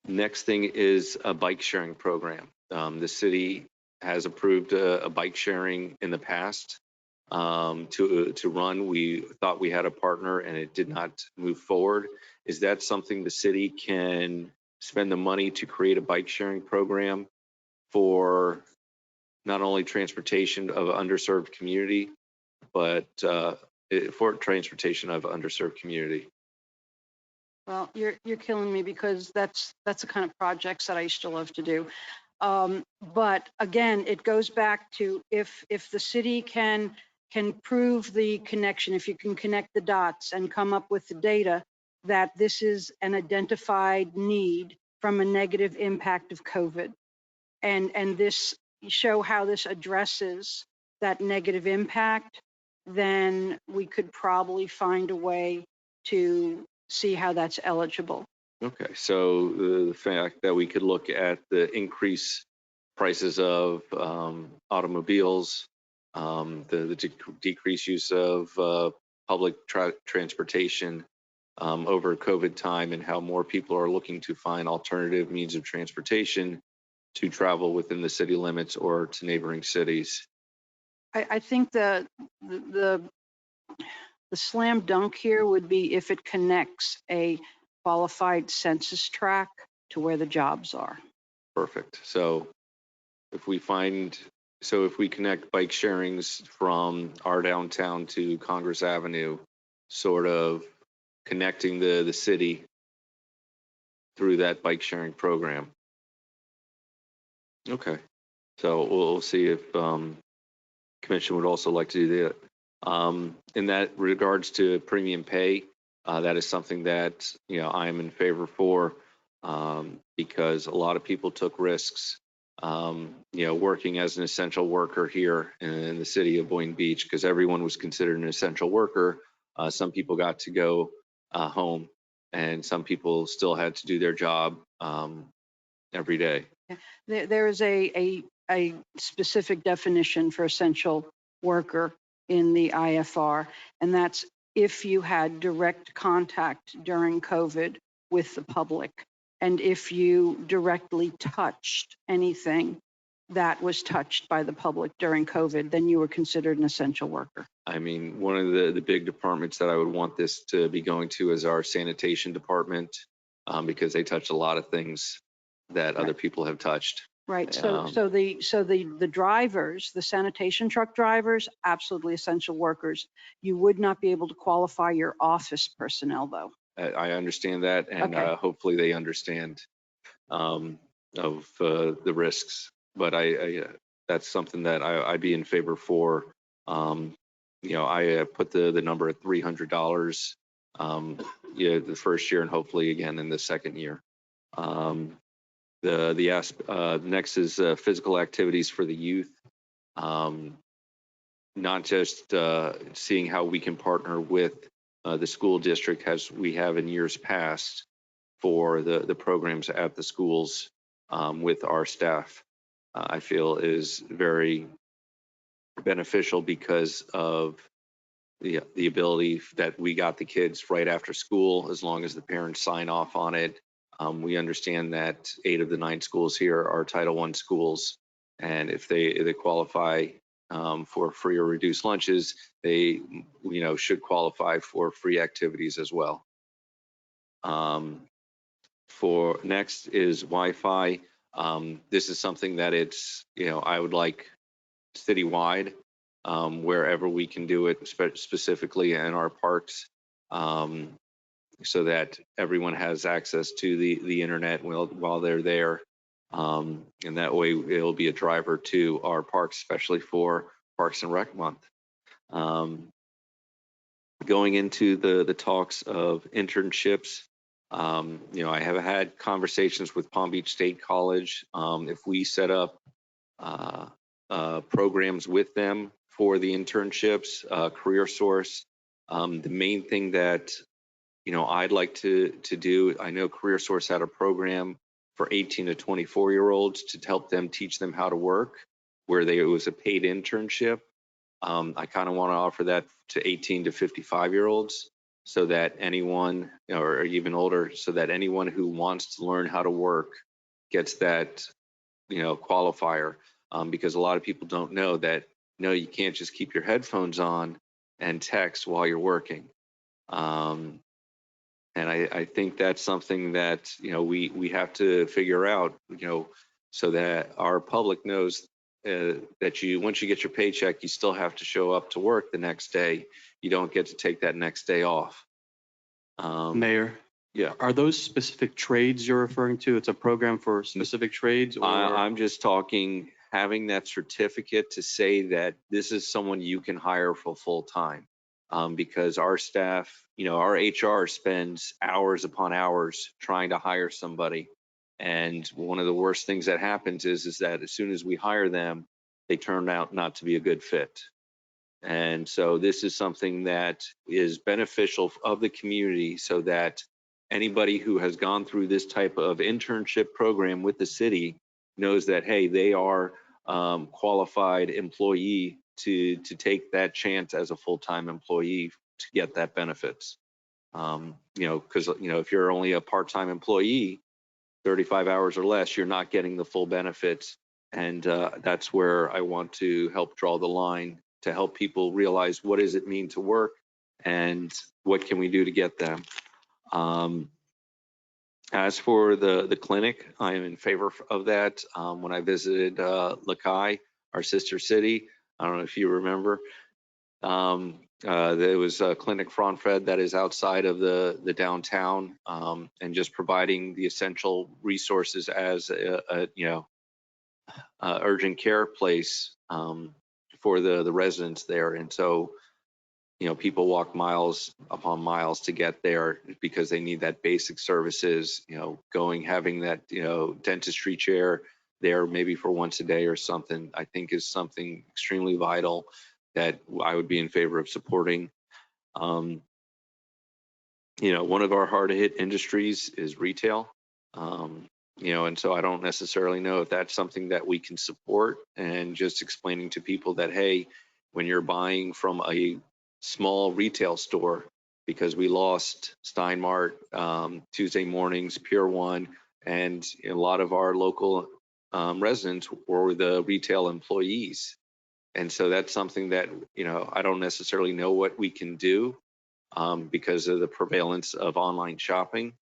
Next thing is a bike sharing program. The city has approved a bike sharing in the past to run. We thought we had a partner and it did not move forward. Is that something the city can spend the money to create a bike sharing program for not only transportation of underserved community, but for transportation of underserved community? Well, you're killing me because that's the kind of projects that I used to love to do. But again, it goes back to if the city can prove the connection, if you can connect the dots and come up with the data that this is an identified need from a negative impact of COVID, and this show how this addresses that negative impact, then we could probably find a way to see how that's eligible. Okay, so the fact that we could look at the increased prices of automobiles, the decreased use of public transportation over COVID time, and how more people are looking to find alternative means of transportation to travel within the city limits or to neighboring cities. I think the slam dunk here would be if it connects a qualified census tract to where the jobs are. Perfect. So if we connect bike sharings from our downtown to Congress Avenue, sort of connecting the city through that bike sharing program. Okay. So we'll see if Commission would also like to do that. In that regards to premium pay, that is something that I am in favor for, because a lot of people took risks, working as an essential worker here in the city of Boynton Beach, because everyone was considered an essential worker. Some people got to go home, and some people still had to do their job every day. There is a specific definition for essential worker in the IFR, and that's if you had direct contact during COVID with the public, and if you directly touched anything that was touched by the public during COVID, then you were considered an essential worker. I mean, one of the big departments that I would want this to be going to is our sanitation department, because they touch a lot of things that other people have touched. Right. So the drivers, the sanitation truck drivers, absolutely essential workers. You would not be able to qualify your office personnel, though. I understand that, and Okay. Hopefully they understand of the risks. But I that's something that I'd be in favor for. I put the number at $300. The first year, and hopefully again in the second year. Next is physical activities for the youth. Not just seeing how we can partner with the school district we have in years past for the programs at the schools with our staff, I feel is very beneficial because of the ability that we got the kids right after school, as long as the parents sign off on it. We understand that 8 of the 9 schools here are Title I schools, and if they qualify for free or reduced lunches, they should qualify for free activities as well. For next is Wi-Fi. This is something that I would like citywide, wherever we can do it, specifically in our parks, so that everyone has access to the internet while they're there. And that way it'll be a driver to our parks, especially for Parks and Rec Month. Going into the talks of internships, I have had conversations with Palm Beach State College. If we set up programs with them for the internships, Career Source, the main thing that I'd like to do, I know Career Source had a program for 18 to 24-year-olds to help them, teach them how to work, where it was a paid internship. I kind of want to offer that to 18 to 55-year-olds, so that anyone, or even older, so that anyone who wants to learn how to work gets that, qualifier. Because a lot of people don't know that, no, you can't just keep your headphones on and text while you're working. And I think that's something that, we have to figure out, so that our public knows that once you get your paycheck, you still have to show up to work the next day. You don't get to take that next day off. Mayor? Yeah. Are those specific trades you're referring to? It's a program for specific trades, or? I'm just talking having that certificate to say that this is someone you can hire for full time. Because our staff, our HR spends hours upon hours trying to hire somebody. And one of the worst things that happens is that as soon as we hire them, they turn out not to be a good fit. And so this is something that is beneficial of the community, so that anybody who has gone through this type of internship program with the city knows that, hey, they are qualified employee to take that chance as a full-time employee to get that benefits. Because if you're only a part-time employee, 35 hours or less, you're not getting the full benefits. And that's where I want to help draw the line, to help people realize what does it mean to work and what can we do to get them. As for the clinic, I am in favor of that. When I visited Lakai, our sister city, I don't know if you remember, there was a clinic Fronfed that is outside of the downtown, and just providing the essential resources as a urgent care place for the residents there. And so, people walk miles upon miles to get there because they need that basic services, having that, dentistry chair there maybe for once a day or something, I think is something extremely vital that I would be in favor of supporting. One of our hard hit industries is retail. And so I don't necessarily know if that's something that we can support, and just explaining to people that, hey, when you're buying from a small retail store, because we lost Steinmart, Tuesday Mornings, Pier 1, and a lot of our local residents were the retail employees. And so that's something that, I don't necessarily know what we can do because of the prevalence of online shopping.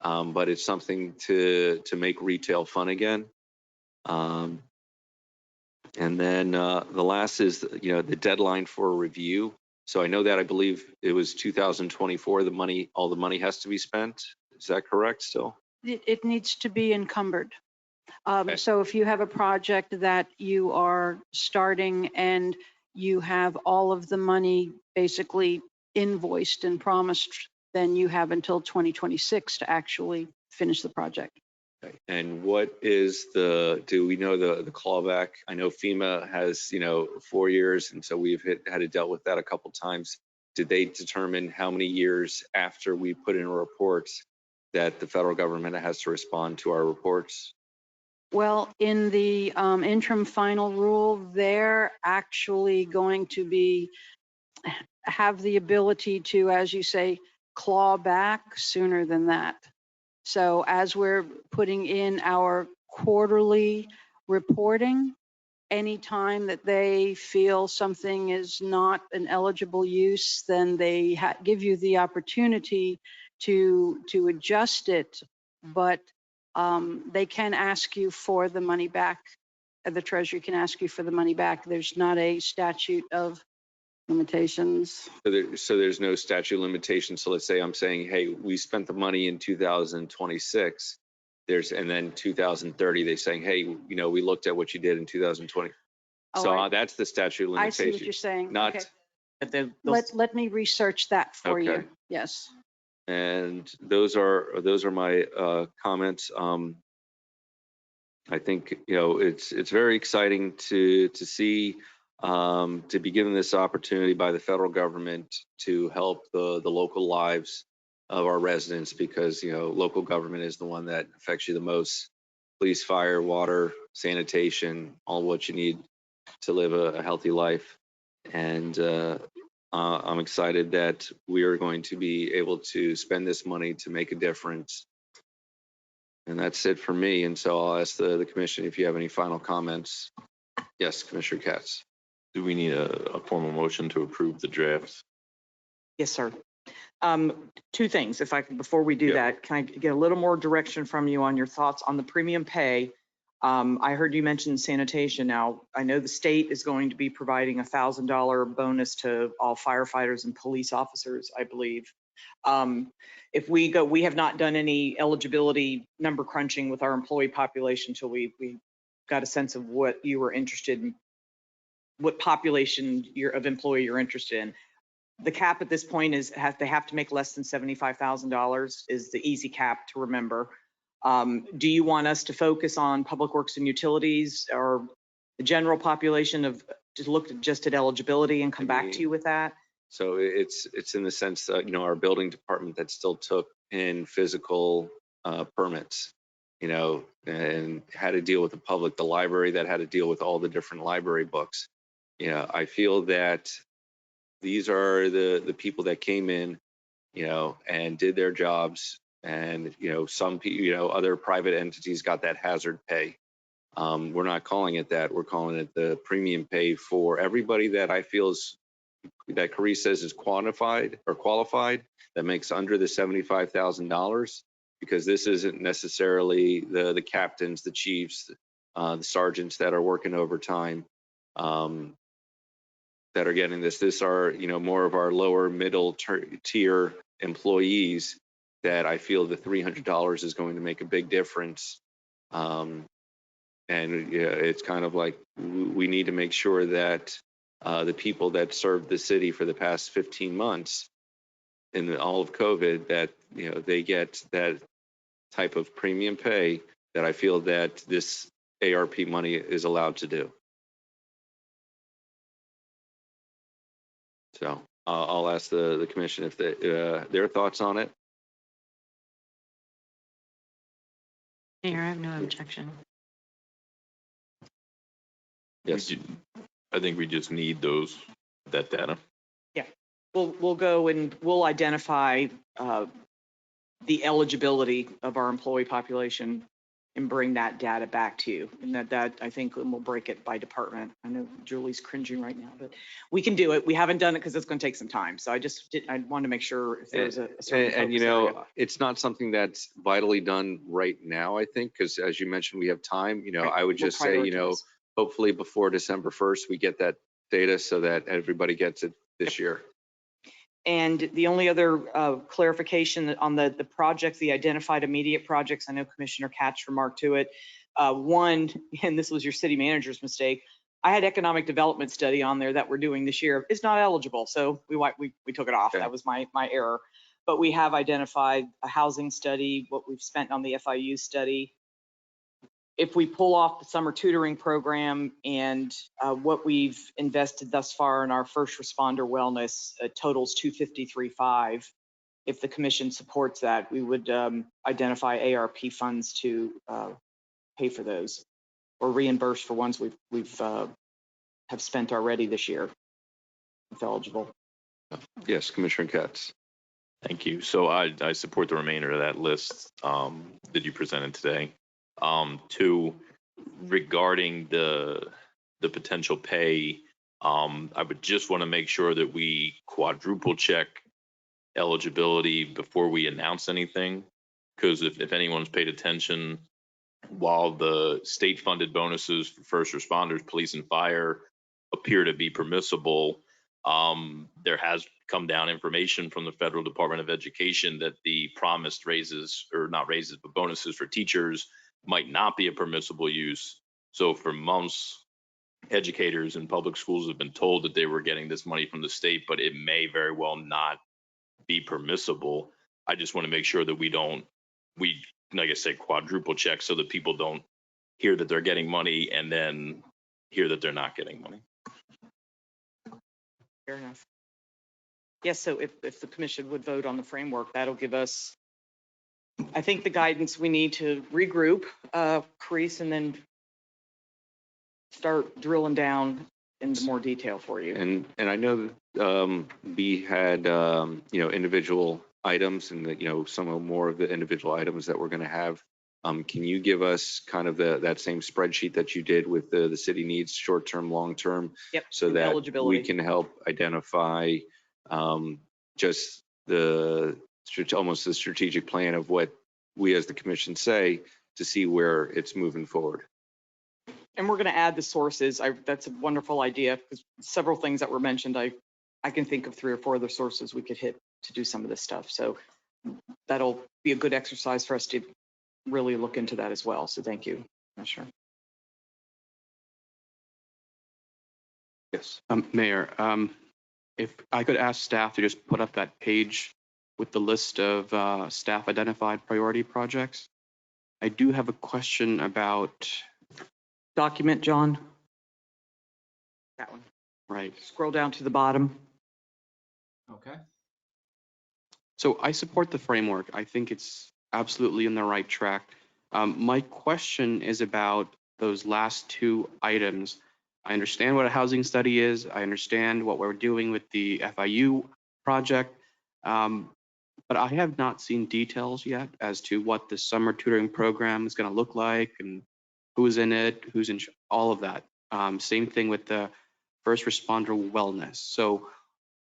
But it's something to make retail fun again. And then the last is, the deadline for review. So I know that I believe it was 2024, all the money has to be spent. Is that correct still? It needs to be encumbered. Okay. So if you have a project that you are starting and you have all of the money basically invoiced and promised, then you have until 2026 to actually finish the project. Okay. And what is do we know the clawback? I know FEMA has, 4 years, and so we've had to deal with that a couple times. did they determine how many years after we put in reports that the federal government has to respond to our reports? Well, in the interim final rule, they're actually going to have the ability to, as you say, claw back sooner than that. So as we're putting in our quarterly reporting, anytime that they feel something is not an eligible use, then they give you the opportunity to adjust it, but they can ask you for the money back. The Treasury can ask you for the money back. There's not a statute of limitations. So there's no statute of limitations. So let's say I'm saying, hey, we spent the money in 2026. And then 2030, they're saying, hey, we looked at what you did in 2020. Oh, So that's the statute of I limitations. see what you're saying. Not, Okay. Let me research that for you. Okay. Yes. And those are my comments. I think it's very exciting to see to be given this opportunity by the federal government to help the local lives of our residents, because local government is the one that affects you the most. Police, fire, water, sanitation, all what you need to live a healthy life. And I'm excited that we are going to be able to spend this money to make a difference. And that's it for me. And so I'll ask the commission if you have any final comments. Yes, Commissioner Katz. Do we need a formal motion to approve the draft? Yes, sir. Two things, if I can, before we do that, can I get a little more direction from you on your thoughts on the premium pay? I heard you mention sanitation. Now, I know the state is going to be providing $1,000 bonus to all firefighters and police officers, I believe. If we have not done any eligibility number crunching with our employee population until we got a sense of what you were interested in, what population of employee you're interested in. The cap at this point is they have to make less than $75,000 is the easy cap to remember. Do you want us to focus on public works and utilities, or the general population of just at eligibility and come back to you with that? So it's in the sense that, our building department that still took in physical permits, and had to deal with the public, the library that had to deal with all the different library books. I feel that these are the people that came in, and did their jobs. And, some people, other private entities got that hazard pay. We're not calling it that. We're calling it the premium pay for everybody that I feel that Carice says is qualified, that makes under the $75,000, because this isn't necessarily the captains, the chiefs, the sergeants that are working overtime, that are getting this. This are, more of our lower middle tier employees that I feel the $300 is going to make a big difference. And it's kind of like we need to make sure that the people that served the city for the past 15 months in all of COVID, that, they get that type of premium pay that I feel that this ARP money is allowed to do. So I'll ask the commission if their thoughts on it. Mayor, I have no objection. Yes. I think we just need that data. Yeah, we'll go and we'll identify the eligibility of our employee population and bring that data back to you. And that I think we'll break it by department. I know Julie's cringing right now, but we can do it. We haven't done it because it's going to take some time. So I wanted to make sure if there's a certain focus it's not something that's vitally done right now, I think, because as you mentioned, we have time. I would just say, hopefully before December 1st, we get that data so that everybody gets it this year. And the only other clarification on the projects, the identified immediate projects, I know Commissioner Katz remarked to it. One, and this was your city manager's mistake, I had economic development study on there that we're doing this year. It's not eligible, so we took it off. Okay. That was my error. But we have identified a housing study, what we've spent on the FIU study, if we pull off the summer tutoring program and what we've invested thus far in our first responder wellness totals 253.5. If the commission supports that, we would identify ARP funds to pay for those or reimburse for ones we've have spent already this year, if eligible. Yes, Commissioner Katz. Thank you. So I support the remainder of that list that you presented today. Two, regarding the potential pay, I would just want to make sure that we quadruple check eligibility before we announce anything. Because if anyone's paid attention, while the state funded bonuses for first responders, police and fire appear to be permissible, there has come down information from the Federal Department of Education that the promised raises, or not raises, but bonuses for teachers might not be a permissible use. So for months, educators in public schools have been told that they were getting this money from the state, but it may very well not be permissible. I just want to make sure that we, like I said, quadruple check so that people don't hear that they're getting money and then hear that they're not getting money. Fair enough. Yes, so if the commission would vote on the framework, that'll give us, I think, the guidance we need to regroup, Carice, and then start drilling down into more detail for you. And I know we had individual items and some of more of the individual items that we're going to have. Can you give us kind of that same spreadsheet that you did with the city needs, short-term, long-term? Yep, so that eligibility. we can help identify just almost the strategic plan of what we as the commission say to see where it's moving forward. And we're going to add the sources. That's a wonderful idea because several things that were mentioned, I can think of 3 or 4 other sources we could hit to do some of this stuff. So that'll be a good exercise for us to really look into that as well. So thank you, Commissioner. Yes. Mayor, if I could ask staff to just put up that page with the list of staff identified priority projects. I do have a question about document, John. That one. Right. Scroll down to the bottom. Okay. So I support the framework. I think it's absolutely in the right track. My question is about those last 2 items. I understand what a housing study is. I understand what we're doing with the FIU project. But I have not seen details yet as to what the summer tutoring program is going to look like and who's in it, who's in all of that. Same thing with the first responder wellness. So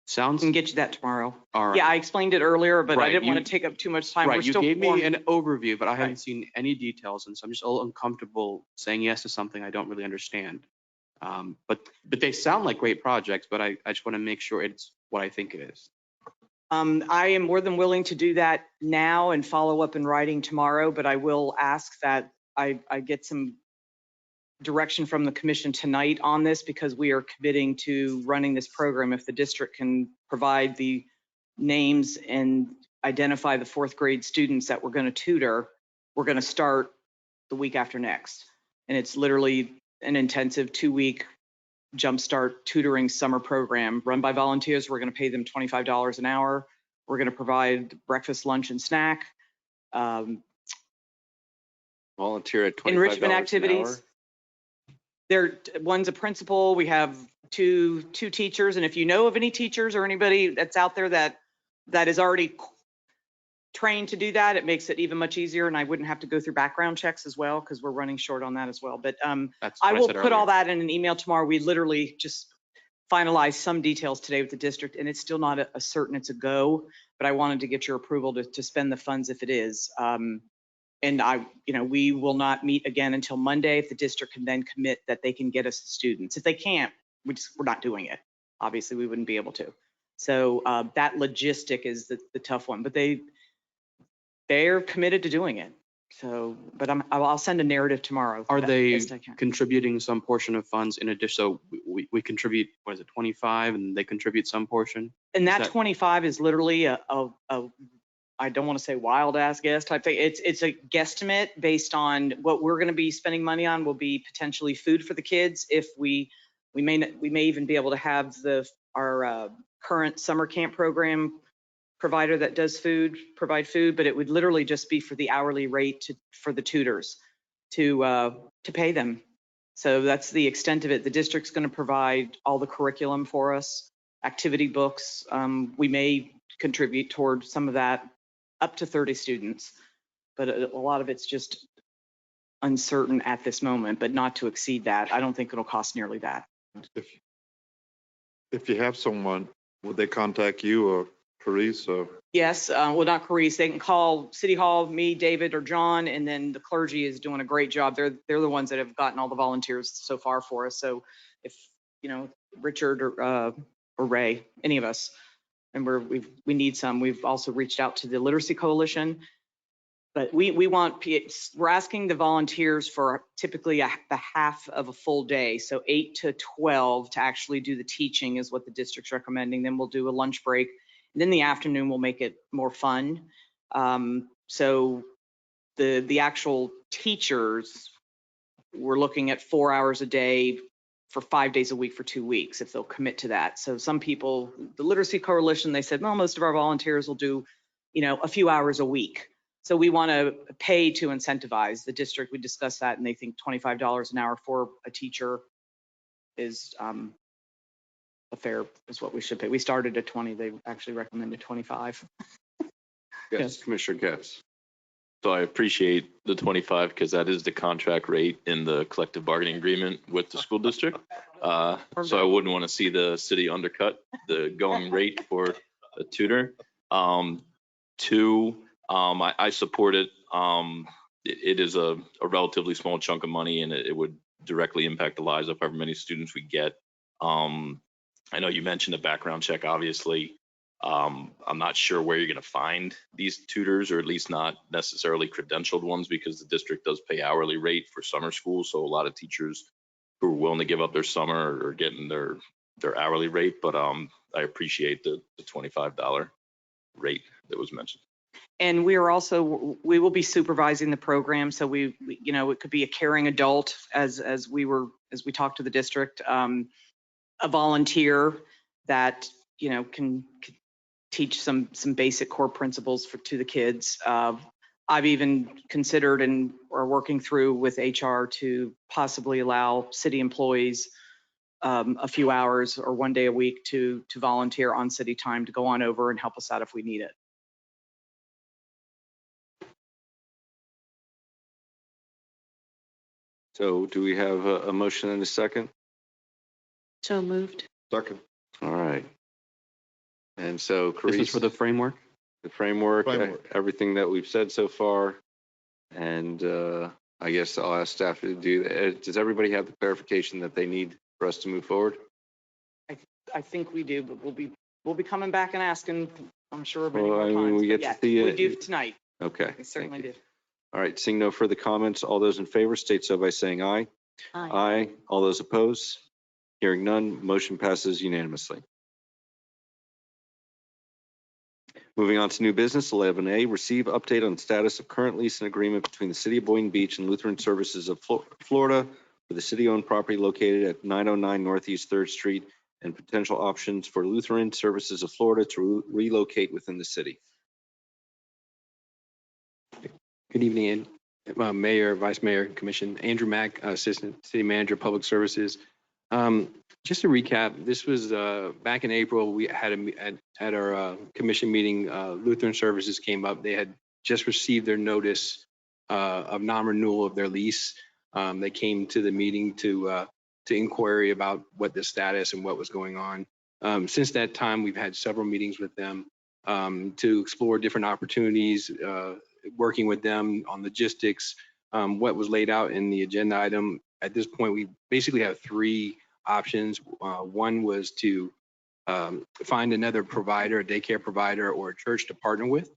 sounds. I can get you that tomorrow. All right. Yeah, I explained it earlier, but Right, I didn't want to take up too much time. Right, We're you still gave me forming. an overview, but I haven't seen any details, and so I'm just a little uncomfortable saying yes to something I don't really understand. But they sound like great projects, but I just want to make sure it's what I think it is. I am more than willing to do that now and follow up in writing tomorrow, but I will ask that I get some direction from the commission tonight on this because we are committing to running this program. If the district can provide the names and identify the 4th grade students that we're going to tutor, we're going to start the week after next. And it's literally an intensive 2-week jumpstart tutoring summer program run by volunteers. We're going to pay them $25 an hour. We're going to provide breakfast, lunch, and snack. Volunteer at $25 Enrichment activities. One's a principal. We have two teachers. And if you know of any teachers or anybody that's out there that is already trained to do that, it makes it even much easier. And I wouldn't have to go through background checks as well because we're running short on that as well. But I will put all that in an email tomorrow. We literally just finalized some details today with the district, and it's still not a certain it's a go, but I wanted to get your approval to spend the funds if it is. And we will not meet again until Monday. If the district can then commit that they can get us the students. If they can't, we're not doing it. Obviously, we wouldn't be able to. So that logistic is the tough one, but they're committed to doing it. So, but I'll send a narrative tomorrow. Are they contributing some portion of funds in addition? So we contribute, what is it, 25, and they contribute some portion? And that 25 is literally a I don't want to say wild ass guess type thing. It's a guesstimate based on what we're going to be spending money on will be potentially food for the kids. If we may even be able to have our current summer camp program provider that does provide food, but it would literally just be for the hourly rate for the tutors to pay them. So that's the extent of it. The district's going to provide all the curriculum for us, activity books. We may contribute toward some of that, up to 30 students, but a lot of it's just uncertain at this moment, but not to exceed that. I don't think it'll cost nearly that. If you have someone, would they contact you or Carice or? Yes, well, not Carice. They can call City Hall, me, David, or John, and then the clergy is doing a great job. They're the ones that have gotten all the volunteers so far for us. So if, you know, Richard or Ray, any of us, and we need some. We've also reached out to the Literacy Coalition, but we're asking the volunteers for typically the half of a full day. So 8 to 12 to actually do the teaching is what the district's recommending. Then we'll do a lunch break. And then the afternoon we'll make it more fun. So the actual teachers, we're looking at 4 hours a day for 5 days a week for 2 weeks, if they'll commit to that. So some people, the Literacy Coalition, they said, well, most of our volunteers will do, you know, a few hours a week. So we want to pay to incentivize the district. We discussed that, and they think $25 an hour for a teacher is fair, is what we should pay. We started at 20. They actually recommended 25. Yes, Commissioner Getz. So I appreciate the 25 because that is the contract rate in the collective bargaining agreement with the school district. So I wouldn't want to see the city undercut the going rate for a tutor. Two, I support it. It is a relatively small chunk of money, and it would directly impact the lives of however many students we get. I know you mentioned a background check, obviously. I'm not sure where you're going to find these tutors, or at least not necessarily credentialed ones, because the district does pay hourly rate for summer school. So a lot of teachers who are willing to give up their summer are getting their hourly rate. But I appreciate the $25 rate that was mentioned. And we will be supervising the program. So we you know, it could be a caring adult as we talked to the district, a volunteer that, you know, can teach some basic core principles to the kids. I've even considered and are working through with HR to possibly allow city employees a few hours or 1 day a week to volunteer on city time to go on over and help us out if we need it. So do we have a motion and a second? So moved. Second. All right. And so, Carice, This is for the framework? the framework, everything that we've said so far. And I guess I'll ask staff to do that. Does everybody have the clarification that they need for us to move forward? I think we do, but we'll be coming back and asking, I'm sure, many Well, more I mean, times. we But get to yeah, see we it. do tonight. Okay. We certainly do. All right, seeing no further comments, all those in favor state so by saying aye. Aye. Aye. All those opposed? Hearing none, motion passes unanimously. Moving on to new business, 11A, receive update on status of current lease and agreement between the City of Boynton Beach and Lutheran Services of Florida for the city-owned property located at 909 Northeast 3rd Street and potential options for Lutheran Services of Florida to relocate within the city. Good evening, Mayor, Vice Mayor, Commission. Andrew Mack, Assistant City Manager, Public Services. Just to recap, this was back in April. We had at our commission meeting. Lutheran Services came up. They had just received their notice of non-renewal of their lease. They came to the meeting to inquiry about what the status and what was going on. Since that time, we've had several meetings with them to explore different opportunities, working with them on logistics, what was laid out in the agenda item. At this point, we basically have three options. One was to find another provider, a daycare provider or a church to partner with,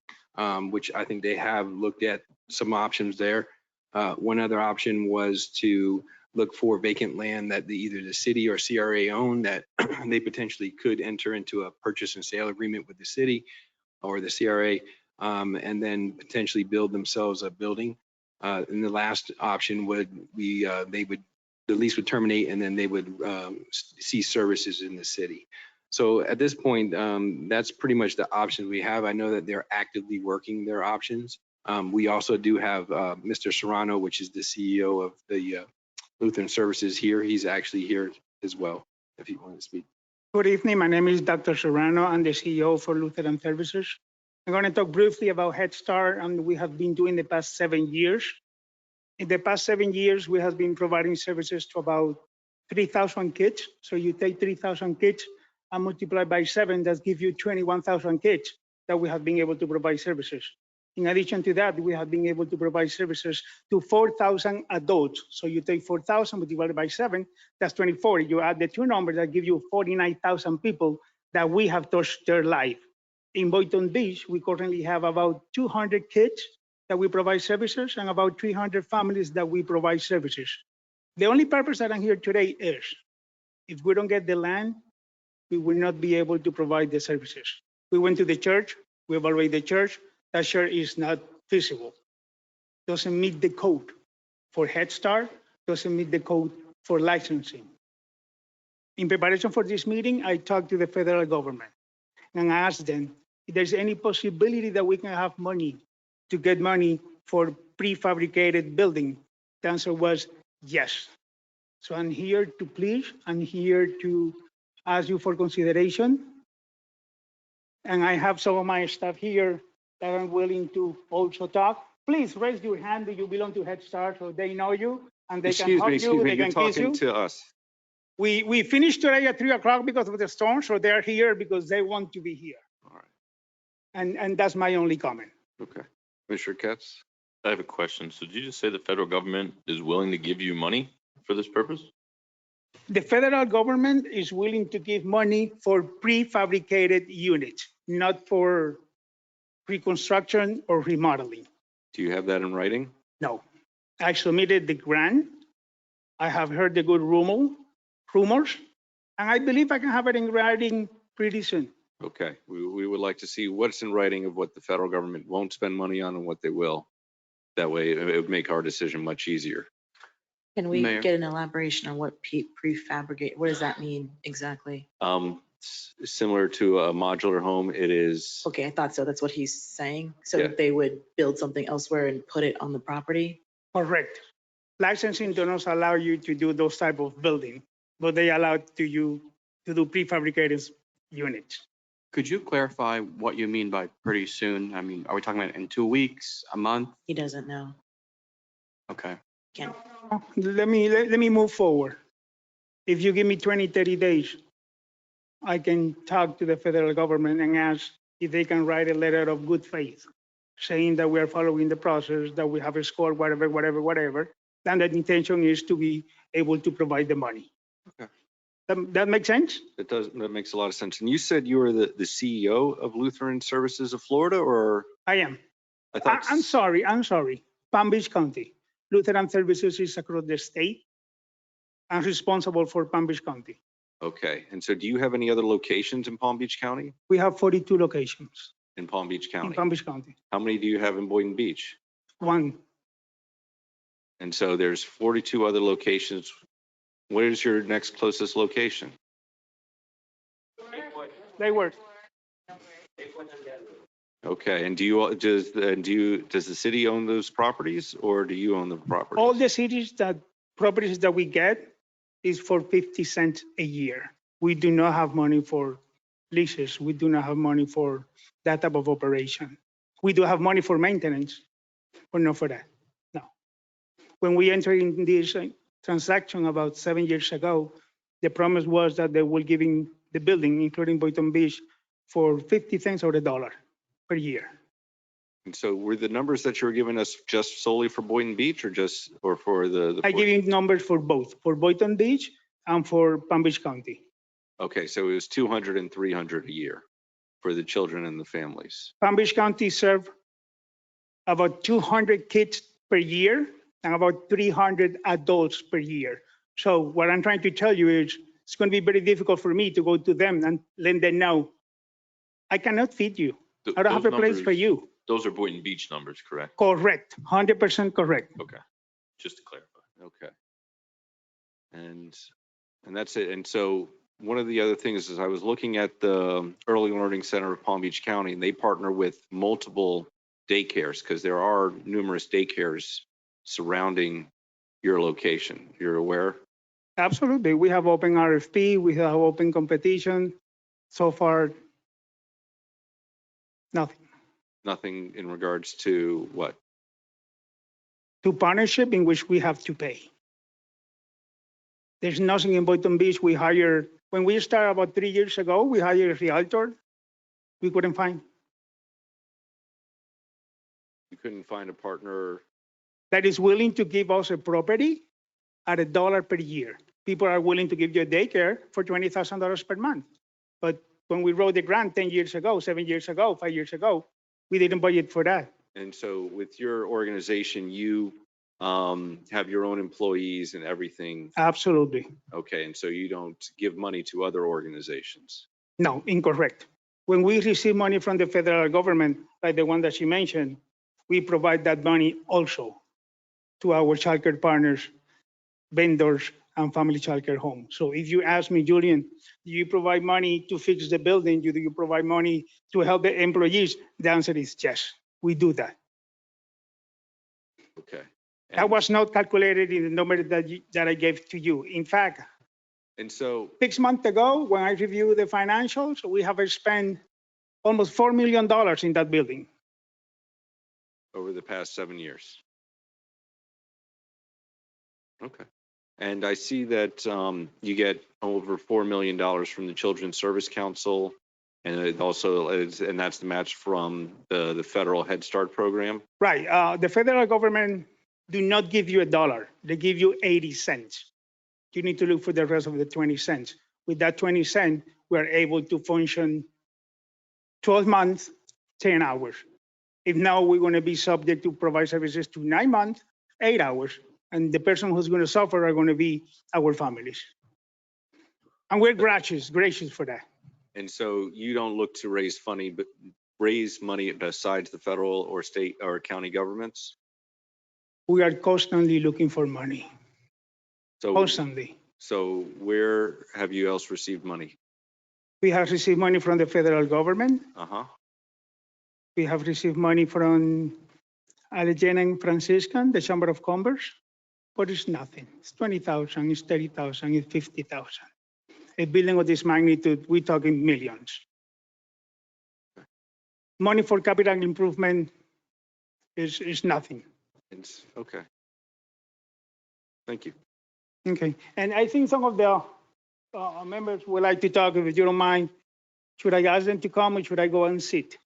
which I think they have looked at some options there. One other option was to look for vacant land that either the city or CRA own that they potentially could enter into a purchase and sale agreement with the city or the CRA. and then potentially build themselves a building. And the last option would be the lease would terminate and then they would cease services in the city. So at this point, that's pretty much the options we have. I know that they're actively working their options. We also do have Mr. Serrano, which is the CEO of the Lutheran Services here. He's actually here as well, if you want to speak. Good evening. My name is Dr. Serrano. I'm the CEO for Lutheran Services. I'm going to talk briefly about Head Start, and we have been doing the past 7 years. In the past 7 years, we have been providing services to about 3,000 kids. So you take 3,000 kids and multiply by 7, that gives you 21,000 kids that we have been able to provide services. In addition to that, we have been able to provide services to 4,000 adults. So you take 4,000 multiplied by 7, that's 24. You add the two numbers, that give you 49,000 people that we have touched their life. In Boynton Beach, we currently have about 200 kids that we provide services and about 300 families that we provide services. The only purpose that I'm here today is, if we don't get the land, we will not be able to provide the services. We went to the church, we evaluated the church, that church is not feasible. Doesn't meet the code for Head Start, doesn't meet the code for licensing. In preparation for this meeting, I talked to the federal government and I asked them if there's any possibility that we can have money to get money for prefabricated building. The answer was yes. So I'm here to please, I'm here to ask you for consideration. And I have some of my staff here that are willing to also talk. Please raise your hand if you belong to Head Start so they know you and they can hug you, they can kiss you. You're talking to us. We finished today at 3 o'clock because of the storm, so they're here because they want to be here. All right. And that's my only comment. Okay. Commissioner Katz? I have a question. So did you just say the federal government is willing to give you money for this purpose? The federal government is willing to give money for prefabricated units, not for reconstruction or remodeling. Do you have that in writing? No. I submitted the grant. I have heard the good rumors, and I believe I can have it in writing pretty soon. Okay. We would like to see what's in writing of what the federal government won't spend money on and what they will. That way it would make our decision much easier. Can we Mayor. get an elaboration on what prefabricate, what does that mean exactly? Similar to a modular home, it is. Okay, I thought so. That's what he's saying. So Yeah. they would build something elsewhere and put it on the property? Correct. Licensing does not allow you to do those type of building, but they allow you to do prefabricated units. Could you clarify what you mean by pretty soon? I mean, are we talking about in 2 weeks, a month? He doesn't know. Okay. Can't. Let me move forward. If you give me 20, 30 days, I can talk to the federal government and ask if they can write a letter of good faith, saying that we are following the process, that we have a score, whatever. And the intention is to be able to provide the money. Okay. That makes sense? It does. That makes a lot of sense. And you said you were the CEO of Lutheran Services of Florida, or? I am. I thought. I'm sorry. Palm Beach County. Lutheran Services is across the state. I'm responsible for Palm Beach County. Okay. And so do you have any other locations in Palm Beach County? We have 42 locations In Palm Beach in County? Palm Beach County. How many do you have in Boynton Beach? One. And so there's 42 other locations. Where is your next closest location? They work. Okay. And does the city own those properties, or do you own the properties? All the properties that we get is for 50 cents a year. We do not have money for leases. We do not have money for that type of operation. We do have money for maintenance, but not for that. No. When we entered in this transaction about 7 years ago, the promise was that they will giving the building, including Boynton Beach, for 50 cents or $1 per year. And so were the numbers that you were giving us just solely for Boynton Beach, or for the? I give you numbers for both, for Boynton Beach and for Palm Beach County. Okay, so it was 200 and 300 a year for the children and the families. Palm Beach County serve about 200 kids per year and about 300 adults per year. So what I'm trying to tell you is it's going to be very difficult for me to go to them and let them know, I cannot feed you. I don't have a place for you. Those are Boynton Beach numbers, correct? Correct, 100% correct. Okay, just to clarify. Okay. And that's it. And so one of the other things is I was looking at the Early Learning Center of Palm Beach County, and they partner with multiple daycares because there are numerous daycares surrounding your location. You're aware? Absolutely. We have open RFP, we have open competition. So far, nothing. Nothing in regards to what? To partnership in which we have to pay. There's nothing in Boynton Beach. We hire, when we started about 3 years ago, we hired a realtor. We couldn't find. You couldn't find a partner. That is willing to give us a property at $1 per year. People are willing to give you a daycare for $20,000 per month. But when we wrote the grant 10 years ago, 7 years ago, 5 years ago, we didn't budget for that. And so with your organization, you have your own employees and everything. Absolutely. Okay. And so you don't give money to other organizations. No, incorrect. When we receive money from the federal government, like the one that she mentioned, we provide that money also to our childcare partners, vendors, and family childcare homes. So if you ask me, Julian, do you provide money to fix the building? Do you provide money to help the employees? The answer is yes, we do that. Okay. That was not calculated in the number that I gave to you. In fact, and so 6 months ago, when I reviewed the financials, we have spent almost $4 million in that building. over the past 7 years. Okay. And I see that you get over $4 million from the Children's Service Council, and it also is, and that's the match from the federal Head Start program. Right. The federal government do not give you $1. They give you 80 cents. You need to look for the rest of the 20 cents. With that 20 cents, we are able to function 12 months, 10 hours. If now we're going to be subject to provide services to 9 months, 8 hours, and the person who's going to suffer are going to be our families. And we're gracious for that. And so you don't look to raise money besides the federal or state or county governments? We are constantly looking for money. So Constantly. So where have you else received money? We have received money from the federal government. Uh-huh. We have received money from Allegheny and Franciscan, the Chamber of Commerce, but it's nothing. It's 20,000, it's 30,000, it's 50,000. A building of this magnitude, we're talking millions. Money for capital improvement is nothing. It's okay. Thank you. Okay, and I think some of the members would like to talk, if you don't mind. Should I ask them to come or should I go and sit?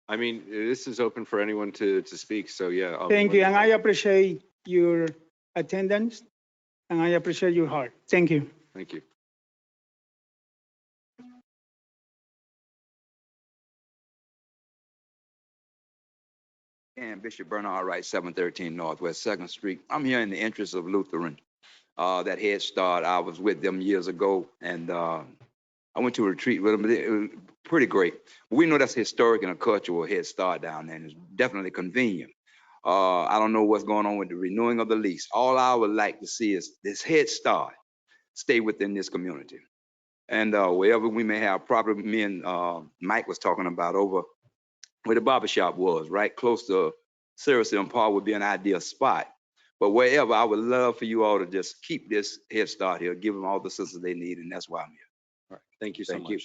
I mean, this is open for anyone to speak, so yeah. Thank you, and I appreciate your attendance, and I appreciate your heart. Thank you. Thank you. And Bishop Bernard Wright, 713 Northwest 2nd Street. I'm here in the interest of Lutheran. That Head Start, I was with them years ago, and I went to a retreat with them. It was pretty great. We know that's historic and a cultural Head Start down there, and it's definitely convenient. I don't know what's going on with the renewing of the lease. All I would like to see is this Head Start stay within this community. And wherever we may have property, me and Mike was talking about over where the barbershop was, right close to Saracen Park would be an ideal spot. But wherever, I would love for you all to just keep this Head Start here, give them all the assistance they need, and that's why I'm here. All right. Thank you so much. You.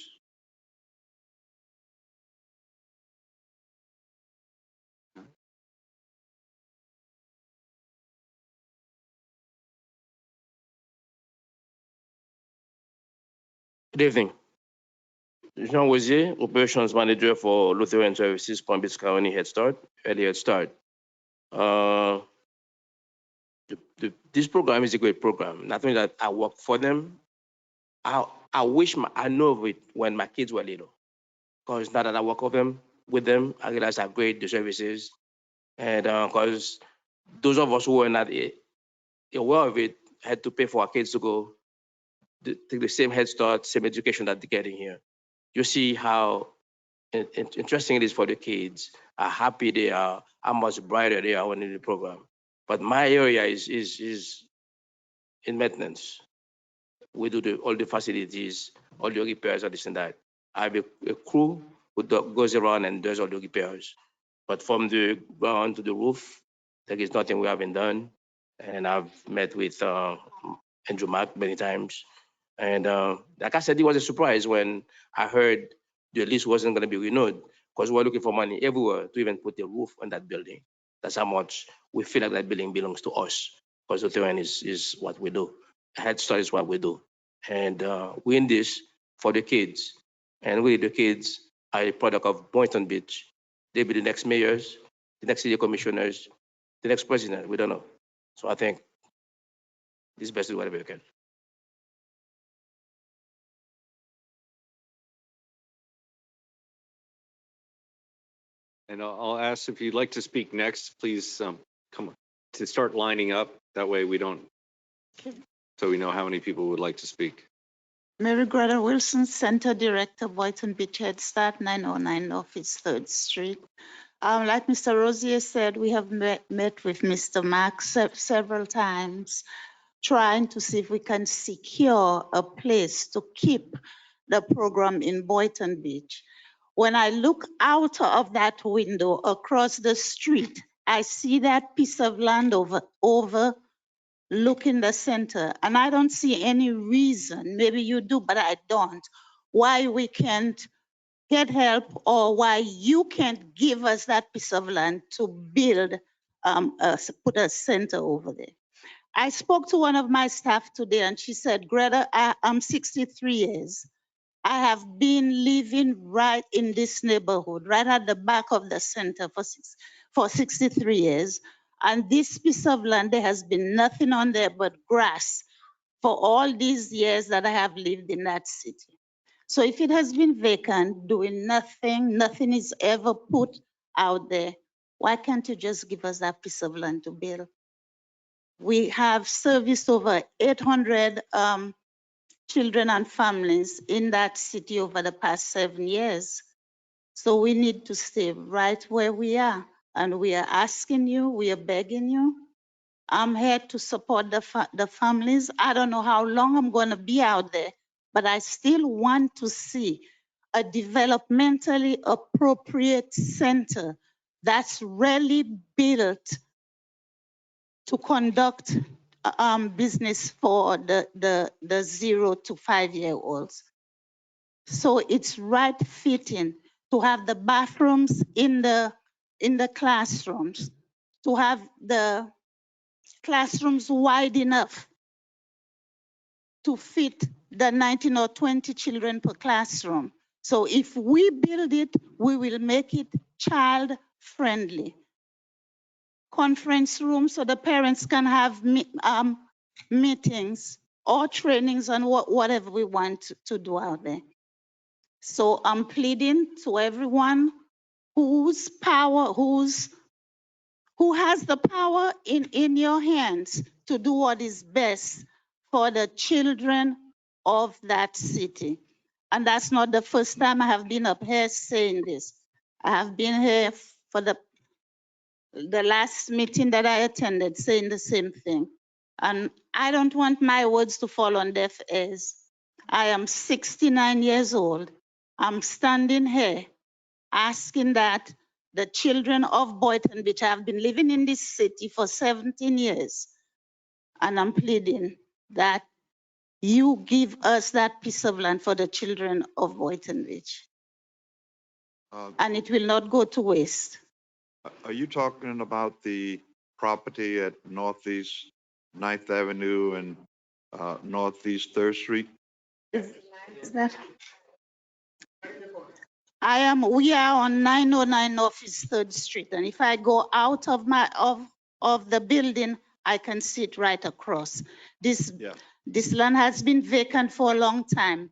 Good evening. Jean Wozier, Operations Manager for Lutheran Services, Palm Beach County Head Start, Early Head Start. This program is a great program. Not only that I work for them, I wish I know of it when my kids were little. Because now that I work with them, I realize how great the service is. And because those of us who were not aware of it had to pay for our kids to go take the same Head Start, same education that they're getting here. You see how interesting it is for the kids, how happy they are, how much brighter they are when in the program. But my area is in maintenance. We do all the facilities, all the repairs, and this and that. I have a crew who goes around and does all the repairs. But from the ground to the roof, there is nothing we haven't done. And I've met with Andrew Mack many times. And like I said, it was a surprise when I heard the list wasn't going to be renewed because we're looking for money everywhere to even put a roof on that building. That's how much we feel like that building belongs to us because the terrain is what we do. Head Start is what we do. And we're in this for the kids. And really, the kids are a product of Boynton Beach. They'll be the next mayors, the next city commissioners, the next president. We don't know. So I think this is best to do whatever you can. And I'll ask if you'd like to speak next, please come to start lining up. That way we don't, so we know how many people would like to speak. Mary Greta Wilson, Center Director, Boynton Beach Head Start, 909 Northeast 3rd Street. Like Mr. Rosier said, we have met with Mr. Max several times, trying to see if we can secure a place to keep the program in Boynton Beach. When I look out of that window across the street, I see that piece of land overlooking the center, and I don't see any reason, maybe you do, but I don't, why we can't get help or why you can't give us that piece of land to build, put a center over there. I spoke to one of my staff today and she said, Greta, I'm 63 years. I have been living right in this neighborhood, right at the back of the center for 63 years. And this piece of land, there has been nothing on there but grass for all these years that I have lived in that city. So if it has been vacant, doing nothing, nothing is ever put out there, why can't you just give us that piece of land to build? We have serviced over 800 children and families in that city over the past 7 years. So we need to stay right where we are. And we are asking you, we are begging you. I'm here to support the families. I don't know how long I'm going to be out there, but I still want to see a developmentally appropriate center that's really built to conduct business for the 0 to 5 year olds. So it's right fitting to have the bathrooms in the classrooms, to have the classrooms wide enough to fit the 19 or 20 children per classroom. So if we build it, we will make it child friendly. Conference rooms so the parents can have meetings or trainings on whatever we want to do out there. So I'm pleading to everyone who has the power in your hands to do what is best for the children of that city. And that's not the first time I have been up here saying this. I have been here for the last meeting that I attended saying the same thing. And I don't want my words to fall on deaf ears. I am 69 years old. I'm standing here asking that the children of Boynton Beach, have been living in this city for 17 years, and I'm pleading that you give us that piece of land for the children of Boynton Beach. And it will not go to waste. Are you talking about the property at Northeast 9th Avenue and Northeast 3rd Street? Is that? We are on 909 Northeast 3rd Street. And if I go out of the building, I can see it right across. This land has been vacant for a long time.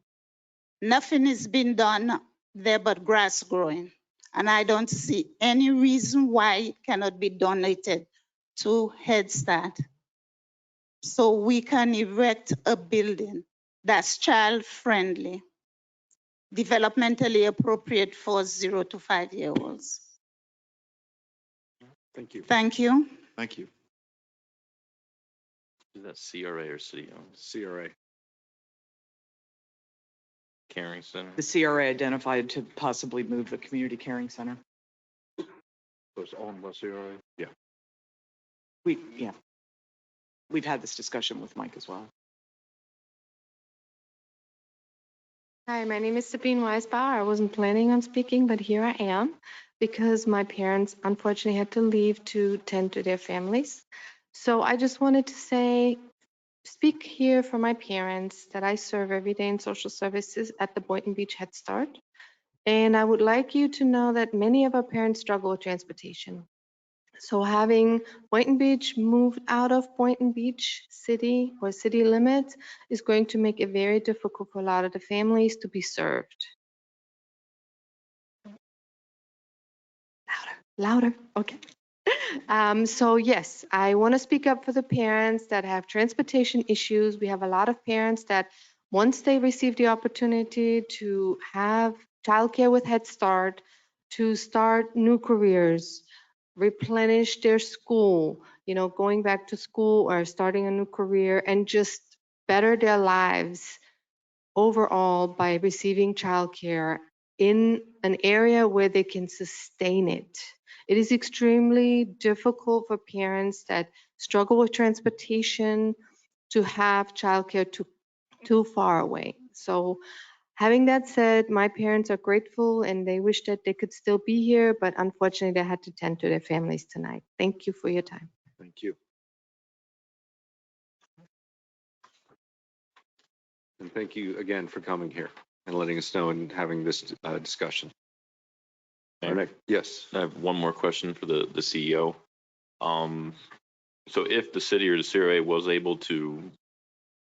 Nothing has been done there but grass growing. And I don't see any reason why it cannot be donated to Head Start. So we can erect a building that's child friendly. developmentally appropriate for 0 to 5-year-olds. Thank you. Thank you. Thank you. Is that CRA or city owned? CRA. Caring Center? The CRA identified to possibly move the community caring center. Was owned by CRA? Yeah. We've had this discussion with Mike as well. Hi, my name is Sabine Weisbauer. I wasn't planning on speaking, but here I am because my parents unfortunately had to leave to tend to their families. So I just wanted to speak here for my parents that I serve every day in social services at the Boynton Beach Head Start. And I would like you to know that many of our parents struggle with transportation. So having Boynton Beach moved out of Boynton Beach city or city limits is going to make it very difficult for a lot of the families to be served. Louder, okay. So yes, I want to speak up for the parents that have transportation issues. We have a lot of parents that once they receive the opportunity to have childcare with Head Start, to start new careers, replenish their school, going back to school or starting a new career and just better their lives overall by receiving childcare in an area where they can sustain it. It is extremely difficult for parents that struggle with transportation to have childcare too far away. So having that said, my parents are grateful and they wish that they could still be here, but unfortunately they had to tend to their families tonight. Thank you for your time. Thank you. And thank you again for coming here and letting us know and having this discussion. Yes. I have one more question for the CEO. So if the city or the CRA was able to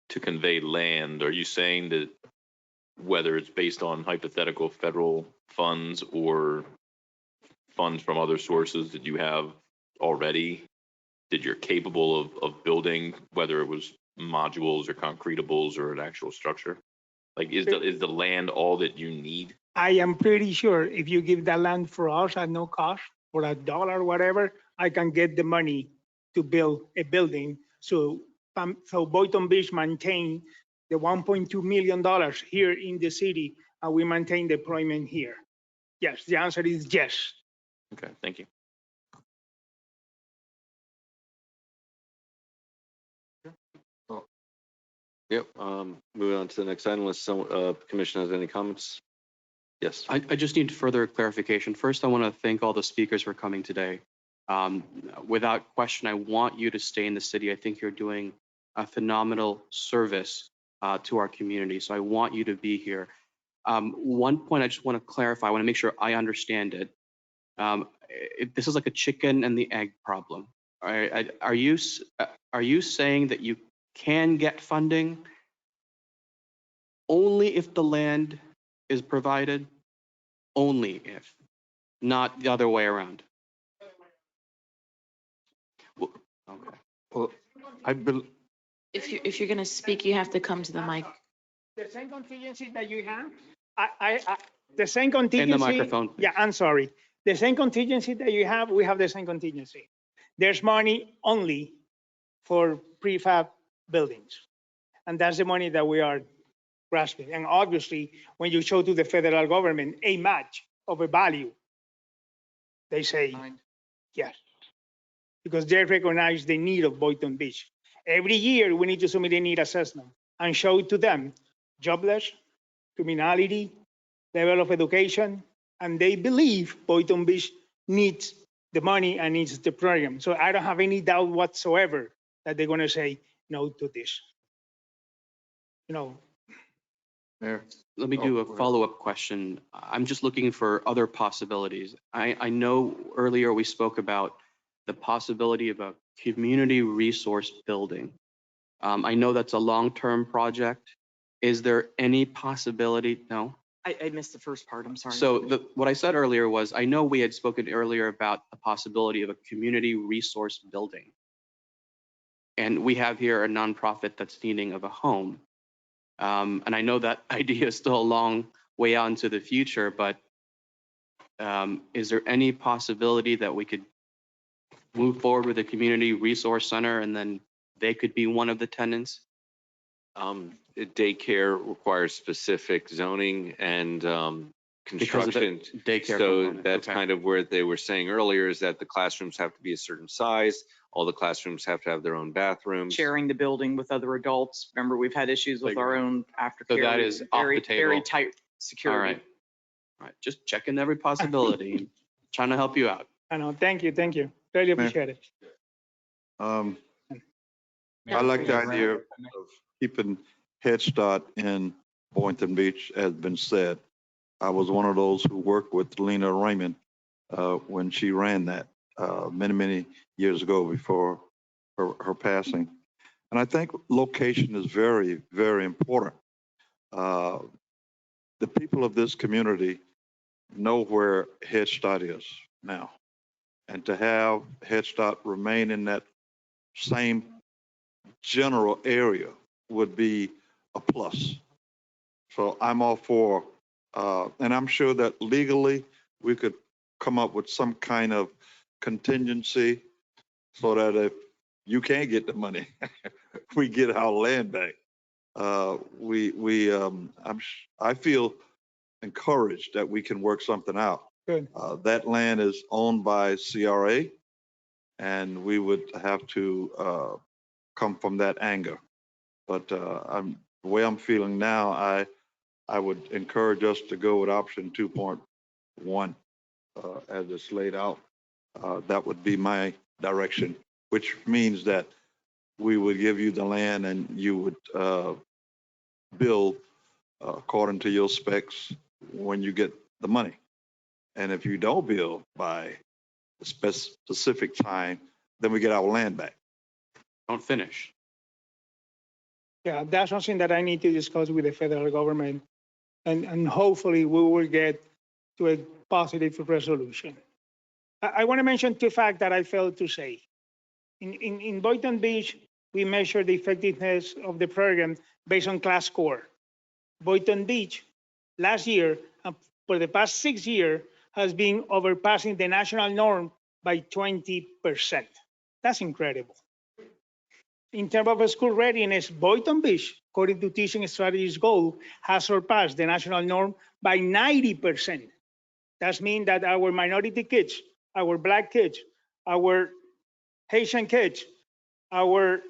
convey land, are you saying that whether it's based on hypothetical federal funds or funds from other sources that you have already, that you're capable of building, whether it was modules or concretables or an actual structure? Like, is the land all that you need? I am pretty sure if you give that land for us at no cost, for $1, whatever, I can get the money to build a building. So Boynton Beach maintain the $1.2 million here in the city, and we maintain deployment here. Yes, the answer is yes. Okay, thank you. Yep. Moving on to the next item, unless some commission has any comments. Yes. I just need further clarification. First, I want to thank all the speakers for coming today. Without question, I want you to stay in the city. I think you're doing a phenomenal service to our community. So I want you to be here. One point I just want to clarify. I want to make sure I understand it. This is like a chicken and the egg problem. All right. Are you saying that you can get funding only if the land is provided? Only if, not the other way around. Well, okay. Well, If you're going to speak, you have to come to the mic. The same contingency that you have, the same contingency. In the microphone, please. Yeah, I'm sorry. The same contingency that you have, we have the same contingency. There's money only for prefab buildings. And that's the money that we are grasping. And obviously, when you show to the federal government a match of a value, they say yes, because they recognize the need of Boynton Beach. Every year, we need to submit a need assessment and show to them jobless, criminality, level of education, and they believe Boynton Beach needs the money and needs the program. So I don't have any doubt whatsoever that they're going to say no to this. Mayor. Let me do a follow-up question. I'm just looking for other possibilities. I know earlier we spoke about the possibility of a community resource building. I know that's a long-term project. Is there any possibility? No? I missed the first part, I'm sorry. So what I said earlier was, I know we had spoken earlier about the possibility of a community resource building. And we have here a nonprofit that's needing of a home. And I know that idea is still a long way out into the future, but is there any possibility that we could move forward with a community resource center and then they could be one of the tenants? Daycare requires specific zoning and Because of the construction. daycare So component, that's okay. kind of where they were saying earlier is that the classrooms have to be a certain size. All the classrooms have to have their own bathrooms. Sharing the building with other adults. Remember, we've had issues with our own aftercare. So that is off very, the table. very tight All security. right. All right. Just checking every possibility, trying to help you out. I know, thank you, really appreciate it. I like the idea of keeping Head Start in Boynton Beach, has been said. I was one of those who worked with Lena Raymond when she ran that many, many years ago before her passing. And I think location is very, very important. The people of this community know where Head Start is now. And to have Head Start remain in that same general area would be a plus. So I'm all for, and I'm sure that legally we could come up with some kind of contingency so that if you can't get the money, we get our land back. I feel encouraged that we can work something out. Good. That land is owned by CRA, and we would have to come from that anger. But the way I'm feeling now, I would encourage us to go with option 2.1 as it's laid out. That would be my direction, which means that we would give you the land and you would build according to your specs when you get the money. And if you don't build by a specific time, then we get our land back. Don't finish. Yeah, that's something that I need to discuss with the federal government, and hopefully we will get to a positive resolution. I want to mention two facts that I failed to say. In Boynton Beach, we measure the effectiveness of the program based on class score. Boynton Beach, last year, for the past 6 years, has been overpassing the national norm by 20%. That's incredible. In terms of school readiness, Boynton Beach, according to Teaching Strategies Goal, has surpassed the national norm by 90%. That means that our minority kids, our Black kids, our Haitian kids, our,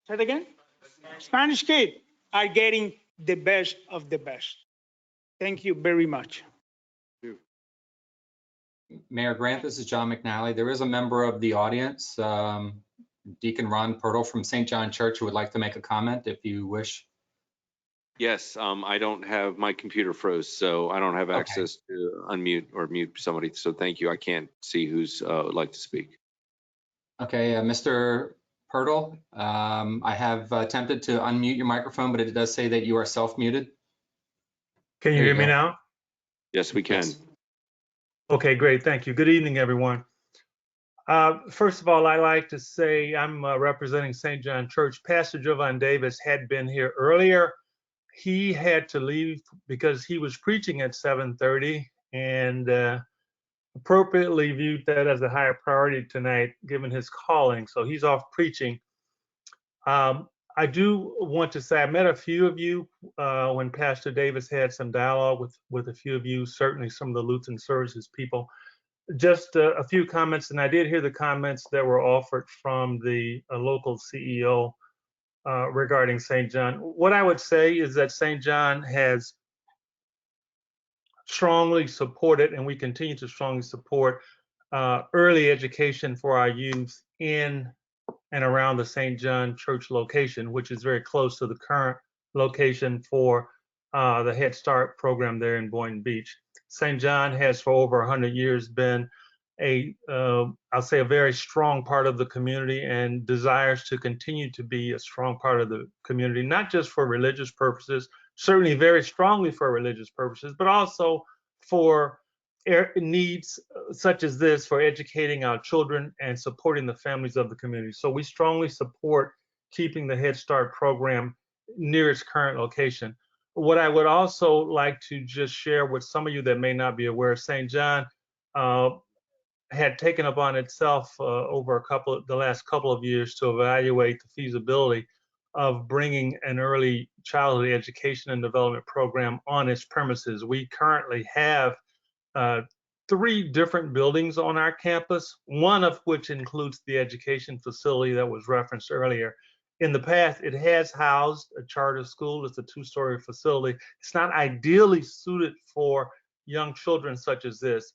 say it again? Spanish kids are getting the best of the best. Thank you very much. Mayor Grant, this is John McNally. There is a member of the audience, Deacon Ron Pirtle from St. John Church, who would like to make a comment if you wish. Yes, I don't have, my computer froze, so I don't have access to unmute or mute somebody. So thank you. I can't see who's would like to speak. Okay, Mr. Pirtle, I have attempted to unmute your microphone, but it does say that you are self-muted. Can you There hear you me go. now? Yes, we can. Yes. Okay, great. Thank you. Good evening, everyone. First of all, I like to say I'm representing St. John Church. Pastor Jovan Davis had been here earlier. He had to leave because he was preaching at 7:30 and appropriately viewed that as a higher priority tonight, given his calling. So he's off preaching. I do want to say I met a few of you when Pastor Davis had some dialogue with a few of you, certainly some of the Lutheran Services people. Just a few comments, and I did hear the comments that were offered from the local CEO regarding St. John. What I would say is that St. John has strongly supported, and we continue to strongly support early education for our youth in and around the St. John Church location, which is very close to the current location for the Head Start program there in Boynton Beach. St. John has for over 100 years been I'll say a very strong part of the community and desires to continue to be a strong part of the community, not just for religious purposes, certainly very strongly for religious purposes, but also for needs such as this for educating our children and supporting the families of the community. So we strongly support keeping the Head Start program near its current location. What I would also like to just share with some of you that may not be aware, St. John had taken upon itself over the last couple of years to evaluate the feasibility of bringing an early childhood education and development program on its premises. We currently have 3 different buildings on our campus, one of which includes the education facility that was referenced earlier. In the past, it has housed a charter school. It's a 2-story facility. It's not ideally suited for young children such as this.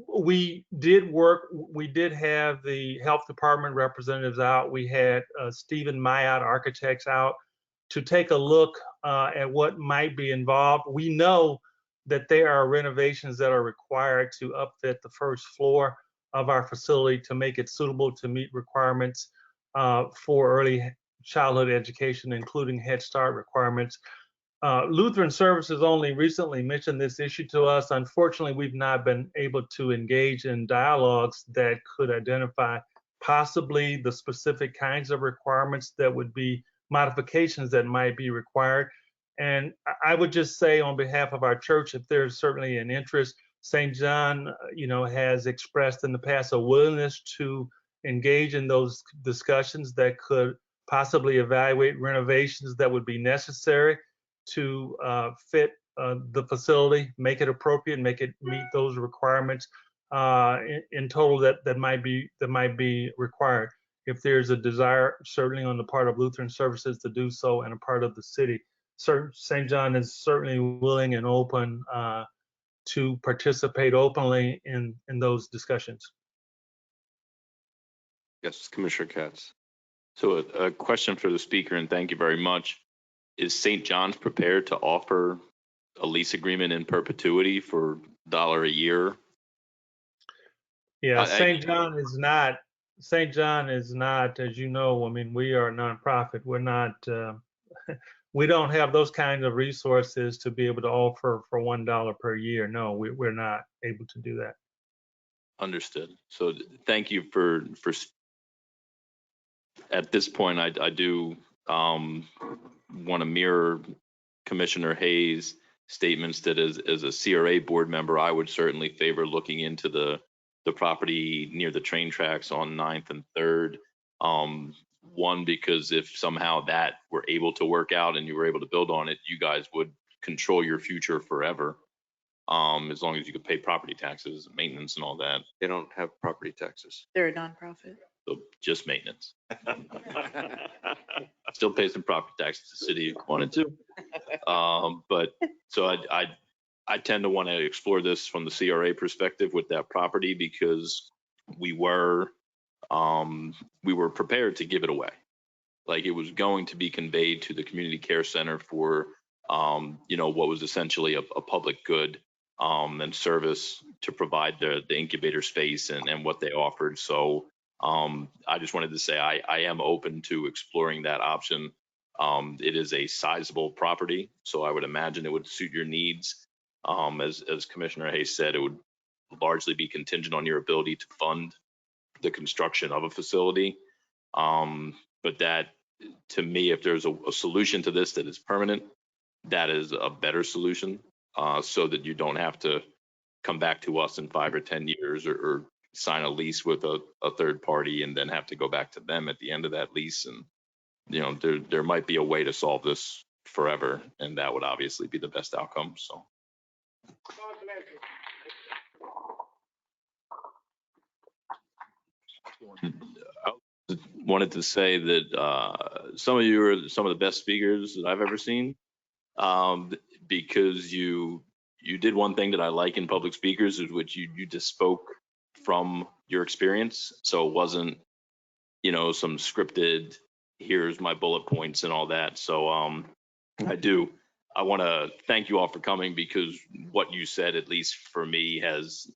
We did have the health department representatives out. We had Stephen Mayat Architects out to take a look at what might be involved. We know that there are renovations that are required to upfit the first floor of our facility to make it suitable to meet requirements for early childhood education, including Head Start requirements. Lutheran Services only recently mentioned this issue to us. Unfortunately, we've not been able to engage in dialogues that could identify possibly the specific kinds of requirements that would be modifications that might be required. And I would just say on behalf of our church, if there's certainly an interest, St. John, has expressed in the past a willingness to engage in those discussions that could possibly evaluate renovations that would be necessary to fit the facility, make it appropriate, make it meet those requirements in total that might be required. If there's a desire, certainly on the part of Lutheran Services to do so and a part of the city, St. John is certainly willing and open to participate openly in those discussions. Yes, Commissioner Katz. So a question for the speaker, and thank you very much. Is St. John's prepared to offer a lease agreement in perpetuity for $1 a year? Yeah, St. John is not, as you know, I mean, we are a nonprofit. We're not, we don't have those kinds of resources to be able to offer for $1 per year. No, we're not able to do that. Understood. So thank you for at this point, I do want to mirror Commissioner Hayes' statements that as a CRA board member, I would certainly favor looking into the property near the train tracks on 9th and 3rd. One, because if somehow that were able to work out and you were able to build on it, you guys would control your future forever. As long as you could pay property taxes, maintenance and all that. They don't have property taxes. They're a nonprofit. So just maintenance. Still pay some property taxes to the city if you wanted to. But so I tend to want to explore this from the CRA perspective with that property because we were prepared to give it away. Like it was going to be conveyed to the community care center for what was essentially a public good and service to provide the incubator space and what they offered. So I just wanted to say I am open to exploring that option. It is a sizable property, so I would imagine it would suit your needs. As Commissioner Hayes said, it would largely be contingent on your ability to fund the construction of a facility. But that, to me, if there's a solution to this that is permanent, that is a better solution, so that you don't have to come back to us in 5 or 10 years or sign a lease with a third party and then have to go back to them at the end of that lease. And there might be a way to solve this forever, and that would obviously be the best outcome. So. I wanted to say that some of you are some of the best speakers that I've ever seen, because you did one thing that I like in public speakers, is which you just spoke from your experience. So it wasn't, some scripted, here's my bullet points and all that. So I want to thank you all for coming, because what you said, at least for me, has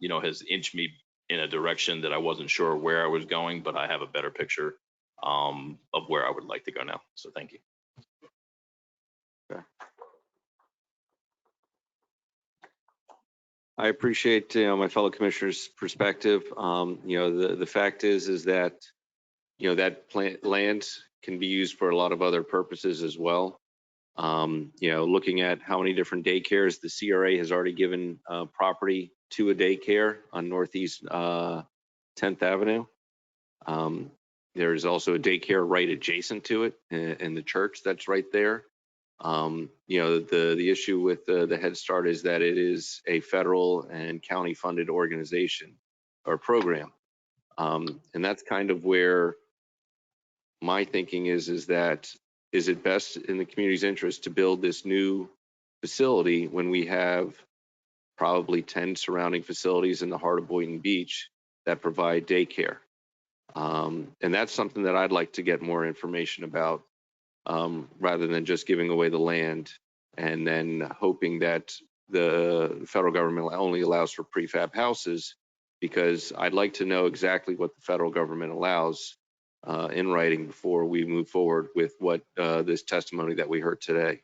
inched me in a direction that I wasn't sure where I was going, but I have a better picture of where I would like to go now. So thank you. Okay. I appreciate my fellow commissioners' perspective. The fact is that that land can be used for a lot of other purposes as well. Looking at how many different daycares the CRA has already given property to a daycare on Northeast 10th Avenue. There's also a daycare right adjacent to it in the church that's right there. The issue with the Head Start is that it is a federal and county funded organization or program. And that's kind of where my thinking is that, is it best in the community's interest to build this new facility when we have probably 10 surrounding facilities in the heart of Boynton Beach that provide daycare? And that's something that I'd like to get more information about, rather than just giving away the land and then hoping that the federal government only allows for prefab houses, because I'd like to know exactly what the federal government allows in writing before we move forward with what this testimony that we heard today.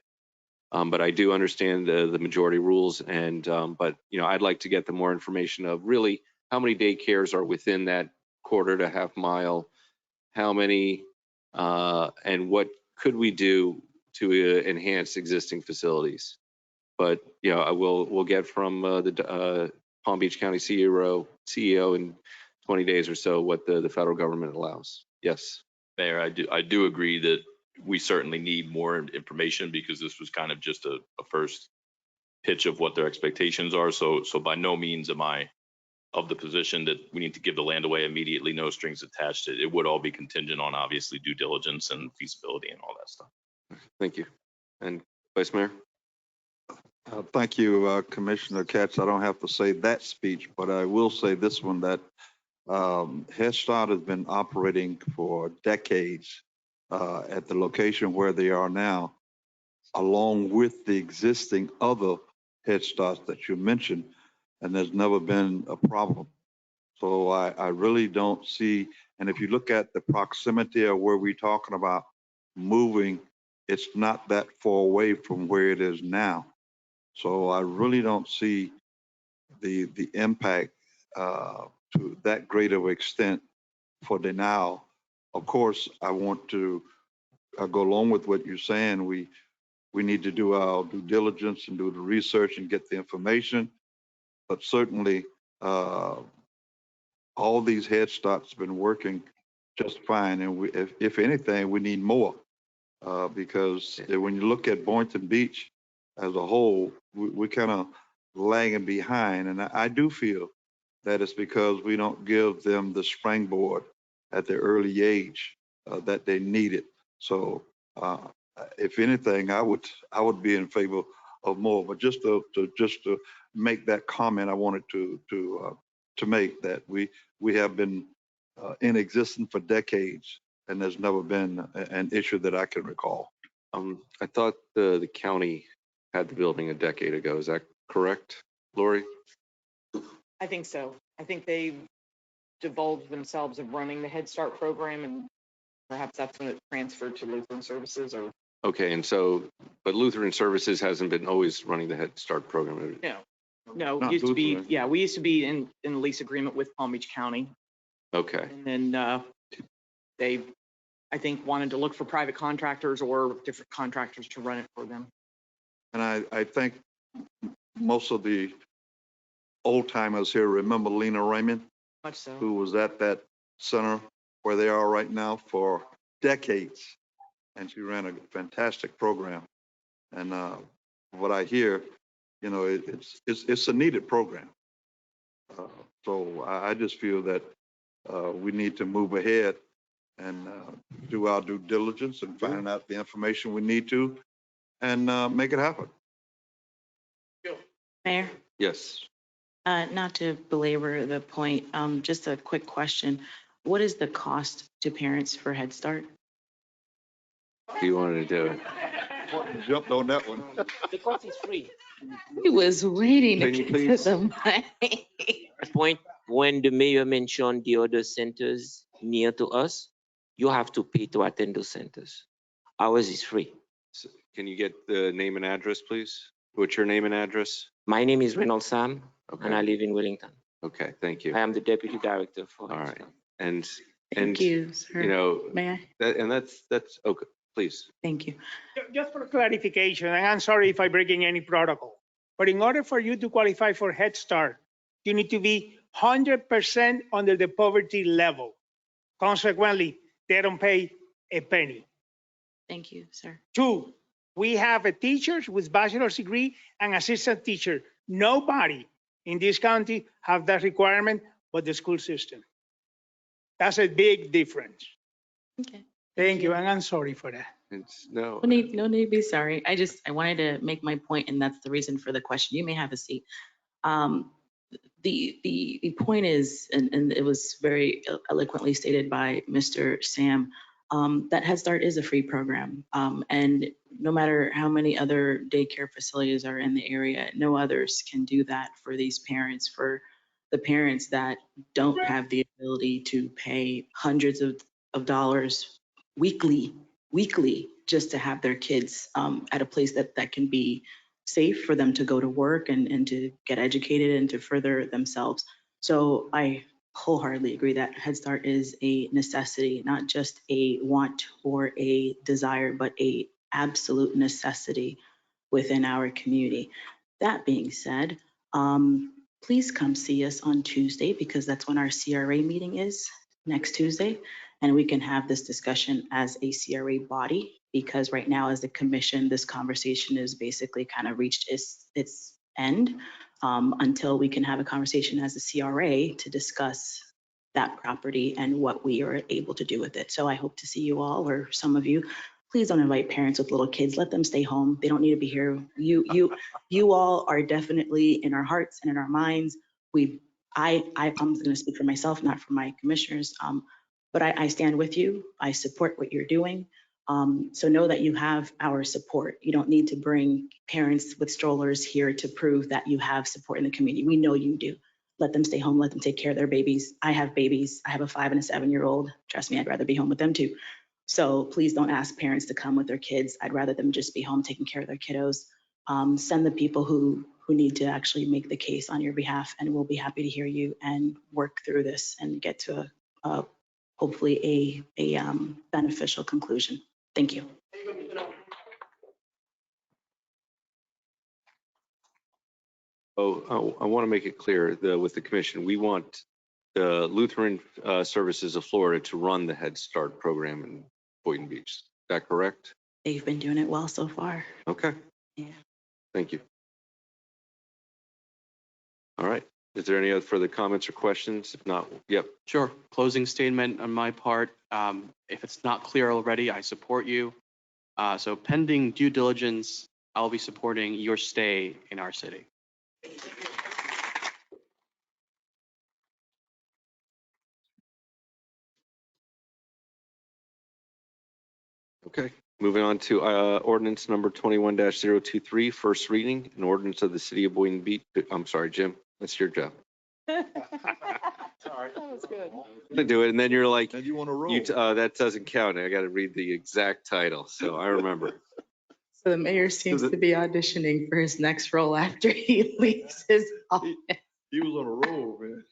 But I do understand the majority rules, and but I'd like to get the more information of really how many daycares are within that quarter to half mile, how many, and what could we do to enhance existing facilities. But we'll get from the Palm Beach County CEO in 20 days or so what the federal government allows. Yes. Mayor, I do agree that we certainly need more information, because this was kind of just a first pitch of what their expectations are. So by no means am I of the position that we need to give the land away immediately, no strings attached. It would all be contingent on obviously due diligence and feasibility and all that stuff. Thank you. And Vice Mayor? Thank you, Commissioner Katz. I don't have to say that speech, but I will say this one, that Head Start has been operating for decades at the location where they are now, along with the existing other Head Starts that you mentioned, and there's never been a problem. So I really don't see, and if you look at the proximity of where we're talking about moving, it's not that far away from where it is now. So I really don't see the impact to that great of extent for denial. Of course, I want to go along with what you're saying. We need to do our due diligence and do the research and get the information. But certainly, all these Head Starts have been working just fine. And if anything, we need more because when you look at Boynton Beach as a whole, we're kind of lagging behind. And I do feel that it's because we don't give them the springboard at the early age that they needed. So if anything, I would be in favor of more. But just to make that comment, I wanted to make that we have been in existence for decades, and there's never been an issue that I can recall. I thought the county had the building a decade ago. Is that correct, Lori? I think so. I think they divulged themselves of running the Head Start program, and perhaps that's when it transferred to Lutheran Services. Or Okay, and so, but Lutheran Services hasn't been always running the Head Start program. No, Not used to be, Lutheran. yeah, we used to be in lease agreement with Palm Beach County. Okay. And then they, I think, wanted to look for private contractors or different contractors to run it for them. And I think most of the old timers here remember Lena Raymond, Much so. who was at that center where they are right now for decades. And she ran a fantastic program. And what I hear, it's a needed program. So I just feel that we need to move ahead and do our due diligence and find out the information we need to and make it happen. Mayor? Yes. Not to belabor the point, just a quick question. What is the cost to parents for Head Start? You wanted to do it. Jumped on that one. The cost is free. He was waiting Can to you get to please? the mic. Point, when the mayor mentioned the other centers near to us, you have to pay to attend those centers. Ours is free. Can you get the name and address, please? What's your name and address? My name is Reynolds Sam, Okay. and I live in Wellington. Okay, thank you. I am the deputy director for All Head right. Start. And Thank you, sir. you know, May I? that's okay. please. Thank you. Just for clarification, and I'm sorry if I'm breaking any protocol, but in order for you to qualify for Head Start, you need to be 100% under the poverty level. Consequently, they don't pay a penny. Thank you, sir. 2, we have a teachers with bachelor's degree and assistant teacher. Nobody in this county have that requirement but the school system. That's a big difference. Okay. Thank you, and I'm sorry for that. It's no. No need to be sorry. I wanted to make my point, and that's the reason for the question. You may have a seat. The point is, and it was very eloquently stated by Mr. Sam, that Head Start is a free program. And no matter how many other daycare facilities are in the area, no others can do that for these parents, for the parents that don't have the ability to pay hundreds of dollars weekly, just to have their kids at a place that can be safe for them to go to work and to get educated and to further themselves. So I wholeheartedly agree that Head Start is a necessity, not just a want or a desire, but a absolute necessity within our community. That being said, please come see us on Tuesday, because that's when our CRA meeting is, next Tuesday. And we can have this discussion as a CRA body, because right now as the commission, this conversation is basically kind of reached its end, until we can have a conversation as a CRA to discuss that property and what we are able to do with it. So I hope to see you all, or some of you. Please don't invite parents with little kids. Let them stay home. They don't need to be here. You all are definitely in our hearts and in our minds. I'm going to speak for myself, not for my commissioners. But I stand with you. I support what you're doing. So know that you have our support. You don't need to bring parents with strollers here to prove that you have support in the community. We know you do. Let them stay home. Let them take care of their babies. I have babies. I have a 5 and a 7-year-old. Trust me, I'd rather be home with them too. So please don't ask parents to come with their kids. I'd rather them just be home taking care of their kiddos. Send the people who need to actually make the case on your behalf, and we'll be happy to hear you and work through this and get to a hopefully a beneficial conclusion. Thank you. I want to make it clear that with the commission, we want the Lutheran Services of Florida to run the Head Start program in Boynton Beach. Is that correct? They've been doing it well so far. Okay. Yeah. Thank you. All right. Is there any other further comments or questions? If not, yep. Sure. Closing statement on my part. If it's not clear already, I support you. So pending due diligence, I'll be supporting your stay in our city. Okay. Moving on to ordinance number 21-023, first reading, an ordinance of the city of Boynton Beach. I'm sorry, Jim. That's your job. Sorry. That was good. To do it, and then you're like, And you want to roll. that doesn't count. I got to read the exact title, so I remember. So the mayor seems to be auditioning for his next role after he leaves his office. He was on a roll, man.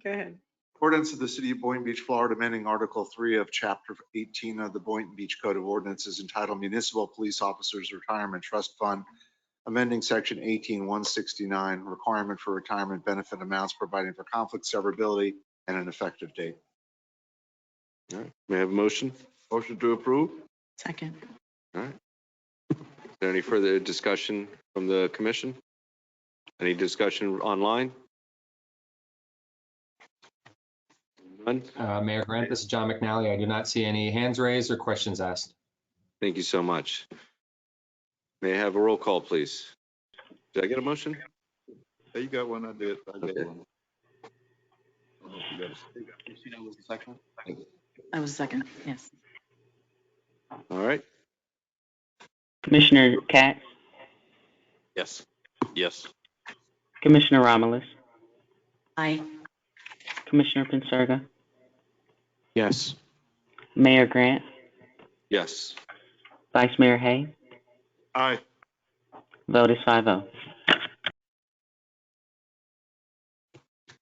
Go ahead. Ordinance of the City of Boynton Beach, Florida, amending Article 3 of Chapter 18 of the Boynton Beach Code of Ordinances entitled Municipal Police Officers Retirement Trust Fund, amending Section 18-169, requirement for retirement benefit amounts, providing for conflict severability and an effective date. All right. May I have a motion? Motion to approve? Second. All right. Is there any further discussion from the commission? Any discussion online? None? Mayor Grant, this is John McNally. I do not see any hands raised or questions asked. Thank you so much. May I have a roll call, please? Did I get a motion? Yeah, you got one. I did. I got Okay. one. I don't know if you got a- That was the second. That was the second. Yes. All right. Commissioner Katz, Yes. Yes. Commissioner Romulus, Aye. Commissioner Pincirga, Yes. Mayor Grant, Yes. Vice Mayor Hay. Aye. Vote is 5-0.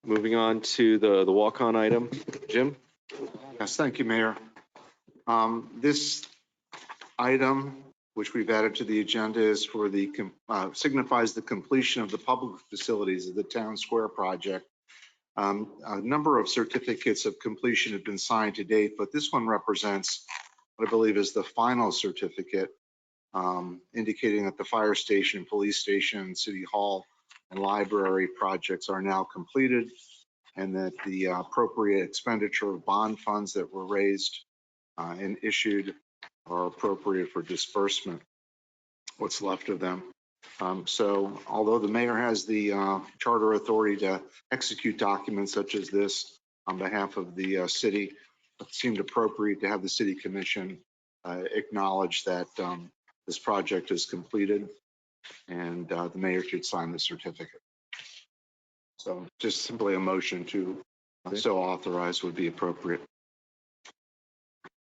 Moving on to the walk-on item. Jim? Yes, thank you, Mayor. This item, which we've added to the agenda, is for the, signifies the completion of the public facilities of the Town Square project. A number of certificates of completion have been signed to date, but this one represents what I believe is the final certificate, indicating that the fire station, police station, city hall, and library projects are now completed, and that the appropriate expenditure of bond funds that were raised and issued are appropriate for disbursement, what's left of them. So although the mayor has the charter authority to execute documents such as this on behalf of the city, it seemed appropriate to have the city commission acknowledge that this project is completed, and the mayor should sign the certificate. So just simply a motion to so authorize would be appropriate.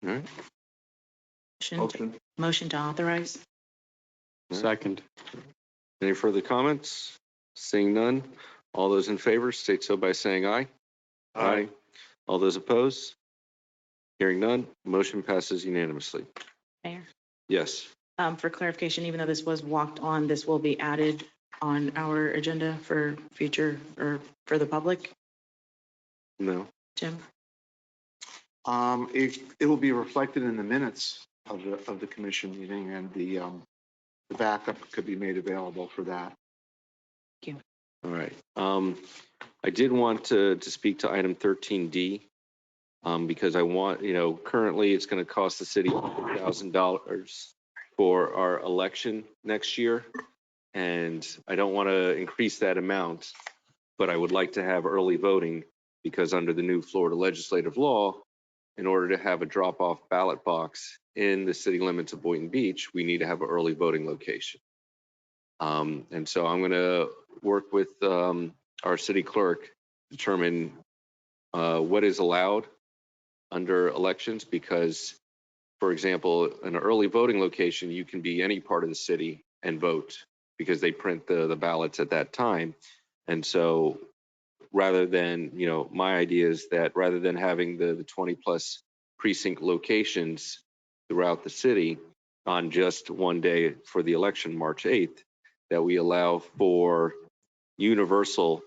All right. Motion to authorize. Second. Any further comments? Seeing none, all those in favor state so by saying aye. Aye. All those opposed? Hearing none, motion passes unanimously. Mayor, Yes. for clarification, even though this was walked on, this will be added on our agenda for future or for the public? No. Jim? It will be reflected in the minutes of the commission meeting, and the backup could be made available for that. Thank you. All right. I did want to speak to item 13D, because I want, currently it's going to cost the city $1,000 for our election next year. And I don't want to increase that amount, but I would like to have early voting, because under the new Florida legislative law, in order to have a drop-off ballot box in the city limits of Boynton Beach, we need to have an early voting location. And so I'm going to work with our city clerk to determine what is allowed under elections, because, for example, an early voting location, you can be any part of the city and vote, because they print the ballots at that time. And so rather than, my idea is that rather than having the 20 plus precinct locations throughout the city on just one day for the election, March 8th, that we allow for universal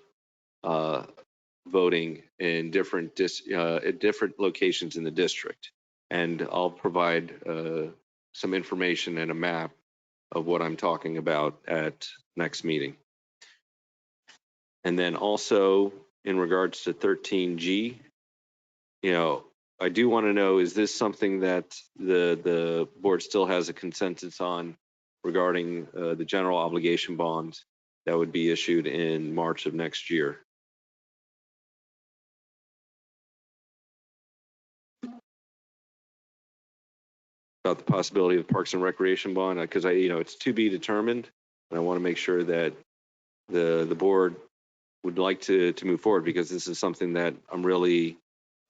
voting in different at different locations in the district. And I'll provide some information and a map of what I'm talking about at next meeting. And then also in regards to 13G, I do want to know, is this something that the board still has a consensus on regarding the general obligation bond that would be issued in March of next year? About the possibility of Parks and Recreation bond, because it's to be determined, and I want to make sure that the board would like to move forward, because this is something that I'm really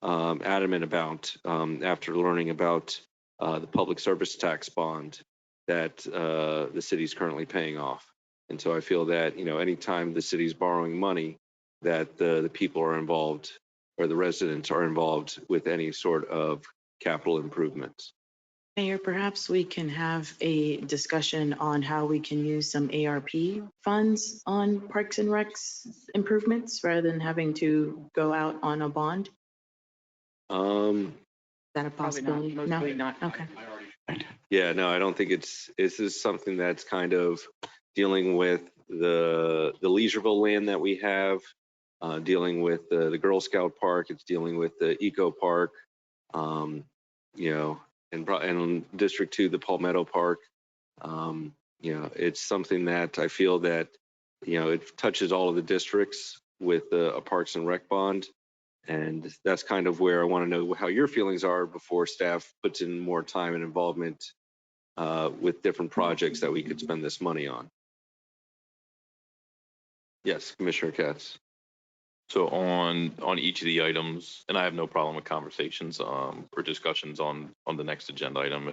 adamant about after learning about the public service tax bond that the city is currently paying off. And so I feel that, anytime the city's borrowing money, that the people are involved, or the residents are involved with any sort of capital improvements. Mayor, perhaps we can have a discussion on how we can use some ARP funds on Parks and Recs improvements rather than having to go out on a bond. Is that a possibility? Mostly not. Okay. Yeah, no, I don't think this is something that's kind of dealing with the Leisureville land that we have, dealing with the Girl Scout Park. It's dealing with the Eco Park, and District 2, the Palmetto Park. It's something that I feel that, it touches all of the districts with a Parks and Rec bond. And that's kind of where I want to know how your feelings are before staff puts in more time and involvement with different projects that we could spend this money on. Yes, Commissioner Katz. So on each of the items, and I have no problem with conversations or discussions on the next agenda item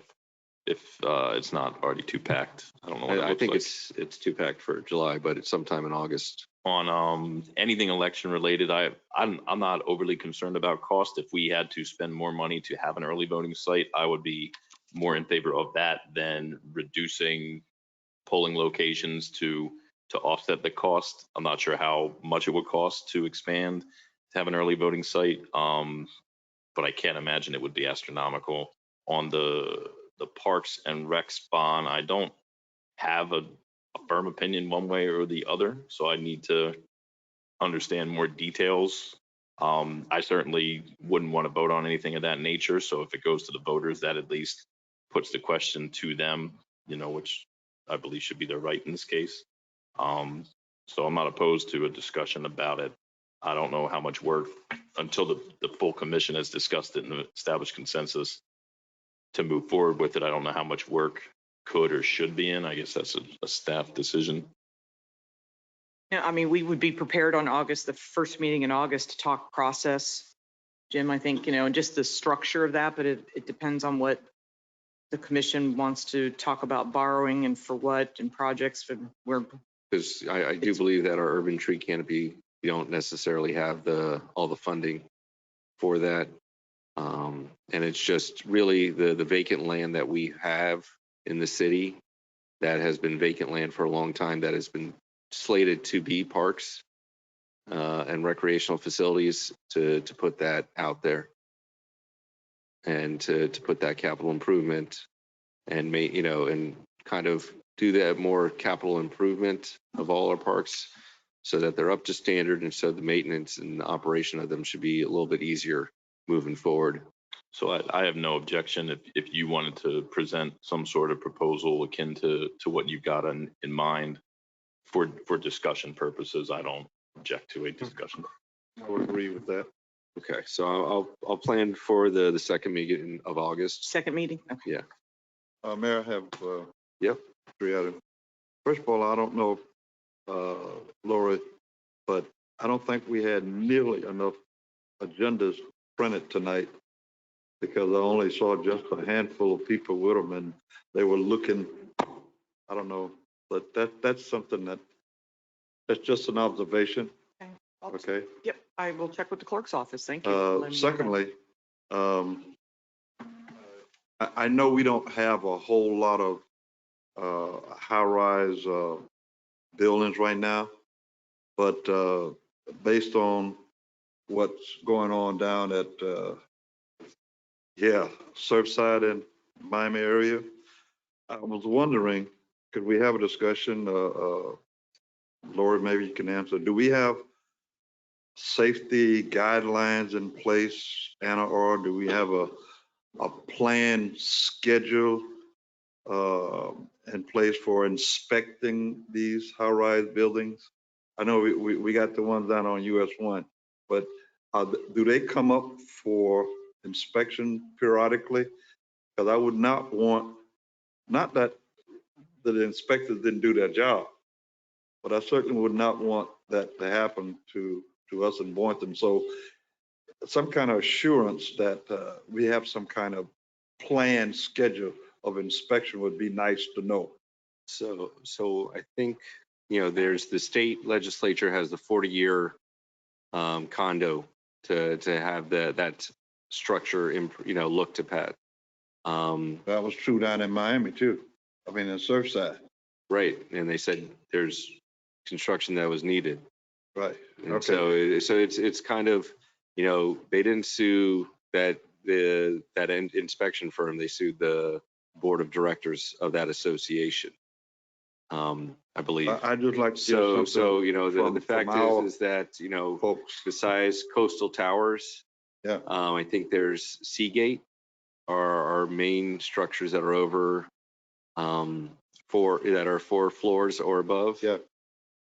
if it's not already too packed. I don't know what it I looks think like. it's too packed for July, but it's sometime in August. on anything election related. I'm not overly concerned about cost. If we had to spend more money to have an early voting site, I would be more in favor of that than reducing polling locations to offset the cost. I'm not sure how much it would cost to expand to have an early voting site, but I can't imagine it would be astronomical. On the Parks and Recs bond, I don't have a firm opinion one way or the other, so I need to understand more details. I certainly wouldn't want to vote on anything of that nature, so if it goes to the voters, that at least puts the question to them, which I believe should be their right in this case. So I'm not opposed to a discussion about it. I don't know how much work, until the full commission has discussed it and established consensus to move forward with it. I don't know how much work could or should be in. I guess that's a staff decision. Yeah, I mean, we would be prepared on August, the first meeting in August, to talk process. Jim, I think, and just the structure of that, but it depends on what the commission wants to talk about borrowing and for what and projects where. Because I do believe that our urban tree canopy, we don't necessarily have all the funding for that. And it's just really the vacant land that we have in the city that has been vacant land for a long time, that has been slated to be parks and recreational facilities, to put that out there and to put that capital improvement and and kind of do that more capital improvement of all our parks so that they're up to standard, and so the maintenance and the operation of them should be a little bit easier moving forward. So I have no objection if you wanted to present some sort of proposal akin to what you've got in mind for discussion purposes. I don't object to a discussion. I would agree with that. Okay, so I'll plan for the second meeting of August. Second meeting? Okay. Yeah. Mayor, I have Yep. 3 items. First of all, I don't know, Laura, but I don't think we had nearly enough agendas printed tonight, because I only saw just a handful of people with them, and they were looking, I don't know, but that's something that's just an observation. Okay. Yep, I will check with the clerk's office. Thank you. for letting me know that. Secondly, I know we don't have a whole lot of high-rise buildings right now, but based on what's going on down at Surfside and Miami area, I was wondering, could we have a discussion? Lori, maybe you can answer. Do we have safety guidelines in place, Anna, or do we have a planned schedule in place for inspecting these high-rise buildings? I know we got the ones down on US 1, but do they come up for inspection periodically? Because I would not want, not that the inspectors didn't do their job, but I certainly would not want that to happen to us in Boynton. So some kind of assurance that we have some kind of planned schedule of inspection would be nice to know. So I think, there's the state legislature has the 40-year condo to have that structure, looked at. That was true down in Miami too. I mean, in Surfside. Right, and they said there's construction that was needed. Right. And Okay. so it's kind of, they didn't sue that inspection firm. They sued the board of directors of that association. I believe. I just like to So from- the fact from our is that folks. besides coastal towers, Yeah. I think there's Seagate are our main structures that are over 4 floors or above. Yeah.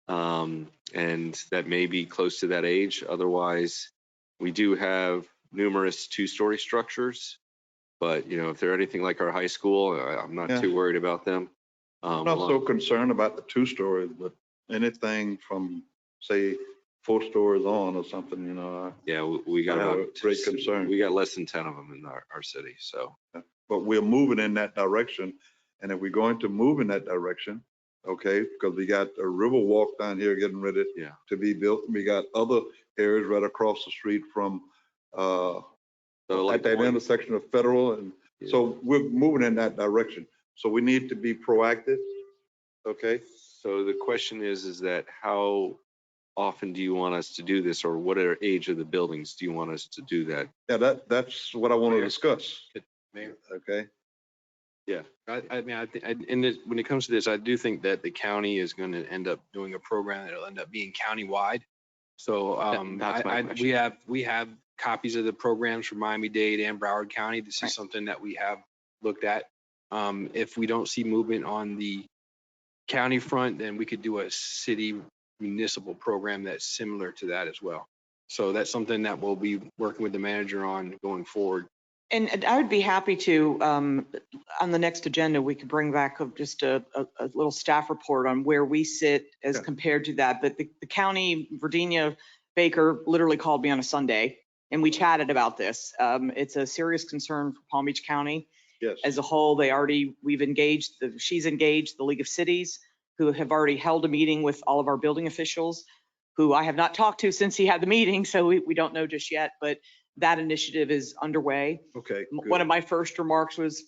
And that may be close to that age. Otherwise, we do have numerous 2-story structures, but if they're anything like our high school, I'm not too worried about them. I'm not so concerned about the 2 stories, but anything from, say, 4 stories on or something, Yeah, we got I have about a great concern. We got less than 10 of them in our city. So, But we're moving in that direction. And if we're going to move in that direction, okay? Because we got a river walk down here getting ready to be built. We got other areas right across the street from, like at that intersection of Federal. And so we're moving in that direction. So we need to be proactive, okay? So the question is that how often do you want us to do this, or what are age of the buildings do you want us to do that? Yeah, that's what I want to discuss. Mayor? Okay. Yeah. I mean, when it comes to this, I do think that the county is going to end up doing a program that'll end up being countywide. So That's my question. we have copies of the programs from Miami-Dade and Broward County. This is something that we have looked at. If we don't see movement on the county front, then we could do a city municipal program that's similar to that as well. So that's something that we'll be working with the manager on going forward. And I would be happy to, on the next agenda, we could bring back just a little staff report on where we sit as compared to that. But the county, Virginia Baker literally called me on a Sunday and we chatted about this. It's a serious concern for Palm Beach County as a whole. She's engaged the League of Cities, who have already held a meeting with all of our building officials, who I have not talked to since he had the meeting. So we don't know just yet, but that initiative is underway. Okay. One of my first remarks was,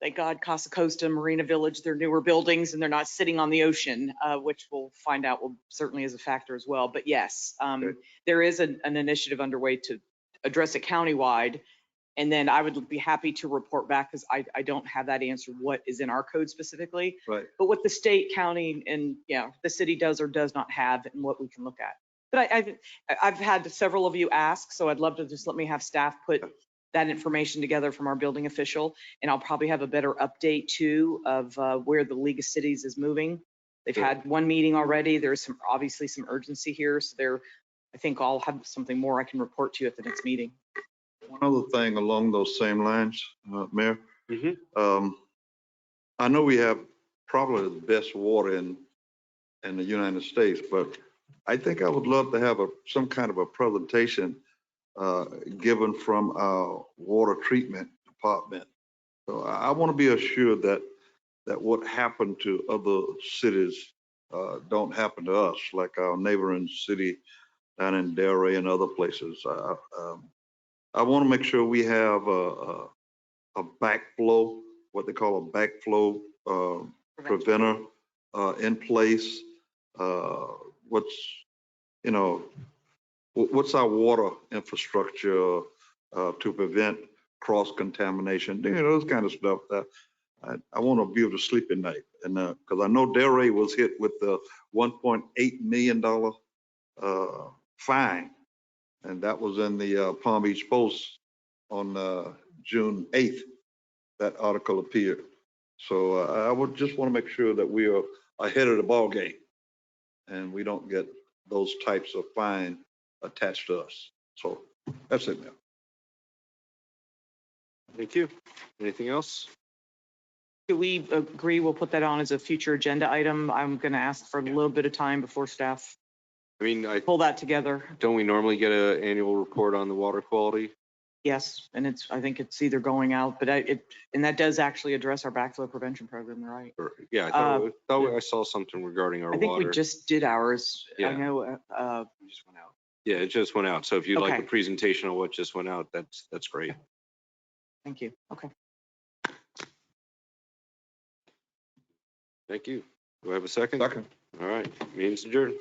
thank God Casa Costa, Marina Village, they're newer buildings and they're not sitting on the ocean, which we'll find out will certainly is a factor as well. But yes, there is an initiative underway to address it countywide. And then I would be happy to report back, because I don't have that answer, what is in our code specifically. Right. But what the state, county, and the city does or does not have, and what we can look at. But I've had several of you ask, so I'd love to just let me have staff put that information together from our building official, and I'll probably have a better update too of where the League of Cities is moving. They've had one meeting already. There's obviously some urgency here, so I think I'll have something more I can report to you at the next meeting. One other thing along those same lines, Mayor. I know we have probably the best water in the United States, but I think I would love to have some kind of a presentation given from our water treatment department. So I want to be assured that what happened to other cities don't happen to us, like our neighboring city down in Delray and other places. I want to make sure we have a backflow, what they call a backflow preventer in place. What's our water infrastructure to prevent cross contamination? Those kind of stuff that I want to be able to sleep at night. And because I know Delray was hit with the $1.8 million fine, and that was in the Palm Beach Post on June 8th. That article appeared. So I would just want to make sure that we are ahead of the ball game and we don't get those types of fine attached to us. So that's it, man. Thank you. Anything else? Do we agree we'll put that on as a future agenda item? I'm going to ask for a little bit of time before staff pull that together. Don't we normally get an annual report on the water quality? Yes, and I think it's either going out, but and that does actually address our backflow prevention program, right? Yeah, I thought I saw something regarding our water. I think we just did ours. Yeah. I know. It just went out. Yeah, it just went out. So if you'd like a Okay. presentation on what just went out, that's great. Thank you. Okay. Thank you. Do I have a second? Second. All right, meeting's adjourned.